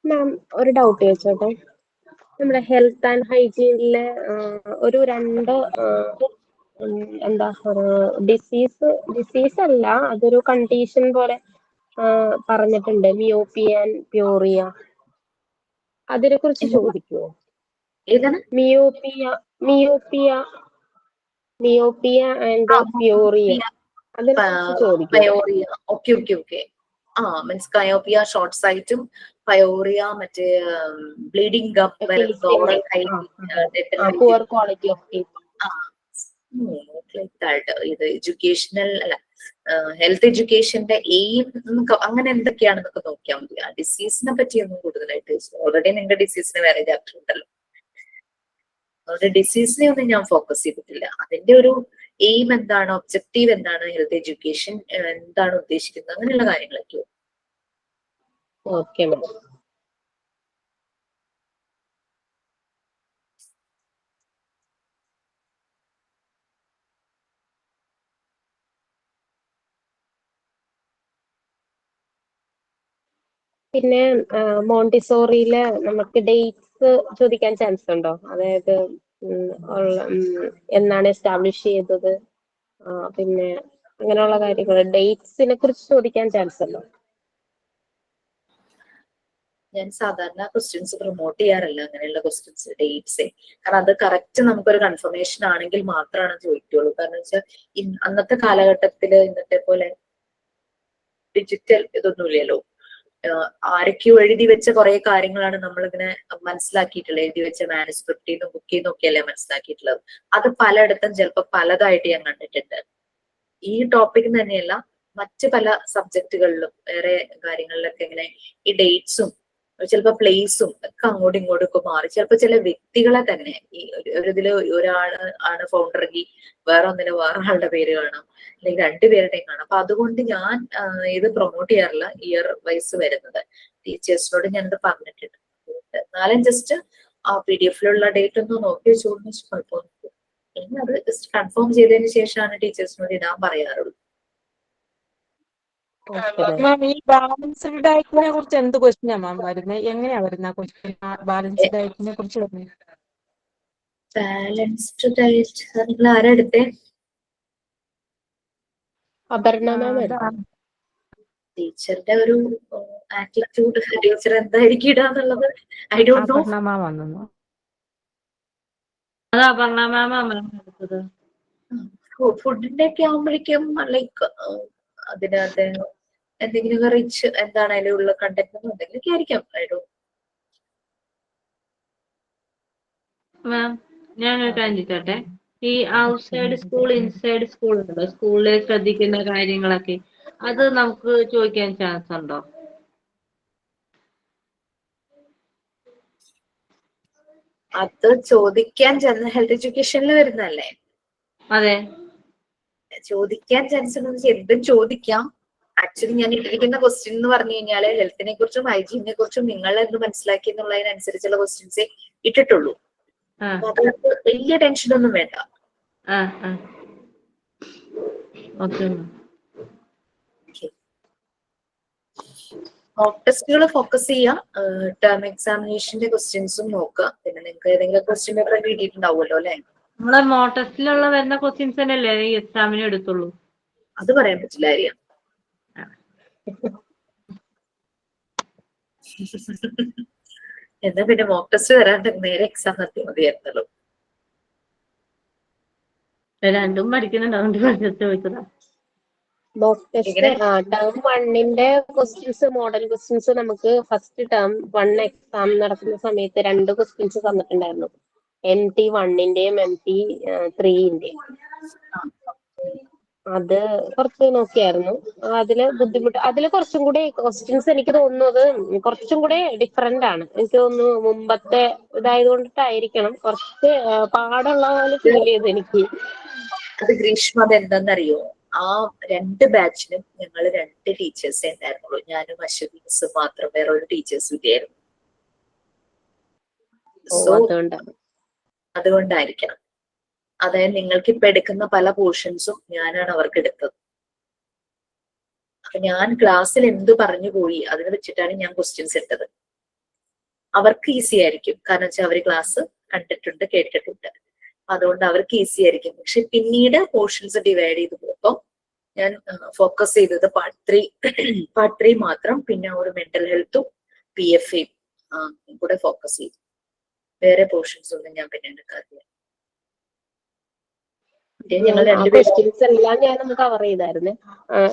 മാം, ഒരു ഡൗട്ട് ചോദിച്ചോട്ടെ. നമ്മുടെ ഹെൽത്ത് ആൻഡ് ഹൈജീനിലെ ഒരു രണ്ട് എന്താ ഒരു ഡിസീസ് അല്ല, അതൊരു കണ്ടീഷൻ പോലെ പറഞ്ഞിട്ടുണ്ട്, മിയോപ്പിയ ആൻഡ് പ്യൂറിയ. അതിനെ കുറിച്ച് ചോദിക്കുമോ?
ഏതാണ്?
മിയോപ്പിയ ആൻഡ് പ്യൂറിയ, അതിനെ കുറിച്ച് ചോദിക്കുമോ?
ഓക്കെ. മീൻസ് കയോപ്പിയ ഷോർട്ട് സൈറ്റും പയോറിയ, മറ്റേ ബ്ലീഡിംഗ് ഗം വരുന്നത്, oral
poor quality of teeth.
ഇത് എഡ്യൂക്കേഷണൽ അല്ല, ഹെൽത്ത് എഡ്യൂക്കേഷന്റെ എയിം അങ്ങനെ എന്തൊക്കെയാണെന്നൊക്കെ നോക്കിയാൽ മതി. ആ ഡിസീസിനെ പറ്റിയൊന്നും കൂടുതലായിട്ട് ഓൾറെഡി നിങ്ങളുടെ ഡിസീസിന് വേറെ ചാപ്റ്റർ ഉണ്ടല്ലോ, അതുകൊണ്ട് ഡിസീസിനെ ഒന്നും ഞാൻ ഫോക്കസ് ചെയ്തിട്ടില്ല. അതിന്റെ ഒരു എയിം എന്താണ്, ഒബ്ജക്റ്റീവ് എന്താണ്, ഹെൽത്ത് എഡ്യൂക്കേഷൻ എന്താണ് ഉദ്ദേശിക്കുന്നത്, അങ്ങനെയുള്ള കാര്യങ്ങളൊക്കെ.
Okay ma'am. പിന്നെ മോണ്ടിസോറിയില് നമുക്ക് ഡേറ്റ്സ് ചോദിക്കാൻ ചാൻസ് ഉണ്ടോ? അതായത് എന്നാണ് എസ്റ്റാബ്ലിഷ് ചെയ്തത്, പിന്നെ അങ്ങനെയുള്ള കാര്യങ്ങൾ ഡേറ്റ്സിനെ കുറിച്ച് ചോദിക്കാൻ ചാൻസ് ഉണ്ടോ?
ഞാൻ സാധാരണ ക്വസ്റ്റ്യൻസ് പ്രൊമോട്ട് ചെയ്യാറില്ല, അങ്ങനെയുള്ള ക്വസ്റ്റ്യൻസ് ഡേറ്റ്സ്. കാരണം അത് കറക്റ്റ് നമുക്കൊരു കൺഫർമേഷൻ ആണെങ്കിൽ മാത്രമാണ് ചോദിക്കുള്ളൂ. കാരണം വെച്ചാൽ അന്നത്തെ കാലഘട്ടത്തില് ഇന്നത്തെ പോലെ ഡിജിറ്റൽ ഇതൊന്നുമില്ലല്ലോ. ആരൊക്കെയോ എഴുതി വെച്ച കുറെ കാര്യങ്ങളാണ് നമ്മളിങ്ങനെ മനസ്സിലാക്കിയിട്ടുള്ളത്. എഴുതി വെച്ച മാനുസ്ക്രിപ്റ്റിൽ നിന്നും ബുക്കിൽ നിന്നും ഒക്കെ അല്ലേ മനസ്സിലാക്കിയിട്ടുള്ളത്. അത് പലയിടത്തും ചിലപ്പോൾ പലതായിട്ട് ഞാൻ കണ്ടിട്ടുണ്ട്. ഈ ടോപ്പിക് തന്നെയല്ല, മറ്റ് പല സബ്ജക്റ്റുകളിലും വേറെ കാര്യങ്ങളിലൊക്കെ ഇങ്ങനെ ഈ ഡേറ്റ്സും ചിലപ്പോൾ പ്ലേസും ഒക്കെ അങ്ങോട്ടും ഇങ്ങോട്ടും ഒക്കെ മാറി. ചിലപ്പോൾ ചില വ്യക്തികളെ തന്നെ ഈ ഇതില് ഒരാൾ ആണ് ഫൗണ്ടറെങ്കിൽ വേറെ ഒന്നിന് വേറെ ആളുടെ പേര് കാണാം, അല്ലെങ്കിൽ രണ്ടുപേരുടെയും കാണാം. അപ്പൊ അതുകൊണ്ട് ഞാൻ ഇത് പ്രൊമോട്ട് ചെയ്യാറില്ല ഇയർ വൈസ് വരുന്നത്. ടീച്ചേഴ്സിനോട് ഞാനത് പറഞ്ഞിട്ടുണ്ട്. എന്നാലും ജസ്റ്റ് ആ PDF-ലുള്ള ഡേറ്റ് ഒന്ന് നോക്കി വെച്ചോളൂ, കുഴപ്പമൊന്നും. പിന്നെ അത് ജസ്റ്റ് കൺഫേം ചെയ്തതിന് ശേഷമാണ് ടീച്ചേഴ്സിനോട് ഇടാൻ പറയാറുള്ളൂ.
മാം, ഈ ബാലൻസ്ഡ് ഡയറ്റിനെ കുറിച്ച് എന്ത് ക്വസ്റ്റ്യനാ മാം വരുന്നത്? എങ്ങനെയാ വരുന്ന ക്വസ്റ്റ്യൻ ബാലൻസ്ഡ് ഡയറ്റിനെ കുറിച്ച് വരുന്നത്?
ബാലൻസ്ഡ് ഡയറ്റ് നിങ്ങൾ ആരാ എടുത്തേ?
അപർണ മാം.
ടീച്ചറുടെ ഒരു ആറ്റിറ്റ്യൂഡ്, ടീച്ചർ എന്തായിരിക്കും ഇടാന്നുള്ളത് ഐ ഡോണ്ട് നോ.
അപർണ മാം വന്നു.
അതാ പറഞ്ഞ മാം എടുത്തത്.
ഫുഡിന്റെ ഒക്കെ ആവുമ്പോഴേക്കും ലൈക്ക് അതിനകത്ത് എന്തെങ്കിലും റിച്ച് എന്താണ് അതിലുള്ള കണ്ടന്റ് എന്തെങ്കിലുമൊക്കെ ആയിരിക്കാം. I don't.
മാം ഞാനൊരു കാര്യം ചോദിച്ചോട്ടെ, ഈ ഔട്ട്സൈഡ് സ്കൂൾ ഇൻസൈഡ് സ്കൂൾ ഉണ്ടല്ലോ, സ്കൂളിൽ ശ്രദ്ധിക്കുന്ന കാര്യങ്ങളൊക്കെ, അത് നമുക്ക് ചോദിക്കാൻ ചാൻസ് ഉണ്ടോ?
അത് ചോദിക്കാൻ ഹെൽത്ത് എഡ്യൂക്കേഷനിൽ വരുന്നല്ലേ?
അതെ,
ചോദിക്കാൻ ചാൻസ് ഉണ്ടെന്ന് എന്തും ചോദിക്കാം. ആക്ച്വലി ഞാൻ ഇട്ടിരിക്കുന്ന ക്വസ്റ്റ്യൻ എന്ന് പറഞ്ഞു കഴിഞ്ഞാല് ഹെൽത്തിനെ കുറിച്ചും ഹൈജീനിനെ കുറിച്ചും നിങ്ങൾ എന്ത് മനസ്സിലാക്കി എന്നുള്ളതിനനുസരിച്ചുള്ള ക്വസ്റ്റ്യൻസേ ഇട്ടിട്ടുള്ളൂ. അതുകൊണ്ട് വലിയ ടെൻഷനൊന്നും വേണ്ട. മോക്ക് ടെസ്റ്റുകൾ ഫോക്കസ് ചെയ്യുക, ടേം എക്സാമിനേഷന്റെ ക്വസ്റ്റ്യൻസും നോക്കുക. പിന്നെ നിങ്ങൾക്ക് ഏതെങ്കിലും ക്വസ്റ്റ്യൻ പേപ്പർ കിട്ടിയിട്ടുണ്ടാവുമല്ലോ അല്ലെ?
നമ്മളെ മോക്ക് ടെസ്റ്റിലുള്ള വരുന്ന ക്വസ്റ്റ്യൻസ് തന്നെയല്ലേ ഈ എക്സാമിന് എടുത്തുള്ളൂ?
അത് പറയാൻ പറ്റില്ല ആര്യ. എന്നാ പിന്നെ മോക്ക് ടെസ്റ്റ് വരാണ്ട് നേരെ എക്സാം നടത്തി മതിയായിരുന്നല്ലോ.
രണ്ടും പഠിക്കുന്നുണ്ട്, അതുകൊണ്ട് ചോദിച്ചതാ.
മോക്ക് ടെസ്റ്റ് ടേം 1ന്റെ ക്വസ്റ്റ്യൻസ്, മോഡൽ ക്വസ്റ്റ്യൻസ് നമുക്ക് ഫസ്റ്റ് ടേം 1 എക്സാം നടക്കുന്ന സമയത്ത് 2 ക്വസ്റ്റ്യൻസ് തന്നിട്ടുണ്ടായിരുന്നു. MT 1ന്റെയും MT 3ന്റെയും. അത് കുറച്ച് നോക്കിയായിരുന്നു. അതില് ബുദ്ധിമുട്ട്, അതില് കുറച്ചും കൂടി ക്വസ്റ്റ്യൻസ് എനിക്ക് തോന്നുന്നത് കുറച്ചും കൂടെ ഡിഫറെന്റ് ആണ്. എനിക്ക് തോന്നുന്നു മുമ്പത്തെ ഇതായത് കൊണ്ടിട്ടായിരിക്കണം കുറച്ച് പാടുള്ള പോലെ ഫീൽ ചെയ്തു എനിക്ക്.
അത് ഗ്രീഷ്മ, അത് എന്താണെന്നറിയോ, ആ 2 ബാച്ചിനും ഞങ്ങൾ 2 ടീച്ചേഴ്സേ ഉണ്ടായിരുന്നുള്ളൂ. ഞാനും അശ്വതി മിസ്സും മാത്രം, വേറെ ഒരു ടീച്ചേഴ്സും ഇല്ലായിരുന്നു. അതുകൊണ്ടായിരിക്കണം. അതായത് നിങ്ങൾക്ക് ഇപ്പൊ എടുക്കുന്ന പല പോർഷൻസും ഞാനാണ് അവർക്ക് എടുത്തത്. അപ്പൊ ഞാൻ ക്ലാസ്സിൽ എന്ത് പറഞ്ഞു പോയി അതിനെ വെച്ചിട്ടാണ് ഞാൻ ക്വസ്റ്റ്യൻസ് ഇട്ടത്. അവർക്ക് ഈസി ആയിരിക്കും, കാരണം വെച്ചാൽ അവര് ക്ലാസ് കണ്ടിട്ടുണ്ട്, കേട്ടിട്ടുണ്ട്. അതുകൊണ്ട് അവർക്ക് ഈസി ആയിരിക്കും. പക്ഷെ പിന്നീട് പോർഷൻസ് ഡിവൈഡ് ചെയ്ത് പോകുമ്പോൾ ഞാൻ ഫോക്കസ് ചെയ്തത് പാർട്ട് 3 മാത്രം, പിന്നെ ഒരു മെന്റൽ ഹെൽത്തും PFAയും കൂടെ ഫോക്കസ് ചെയ്തു. വേറെ പോർഷൻസ് ഒന്നും ഞാൻ പിന്നെ എടുക്കാറില്ല. ഞങ്ങൾ
ആ
രണ്ടുപേരും
ക്വസ്റ്റ്യൻസ് എല്ലാം ഞാനൊന്ന് കവർ ചെയ്തായിരുന്നു.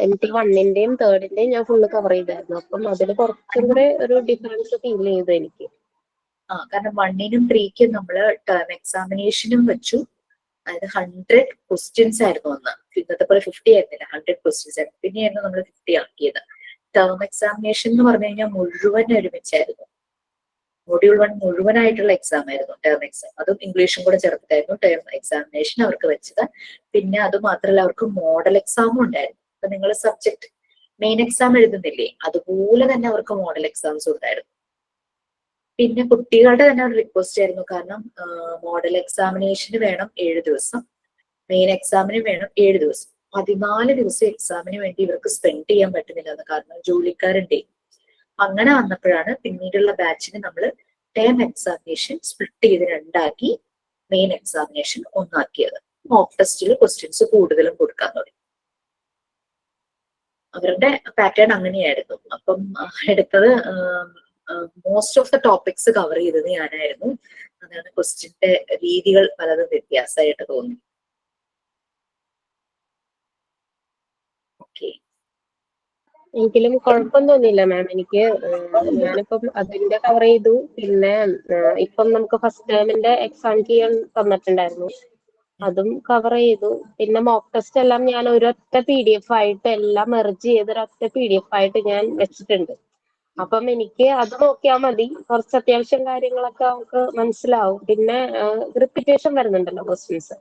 എനിക്ക് 1ന്റെയും 3ന്റെയും ഞാൻ ഫുള്ള് കവർ ചെയ്തായിരുന്നു. അപ്പം അതിൽ കുറച്ചും കൂടെ ഒരു ഡിഫറൻസ് ഫീൽ ചെയ്തു എനിക്ക്.
കാരണം 1നും 3ക്കും നമ്മള് ടേം എക്സാമിനേഷനും വെച്ചു. അതായത് 100 ക്വസ്റ്റ്യൻസ് ആയിരുന്നു അന്ന്. ഇന്നത്തെ പോലെ 50 ആയിരുന്നില്ല, 100 ക്വസ്റ്റ്യൻസ് ആയിരുന്നു. പിന്നെയായിരുന്നു നമ്മൾ 50 ആക്കിയത്. ടേം എക്സാമിനേഷൻ എന്ന് പറഞ്ഞു കഴിഞ്ഞാൽ മുഴുവൻ ഒരുമിച്ചായിരുന്നു. മൊഡ്യൂൾ 1 മുഴുവനായിട്ടുള്ള എക്സാം ആയിരുന്നു ടേം എക്സാം. അതും ഇംഗ്ലീഷും കൂടെ ചേർത്തിട്ടായിരുന്നു ടേം എക്സാമിനേഷൻ അവർക്ക് വെച്ചത്. പിന്നെ അത് മാത്രമല്ല അവർക്ക് മോഡൽ എക്സാമും ഉണ്ടായിരുന്നു. അപ്പൊ നിങ്ങൾ സബ്ജക്ട് മെയിൻ എക്സാം എഴുതുന്നില്ലേ, അതുപോലെ തന്നെ അവർക്ക് മോഡൽ എക്സാംസ് ഉണ്ടായിരുന്നു. പിന്നെ കുട്ടികളുടെ തന്നെ ഒരു റിക്വസ്റ്റ് ആയിരുന്നു. കാരണം മോഡൽ എക്സാമിനേഷന് വേണം 7 ദിവസം, മെയിൻ എക്സാമിന് വേണം 7 ദിവസം. 14 ദിവസം എക്സാമിന് വേണ്ടി ഇവർക്ക് സ്പെൻഡ് ചെയ്യാൻ പറ്റുന്നില്ല. കാരണം ജോലിക്കാരുണ്ടേ. അങ്ങനെ വന്നപ്പോഴാണ് പിന്നീടുള്ള ബാച്ചിന് നമ്മൾ ടേം എക്സാമിനേഷൻ സ്പ്ലിറ്റ് ചെയ്ത് 2ആക്കി മെയിൻ എക്സാമിനേഷൻ 1ആക്കിയത്. മോക്ക് ടെസ്റ്റിൽ ക്വസ്റ്റ്യൻസ് കൂടുതലും കൊടുക്കാൻ തുടങ്ങി. അവരുടെ പാറ്റേൺ അങ്ങനെയായിരുന്നു. അപ്പം എടുത്തത് most of the topics cover ചെയ്തത് ഞാനായിരുന്നു. അതാണ് ക്വസ്റ്റ്യന്റെ രീതികൾ പലതും വ്യത്യാസമായിട്ട് തോന്നി. ഓക്കെ,
എങ്കിലും കുഴപ്പം തോന്നിയില്ല മാം. എനിക്ക് ഞാനിപ്പം അതിന്റെ കവർ ചെയ്തു. പിന്നെ ഇപ്പം നമുക്ക് ഫസ്റ്റ് ടേമിന്റെ എക്സാം ചെയ്യാൻ തന്നിട്ടുണ്ടായിരുന്നു, അതും കവർ ചെയ്തു. പിന്നെ മോക്ക് ടെസ്റ്റ് എല്ലാം ഞാൻ ഒരൊറ്റ PDF ആയിട്ട് എല്ലാം മെർജ് ചെയ്ത് ഒരൊറ്റ PDF ആയിട്ട് ഞാൻ വെച്ചിട്ടുണ്ട്. അപ്പം എനിക്ക് അത് നോക്കിയാൽ മതി. കുറച്ച് അത്യാവശ്യം കാര്യങ്ങളൊക്കെ നമുക്ക് മനസ്സിലാവും. പിന്നെ റിപ്പീറ്റേഷൻ വരുന്നുണ്ടല്ലോ ക്വസ്റ്റ്യൻസ്.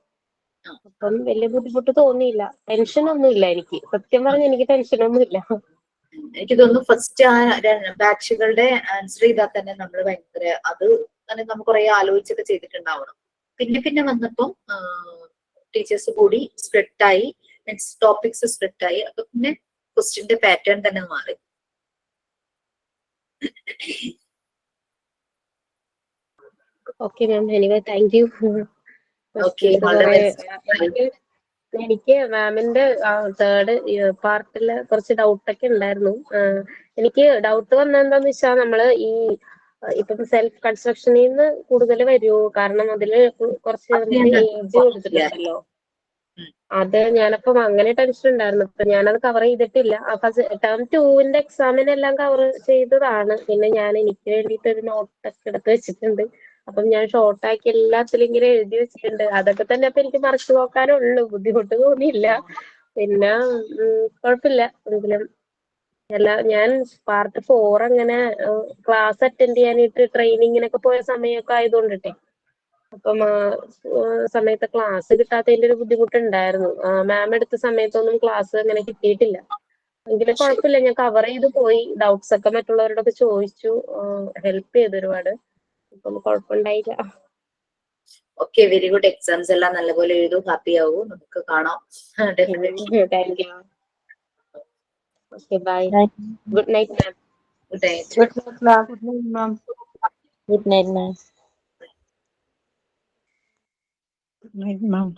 അപ്പം വലിയ ബുദ്ധിമുട്ട് തോന്നിയില്ല. ടെൻഷനൊന്നും ഇല്ല എനിക്ക്. സത്യം പറഞ്ഞ എനിക്ക് ടെൻഷനൊന്നും ഇല്ല.
എനിക്ക് തോന്നുന്നു ഫസ്റ്റ് ബാച്ചുകളുടെ ആൻസർ ചെയ്താൽ തന്നെ നമ്മൾ ഭയങ്കര അത് തന്നെ നമുക്ക് കുറെ ആലോചിച്ചൊക്കെ ചെയ്തിട്ടുണ്ടാവണം. പിന്നെ പിന്നെ വന്നപ്പം ടീച്ചേഴ്സ് കൂടി സ്പ്ലിറ്റായി, മീൻസ് ടോപ്പിക്സ് സ്പ്ലിറ്റായി. അപ്പൊ പിന്നെ ക്വസ്റ്റ്യന്റെ പാറ്റേൺ തന്നെ മാറി.
Okay ma'am, anyway thank you.
Okay,
എനിക്ക് മാമിന്റെ 3rd പാർട്ടില് കുറച്ച് ഡൗട്ടൊക്കെ ഉണ്ടായിരുന്നു. എനിക്ക് ഡൗട്ട് വന്നെന്താന്ന് വെച്ചാൽ നമ്മള് ഈ ഇപ്പം സെൽഫ് കൺസ്ട്രക്ഷനിൽ നിന്ന് കൂടുതൽ വരുമോ? കാരണം അതില് കുറച്ച് നമുക്ക് ഏജ് കൊടുത്തിട്ടുണ്ടല്ലോ. അത് ഞാനപ്പം അങ്ങനെ ടെൻഷൻ ഉണ്ടായിരുന്നു. ഇപ്പൊ ഞാനത് കവർ ചെയ്തിട്ടില്ല. അപ്പൊ ടേം 2ന്റെ എക്സാമിനെല്ലാം കവർ ചെയ്തതാണ്. പിന്നെ ഞാൻ എനിക്ക് വേണ്ടിയിട്ട് ഒരു നോട്ടൊക്കെ എടുത്ത് വെച്ചിട്ടുണ്ട്. അപ്പം ഞാൻ ഷോർട്ടാക്കി എല്ലാത്തിലും ഇങ്ങനെ എഴുതി വെച്ചിട്ടുണ്ട്. അതൊക്കെ തന്നെ അപ്പൊ എനിക്ക് മറിച്ച് നോക്കാനുള്ളൂ. ബുദ്ധിമുട്ട് തോന്നിയില്ല. പിന്നെ കുഴപ്പമില്ല. എങ്കിലും ഞാൻ പാർട്ട് 4 അങ്ങനെ ക്ലാസ് അറ്റൻഡ് ചെയ്യാനായിട്ട് ട്രെയിനിങ്ങിനൊക്കെ പോയ സമയമൊക്കെ ആയതുകൊണ്ടിട്ടെ, അപ്പം സമയത്ത് ക്ലാസ് കിട്ടാത്തതിന്റെ ഒരു ബുദ്ധിമുട്ടുണ്ടായിരുന്നു. മാം എടുത്ത സമയത്തൊന്നും ക്ലാസ് അങ്ങനെ കിട്ടിയിട്ടില്ല. എങ്കിലും കുഴപ്പമില്ല, ഞാൻ കവർ ചെയ്ത് പോയി. ഡൗട്ട്സ് ഒക്കെ മറ്റുള്ളവരോടൊക്കെ ചോദിച്ചു, ഹെൽപ്പ് ചെയ്തു ഒരുപാട്. അപ്പം കുഴപ്പമുണ്ടായില്ല.
Okay, very good. എക്സാംസ് എല്ലാം നല്ലപോലെ എഴുതും, ഹാപ്പി ആവൂ. നമുക്ക് കാണാം.
Thank you. Okay, bye. Good night ma'am.
Good night.
Good night, ma'am.
Good night, ma'am.
Good night, ma'am.
Good night, ma'am.